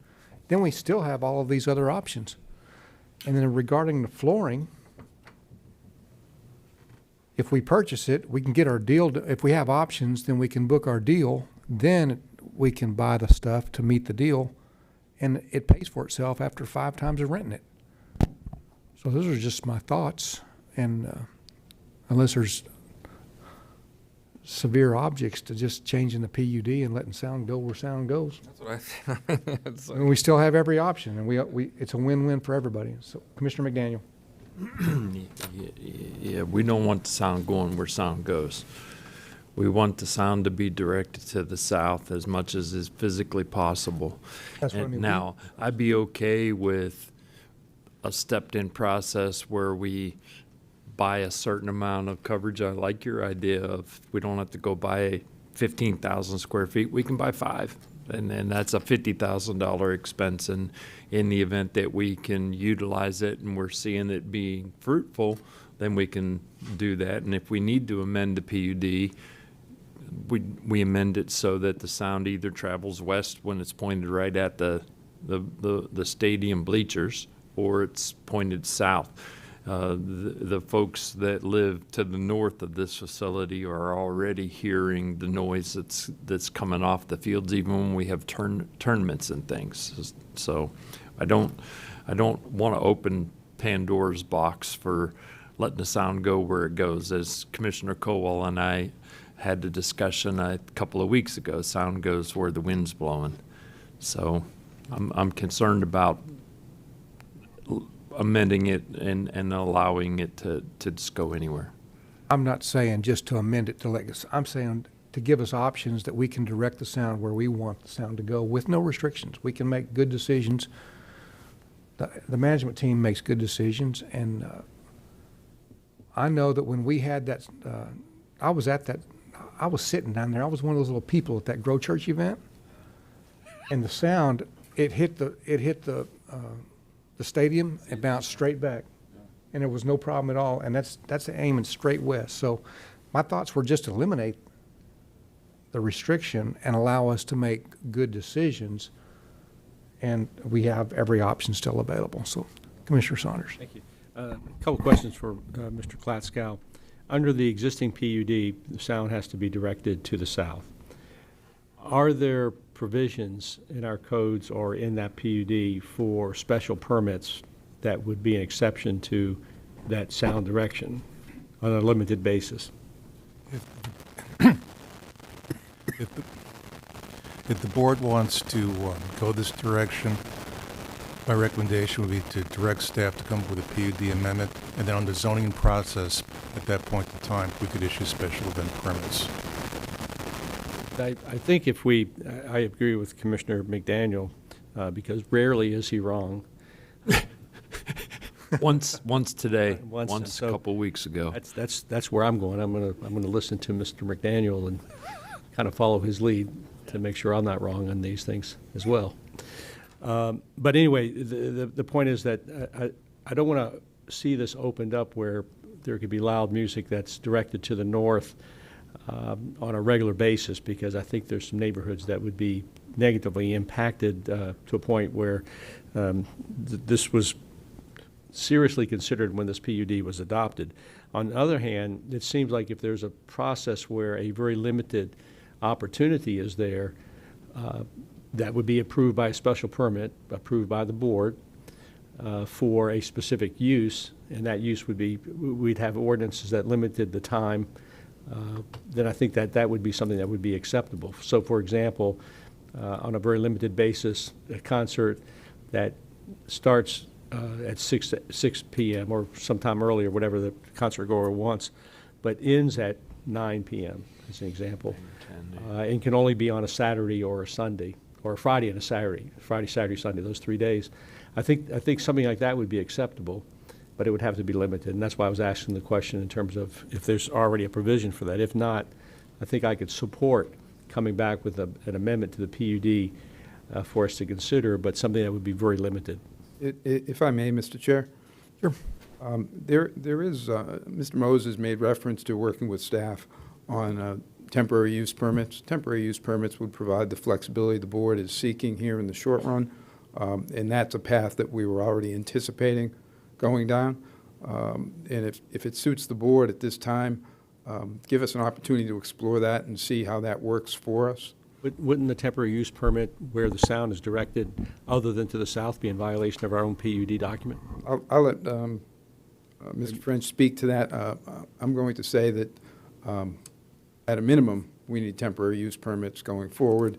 Then we still have all of these other options. And then regarding the flooring, if we purchase it, we can get our deal. If we have options, then we can book our deal. Then we can buy the stuff to meet the deal, and it pays for itself after 5 times of renting it. So those are just my thoughts. And unless there's severe objects to just changing the PUD and letting sound go where sound goes. That's what I think. And we still have every option, and we it's a win-win for everybody. So, Commissioner McDaniel. Yeah, we don't want the sound going where sound goes. We want the sound to be directed to the south as much as is physically possible. That's what I mean. Now, I'd be okay with a stepped-in process where we buy a certain amount of coverage. I like your idea of we don't have to go buy 15,000 square feet. We can buy 5. And then that's a $50,000 expense. And in the event that we can utilize it and we're seeing it being fruitful, then we can do that. And if we need to amend the PUD, we amend it so that the sound either travels west when it's pointed right at the stadium bleachers, or it's pointed south. The folks that live to the north of this facility are already hearing the noise that's coming off the fields, even when we have tournaments and things. So I don't want to open Pandora's box for letting the sound go where it goes. As Commissioner Kowal and I had the discussion a couple of weeks ago, sound goes where the wind's blowing. So I'm concerned about amending it and allowing it to just go anywhere. I'm not saying just to amend it to let us, I'm saying to give us options that we can direct the sound where we want the sound to go with no restrictions. We can make good decisions. The management team makes good decisions, and I know that when we had that, I was sitting down there. I was one of those little people at that Grow Church event, and the sound, it hit the stadium and bounced straight back, and there was no problem at all. And that's aiming straight west. So my thoughts were just to eliminate the restriction and allow us to make good decisions, and we have every option still available. So, Commissioner Saunders. Thank you. A couple questions for Mr. Klatskow. Under the existing PUD, the sound has to be directed to the south. Are there provisions in our codes or in that PUD for special permits that would be an exception to that sound direction on a limited basis? If the board wants to go this direction, my recommendation would be to direct staff to come up with a PUD amendment, and then on the zoning process, at that point in time, we could issue special event permits. I think if I agree with Commissioner McDaniel, because rarely is he wrong. Once today, Once, a couple weeks ago. That's where I'm going. I'm gonna listen to Mr. McDaniel and kind of follow his lead to make sure I'm not wrong on these things as well. But anyway, the point is that I don't want to see this opened up where there could be loud music that's directed to the north on a regular basis, because I think there's some neighborhoods that would be negatively impacted to a point where this was seriously considered when this PUD was adopted. On the other hand, it seems like if there's a process where a very limited opportunity is there, that would be approved by a special permit, approved by the board for a specific use, and that use would be, we'd have ordinances that limited the time, then I think that would be something that would be acceptable. So for example, on a very limited basis, a concert that starts at 6 p.m. or sometime earlier, whatever the concert goer wants, but ends at 9 p.m. as an example, and can only be on a Saturday or a Sunday, or a Friday and a Saturday, Friday, Saturday, Sunday, those 3 days. I think something like that would be acceptable, but it would have to be limited, and that's why I was asking the question in terms of if there's already a provision for that. If not, I think I could support coming back with an amendment to the PUD for us to consider, but something that would be very limited. If I may, Mr. Chair? Sure. There is, Mr. Moses made reference to working with staff on temporary use permits. Temporary use permits would provide the flexibility the board is seeking here in the short run, and that's a path that we were already anticipating going down. And if it suits the board at this time, give us an opportunity to explore that and see how that works for us. Wouldn't the temporary use permit where the sound is directed other than to the south be in violation of our own PUD document? I'll let Mr. French speak to that. I'm going to say that at a minimum, we need temporary use permits going forward.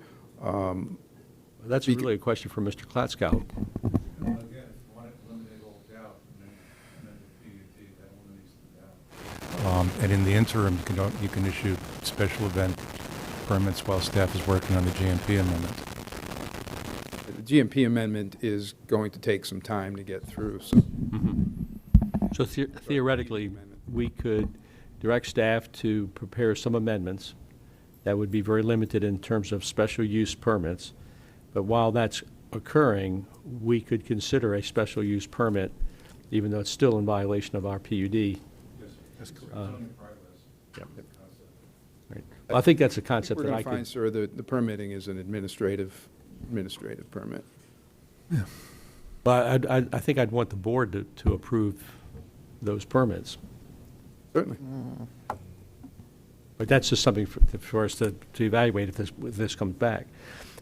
That's really a question for Mr. Klatskow. And in the interim, you can issue special event permits while staff is working on the GMP amendment. The GMP amendment is going to take some time to get through, so. So theoretically, we could direct staff to prepare some amendments that would be very limited in terms of special use permits. But while that's occurring, we could consider a special use permit, even though it's still in violation of our PUD. Yes, that's correct. Right. Well, I think that's a concept that I We're going to could. find, sir, the permitting is an administrative permit. But I think I'd want the board to approve those permits. Certainly. But that's just something for us to evaluate if this comes back.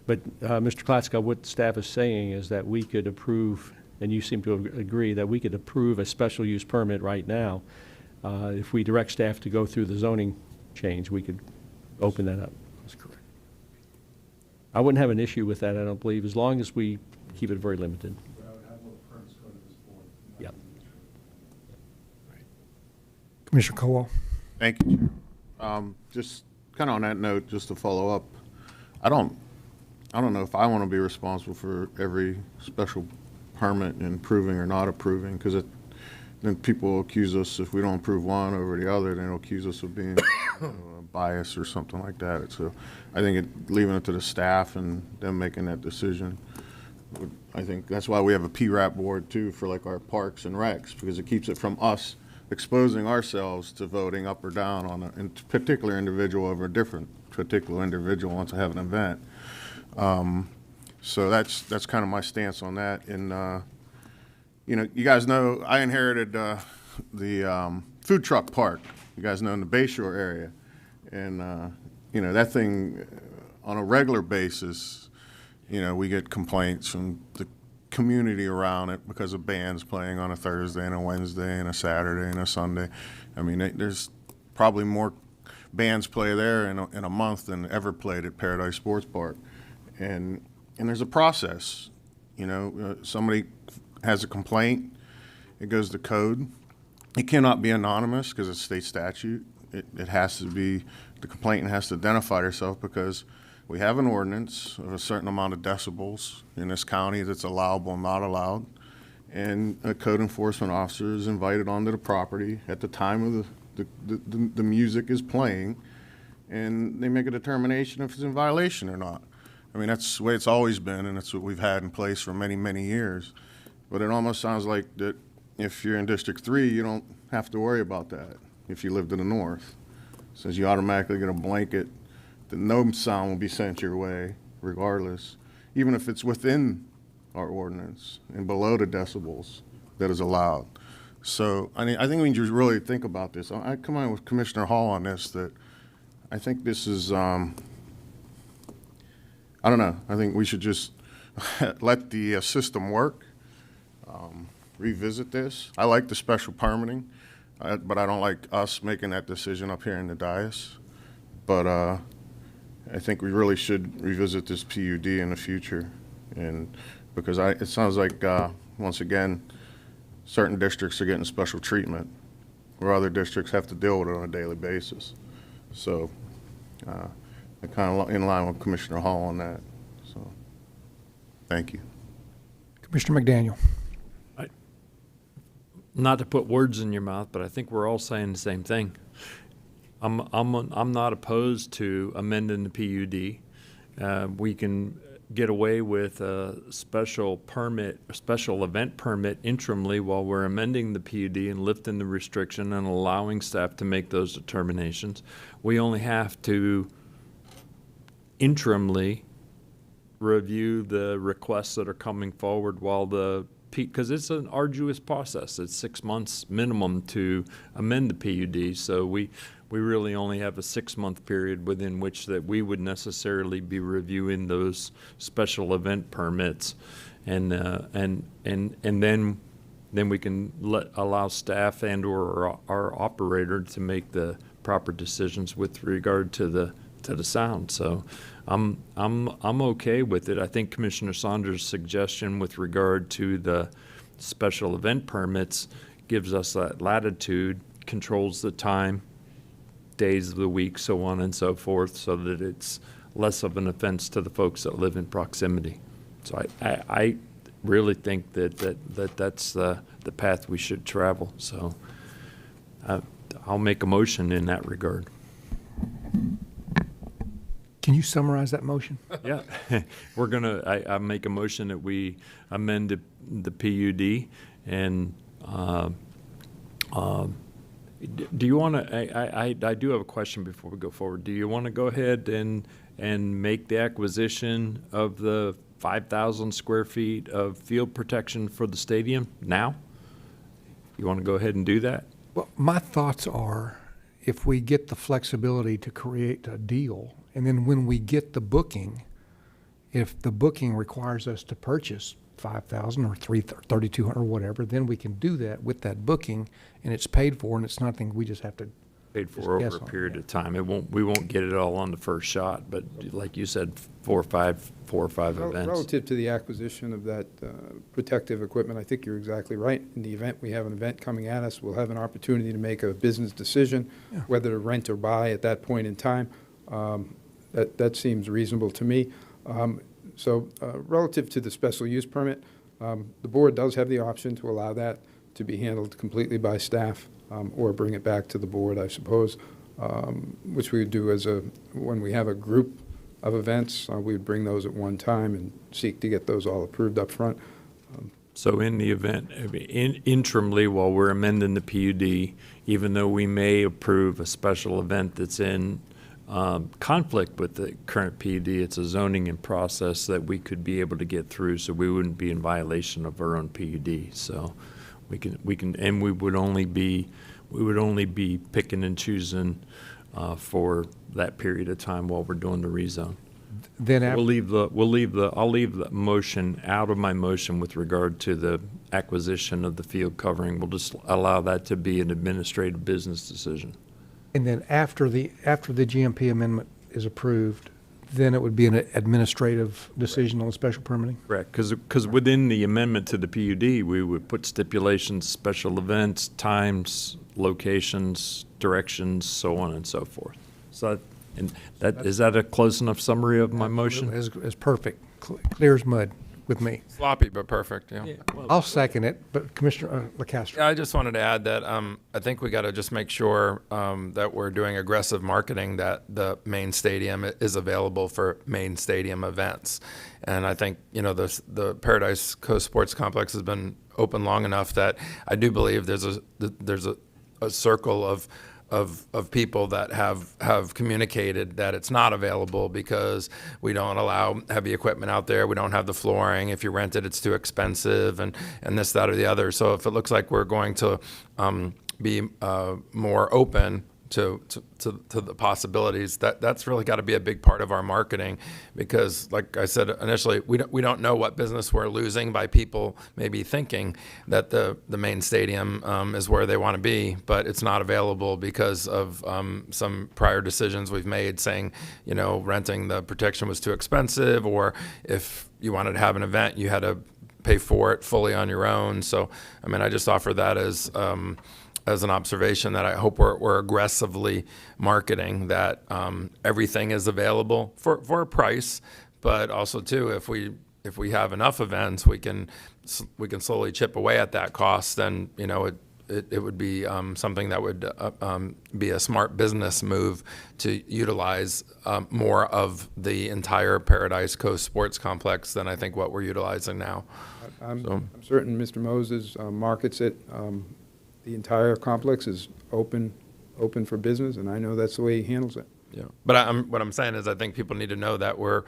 But Mr. Klatsika, what staff is saying is that we could approve, and you seem to agree, that we could approve a special use permit right now. If we direct staff to go through the zoning change, we could open that up. That's correct. I wouldn't have an issue with that, I don't believe, as long as we keep it very limited. Yep. Commissioner Colwell. Thank you, Chair. Just kind of on that note, just to follow up, I don't know if I want to be responsible for every special permit and approving or not approving, because then people will accuse us, if we don't approve one over the other, then they'll accuse us of being biased or something like that. So I think leaving it to the staff and them making that decision. I think that's why we have a PRAP board too, for like our parks and recs, because it keeps it from us exposing ourselves to voting up or down on a particular individual over a different particular individual once I have an event. So that's kind of my stance on that. And you know, you guys know I inherited the food truck park. You guys know in the Bayshore area, and you know, that thing on a regular basis, you know, we get complaints from the community around it because of bands playing on a Thursday and a Wednesday and a Saturday and a Sunday. I mean, there's probably more bands play there in a month than ever played at Paradise Sports Park. And there's a process. You know, somebody has a complaint, it goes to code. It cannot be anonymous because it's state statute. It has to be, the complainant has to identify herself, because we have an ordinance of a certain amount of decibels in this county that's allowable and not allowed. And a code enforcement officer is invited onto the property at the time of the music is playing, and they make a determination if it's in violation or not. I mean, that's the way it's always been, and that's what we've had in place for many, many years. But it almost sounds like that if you're in District 3, you don't have to worry about that if you live to the north. Since you automatically get a blanket that no sound will be sent your way regardless, even if it's within our ordinance and below the decibels that is allowed. So I mean, I think we need to really think about this. I come on with Commissioner Hall on this, that I think this is, I don't know, I think we should just let the system work, revisit this. I like the special permitting, but I don't like us making that decision up here in the dais. But I think we really should revisit this PUD in the future, and because it sounds like once again, certain districts are getting special treatment, where other districts have to deal with it on a daily basis. So I'm kind of in line with Commissioner Hall on that. So thank you. Commissioner McDaniel. Not to put words in your mouth, but I think we're all saying the same thing. I'm not opposed to amending the PUD. We can get away with a special permit, a special event permit interimly while we're amending the PUD and lifting the restriction and allowing staff to make those determinations. We only have to interimly review the requests that are coming forward while because it's an arduous process. It's 6 months minimum to amend the PUD, so we really only have a 6-month period within which that we would necessarily be reviewing those special event permits, and then we can allow staff and or our operator to make the proper decisions with regard to the sound. So I'm okay with it. I think Commissioner Saunders' suggestion with regard to the special event permits gives us that latitude, controls the time, days of the week, so on and so forth, so that it's less of an offense to the folks that live in proximity. So I really think that's the path we should travel. So I'll make a motion in that regard. Can you summarize that motion? Yeah, I make a motion that we amend the PUD, and do you want to, I do have a question before we go forward. Do you want to go ahead and make the acquisition of the 5,000 square feet of field protection for the stadium now? You want to go ahead and do that? Well, my thoughts are, if we get the flexibility to create a deal, and then when we get the booking, if the booking requires us to purchase 5,000 or 3,200 or whatever, then we can do that with that booking, and it's paid for, and it's nothing we just have to paid for over a period of time. We won't get it all on the first shot, but like you said, four or five events. Relative to the acquisition of that protective equipment, I think you're exactly right. In the event we have an event coming at us, we'll have an opportunity to make a business decision, whether to rent or buy at that point in time. That seems reasonable to me. So relative to the special use permit, the board does have the option to allow that to be handled completely by staff, or bring it back to the board, I suppose, which we would do when we have a group of events, we would bring those at one time and seek to get those all approved up front. So in the event, interimly, while we're amending the PUD, even though we may approve a special event that's in conflict with the current PUD, it's a zoning in process that we could be able to get through, so we wouldn't be in violation of our own PUD. So we can, and we would only be picking and choosing for that period of time while we're doing the rezone. Then I'll leave the motion out of my motion with regard to the acquisition of the field covering. We'll just allow that to be an administrative business decision. And then after the GMP amendment is approved, then it would be an administrative decision on special permitting? Correct, because within the amendment to the PUD, we would put stipulations, special events, times, locations, directions, so on and so forth. So, is that a close enough summary of my motion? It's perfect, clear as mud with me. Sloppy but perfect, yeah. I'll second it, but Commissioner LaCastro. Yeah, I just wanted to add that I think we got to just make sure that we're doing aggressive marketing, that the main stadium is available for main stadium events. And I think, the Paradise Coast Sports Complex has been open long enough that I do believe there's a circle of people that have communicated that it's not available because we don't allow heavy equipment out there. We don't have the flooring. If you rent it, it's too expensive, and this, that, or the other. So if it looks like we're going to be more open to the possibilities, that's really got to be a big part of our marketing, because like I said initially, we don't know what business we're losing by people maybe thinking that the main stadium is where they want to be, but it's not available because of some prior decisions we've made saying, renting the protection was too expensive, or if you wanted to have an event, you had to pay for it fully on your own. So, I just offer that as an observation that I hope we're aggressively marketing, that everything is available for a price, but also too, if we have enough events, we can slowly chip away at that cost. Then it would be something that would be a smart business move to utilize more of the entire Paradise Coast Sports Complex than I think what we're utilizing now. I'm certain Mr. Moses markets it. The entire complex is open for business, and I know that's the way he handles it. Yeah, but what I'm saying is I think people need to know that we're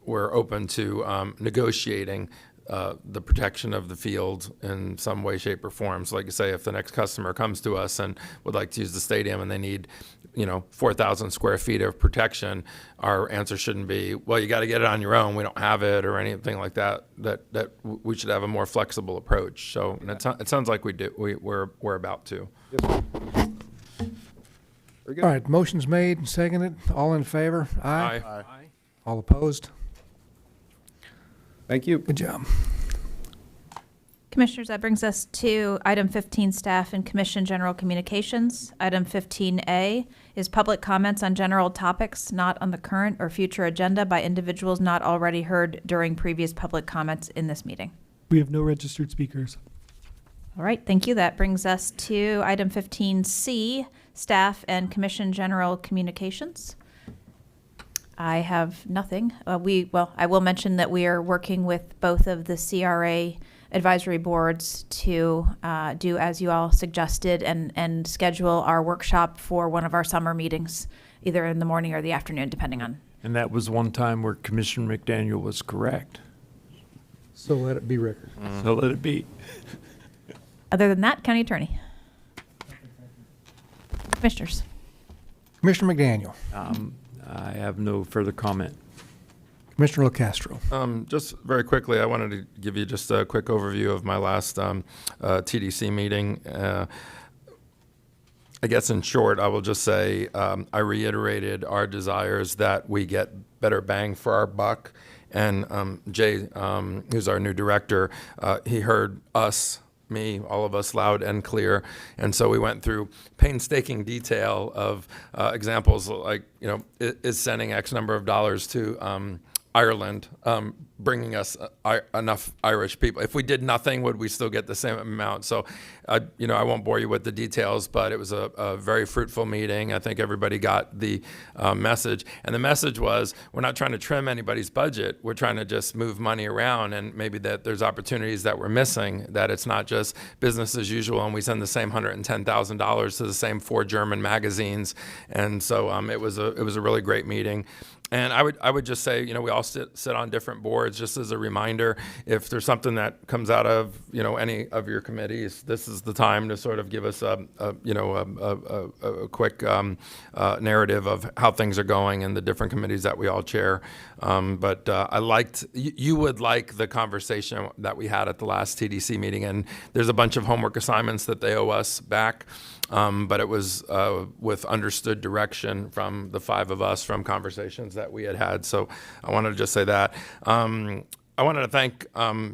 open to negotiating the protection of the field in some way, shape, or form. So like you say, if the next customer comes to us and would like to use the stadium and they need 4,000 square feet of protection, our answer shouldn't be, well, you got to get it on your own, we don't have it, or anything like that. That we should have a more flexible approach. So it sounds like we do. We're about to. Yes. Very good. All right, motion's made and seconded. All in favor? Aye. Aye. All opposed? Thank you. Good job. Commissioners, that brings us to item 15, staff and commission general communications. Item 15A is public comments on general topics not on the current or future agenda by individuals not already heard during previous public comments in this meeting. We have no registered speakers. All right, thank you. That brings us to item 15C, staff and commission general communications. I have nothing. I will mention that we are working with both of the CRA advisory boards to do as you all suggested and schedule our workshop for one of our summer meetings, either in the morning or the afternoon, depending on. And that was one time where Commissioner McDaniel was correct. So let it be record. So let it be. Other than that, County Attorney. Commissioners. Commissioner McDaniel. I have no further comment. Commissioner LaCastro. Just very quickly, I wanted to give you just a quick overview of my last TDC meeting. I guess in short, I will just say I reiterated our desires that we get better bang for our buck. And Jay, who's our new director, he heard us, me, all of us loud and clear. And so we went through painstaking detail of examples like, is sending X number of dollars to Ireland, bringing us enough Irish people. If we did nothing, would we still get the same amount? So, I won't bore you with the details, but it was a very fruitful meeting. I think everybody got the message. And the message was, we're not trying to trim anybody's budget. We're trying to just move money around, and maybe that there's opportunities that we're missing, that it's not just business as usual and we send the same $110,000 to the same 4 German magazines. And so it was a really great meeting. And I would just say, we all sit on different boards. Just as a reminder, if there's something that comes out of any of your committees, this is the time to sort of give us a quick narrative of how things are going in the different committees that we all chair. But I liked you would like the conversation that we had at the last TDC meeting, and there's a bunch of homework assignments that they owe us back. But it was with understood direction from the 5 of us from conversations that we had. So I wanted to just say that. I wanted to thank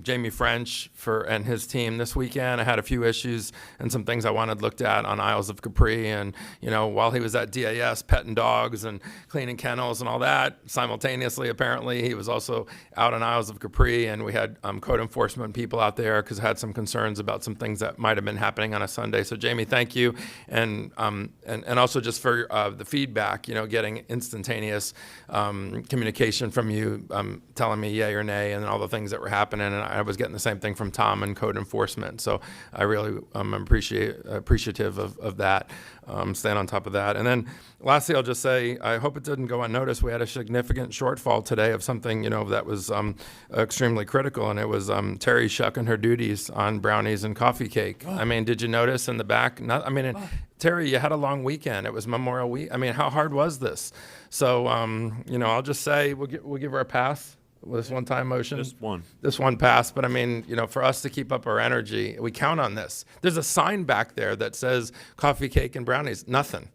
Jamie French and his team this weekend. I had a few issues and some things I wanted looked at on Isles of Capri. And, while he was at DAS petting dogs and cleaning kennels and all that, simultaneously, apparently, he was also out on Isles of Capri. And we had code enforcement people out there because I had some concerns about some things that might have been happening on a Sunday. So, Jamie, thank you. And also just for the feedback, getting instantaneous communication from you, telling me yay or nay, and all the things that were happening, and I was getting the same thing from Tom and code enforcement. So I really am appreciative of that. Staying on top of that. And then lastly, I'll just say, I hope it didn't go unnoticed. We had a significant shortfall today of something, that was extremely critical, and it was Terry shucking her duties on brownies and coffee cake. I mean, did you notice in the back? Terry, you had a long weekend. It was Memorial Week. I mean, how hard was this? So, I'll just say we'll give her a pass. This one-time motion? Just one. This one passed, but for us to keep up our energy, we count on this. There's a sign back there that says coffee, cake, and brownies. Nothing.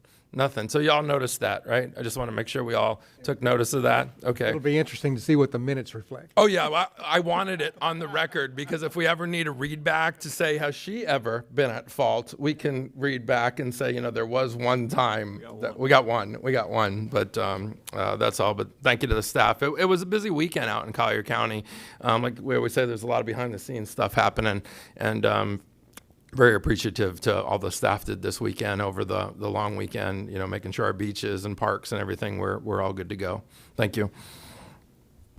So y'all noticed that, right? I just want to make sure we all took notice of that. Okay. It'll be interesting to see what the minutes reflect. Oh, yeah. Well, I wanted it on the record because if we ever need a read back to say, has she ever been at fault, we can read back and say, there was one time that we got one. But that's all. But thank you to the staff. It was a busy weekend out in Collier County. Like we always say, there's a lot of behind-the-scenes stuff happening. And very appreciative to all the staff did this weekend over the long weekend, making sure our beaches and parks and everything we're all good to go. Thank you.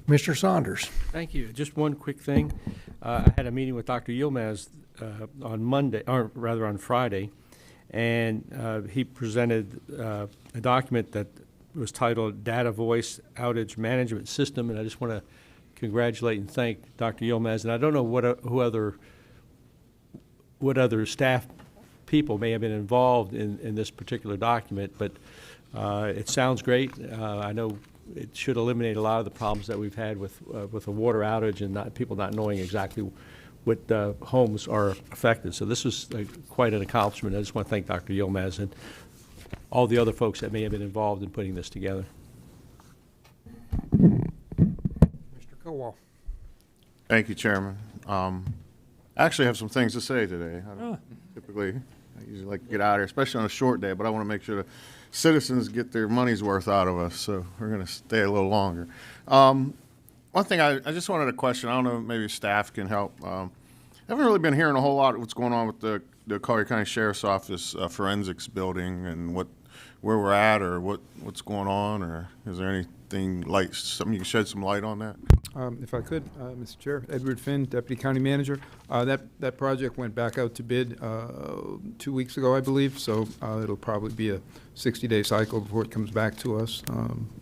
Mr. Saunders. Thank you. Just one quick thing. I had a meeting with Dr. Yilmaz on Monday, or rather on Friday, and he presented a document that was titled Data Voice Outage Management System, and I just want to congratulate and thank Dr. Yilmaz. And I don't know what other staff people may have been involved in this particular document, but it sounds great. I know it should eliminate a lot of the problems that we've had with a water outage and people not knowing exactly what homes are affected. So this was quite an accomplishment. I just want to thank Dr. Yilmaz and all the other folks that may have been involved in putting this together. Mr. Colwell. Thank you, Chairman. I actually have some things to say today. I don't typically, I usually like to get out of here, especially on a short day, but I want to make sure the citizens get their money's worth out of us, so we're going to stay a little longer. One thing I just wanted to question, I don't know, maybe staff can help. I haven't really been hearing a whole lot of what's going on with the Collier County Sheriff's Office forensics building and where we're at or what's going on, or is there anything something you can shed some light on that? If I could, Mr. Chair, Edward Finn, Deputy County Manager. That project went back out to bid 2 weeks ago, I believe, so it'll probably be a 60-day cycle before it comes back to us.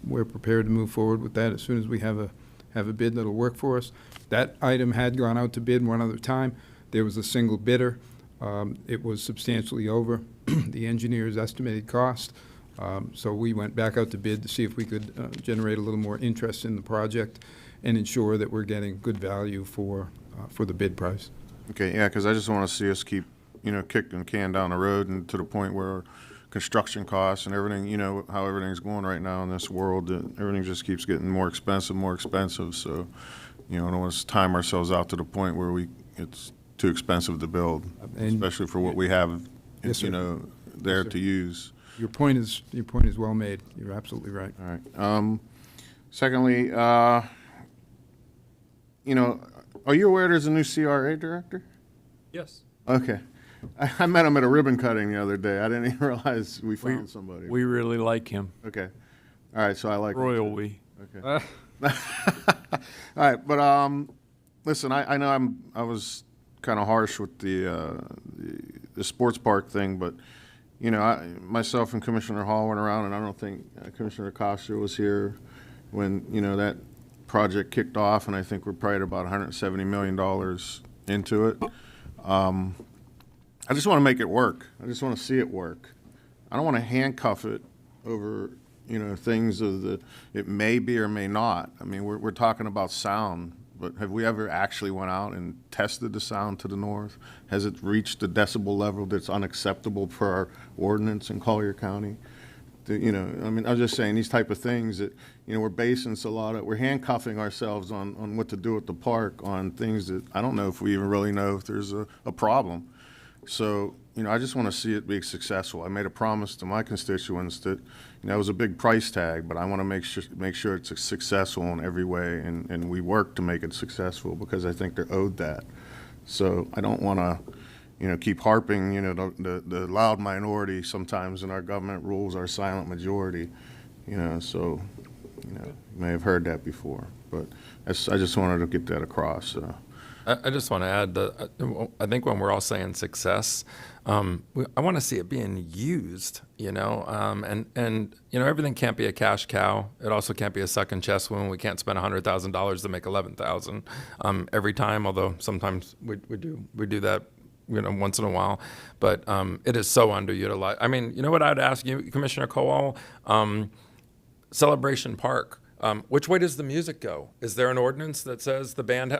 We're prepared to move forward with that as soon as we have a bid that'll work for us. That item had gone out to bid one other time. There was a single bidder. It was substantially over the engineer's estimated cost. So we went back out to bid to see if we could generate a little more interest in the project and ensure that we're getting good value for the bid price. Okay, yeah, because I just want to see us keep, kicking the can down the road and to the point where construction costs and everything, how everything's going right now in this world, everything just keeps getting more expensive. So, I don't want to time ourselves out to the point where it's too expensive to build, especially for what we have, Yes, sir. there Yes, sir. to use. Your point is well made. You're absolutely right. All right. Secondly, are you aware there's a new CRA director? Yes. Okay. I met him at a ribbon cutting the other day. I didn't even realize we found somebody. We really like him. Okay. All right, so I like Royal we. Okay. All right, but listen, I know I was kind of harsh with the sports park thing, but myself and Commissioner Hall went around, and I don't think Commissioner Costa was here when that project kicked off, and I think we're probably at about $170 million into it. I just want to make it work. I just want to see it work. I don't want to handcuff it over things it may be or may not. I mean, we're talking about sound, but have we ever actually went out and tested the sound to the north? Has it reached the decibel level that's unacceptable for our ordinance in Collier County? I'm just saying these type of things that, we're basing we're handcuffing ourselves on what to do at the park on things that I don't know if we even really know if there's a problem. So, I just want to see it be successful. I made a promise to my constituents that, it was a big price tag, but I want to make sure it's successful in every way, and we work to make it successful because I think they're owed that. So I don't want to, keep harping, the loud minority sometimes in our government rules our silent majority, so, you may have heard that before, but I just wanted to get that across. I just want to add that I think when we're all saying success, I want to see it being used, and everything can't be a cash cow. It also can't be a second chest wound. We can't spend $100,000 to make $11,000 every time. Although sometimes we do that, once in a while. But it is so underutilized. I mean, what I'd ask you, Commissioner Kowal, Celebration Park. Which way does the music go? Is there an ordinance that says the band?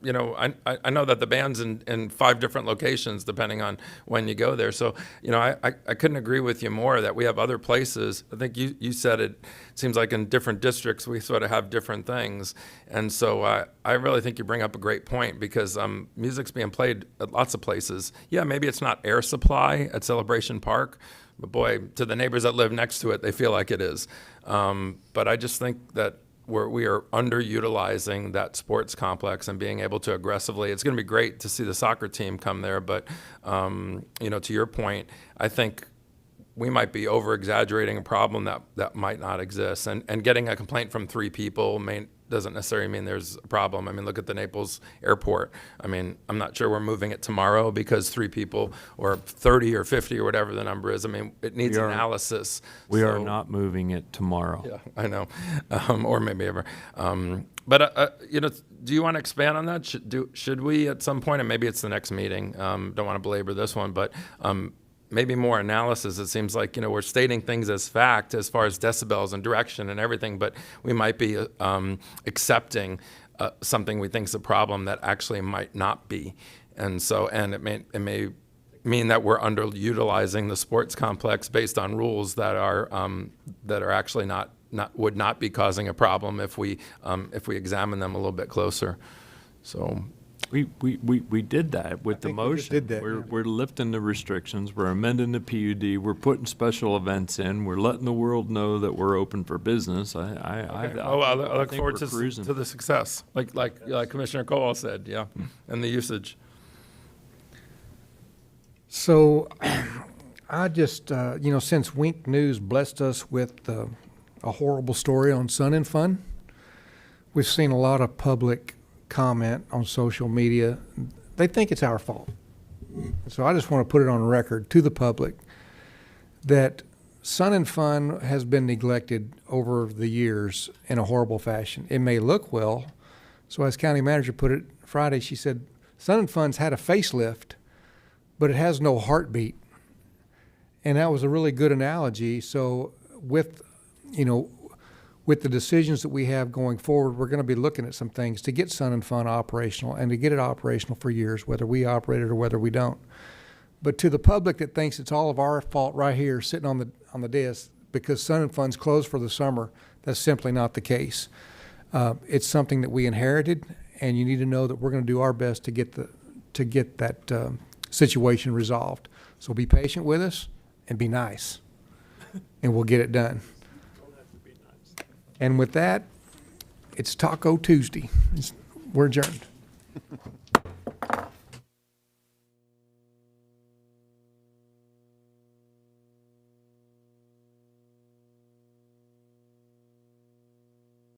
I know that the band's in 5 different locations depending on when you go there. So, I couldn't agree with you more that we have other places. I think you said it seems like in different districts we sort of have different things. And so I really think you bring up a great point because music's being played at lots of places. Yeah, maybe it's not air supply at Celebration Park, but boy, to the neighbors that live next to it, they feel like it is. But I just think that we are underutilizing that sports complex and being able to aggressively. It's going to be great to see the soccer team come there, but to your point, I think we might be over-exaggerating a problem that might not exist. And getting a complaint from 3 people doesn't necessarily mean there's a problem. I mean, look at the Naples airport. I mean, I'm not sure we're moving it tomorrow because 3 people or 30 or 50 or whatever the number is. I mean, it needs analysis. We are not moving it tomorrow. Yeah, I know, or maybe ever. But do you want to expand on that? Should we at some point, and maybe it's the next meeting, don't want to belabor this one, but maybe more analysis. It seems like, we're stating things as fact as far as decibels and direction and everything, but we might be accepting something we think is a problem that actually might not be. And so, and it may mean that we're underutilizing the sports complex based on rules that are actually would not be causing a problem if we examine them a little bit closer. So We did that with the think we just motion. did that, yeah. We're lifting the restrictions, we're amending the PUD, we're putting special events in, we're letting the world know that we're open for business. I look think forward we're to cruising. to the success, like Commissioner Colwell said, yeah, and the usage. So, I just, since Wink News blessed us with a horrible story on Sun and Fun, we've seen a lot of public comment on social media. They think it's our fault. So I just want to put it on record to the public that Sun and Fun has been neglected over the years in a horrible fashion. It may look well. So as county manager put it Friday, she said, Sun and Fun's had a facelift, but it has no heartbeat. And that was a really good analogy. So with the decisions that we have going forward, we're going to be looking at some things to get Sun and Fun operational and to get it operational for years, whether we operate it or whether we don't. But to the public that thinks it's all of our fault right here sitting on the desk because Sun and Fun's closed for the summer, that's simply not the case. It's something that we inherited, and you need to know that we're going to do our best to get that situation resolved. So be patient with us and be nice, and we'll get it done. And with that, it's Taco Tuesday. We're adjourned.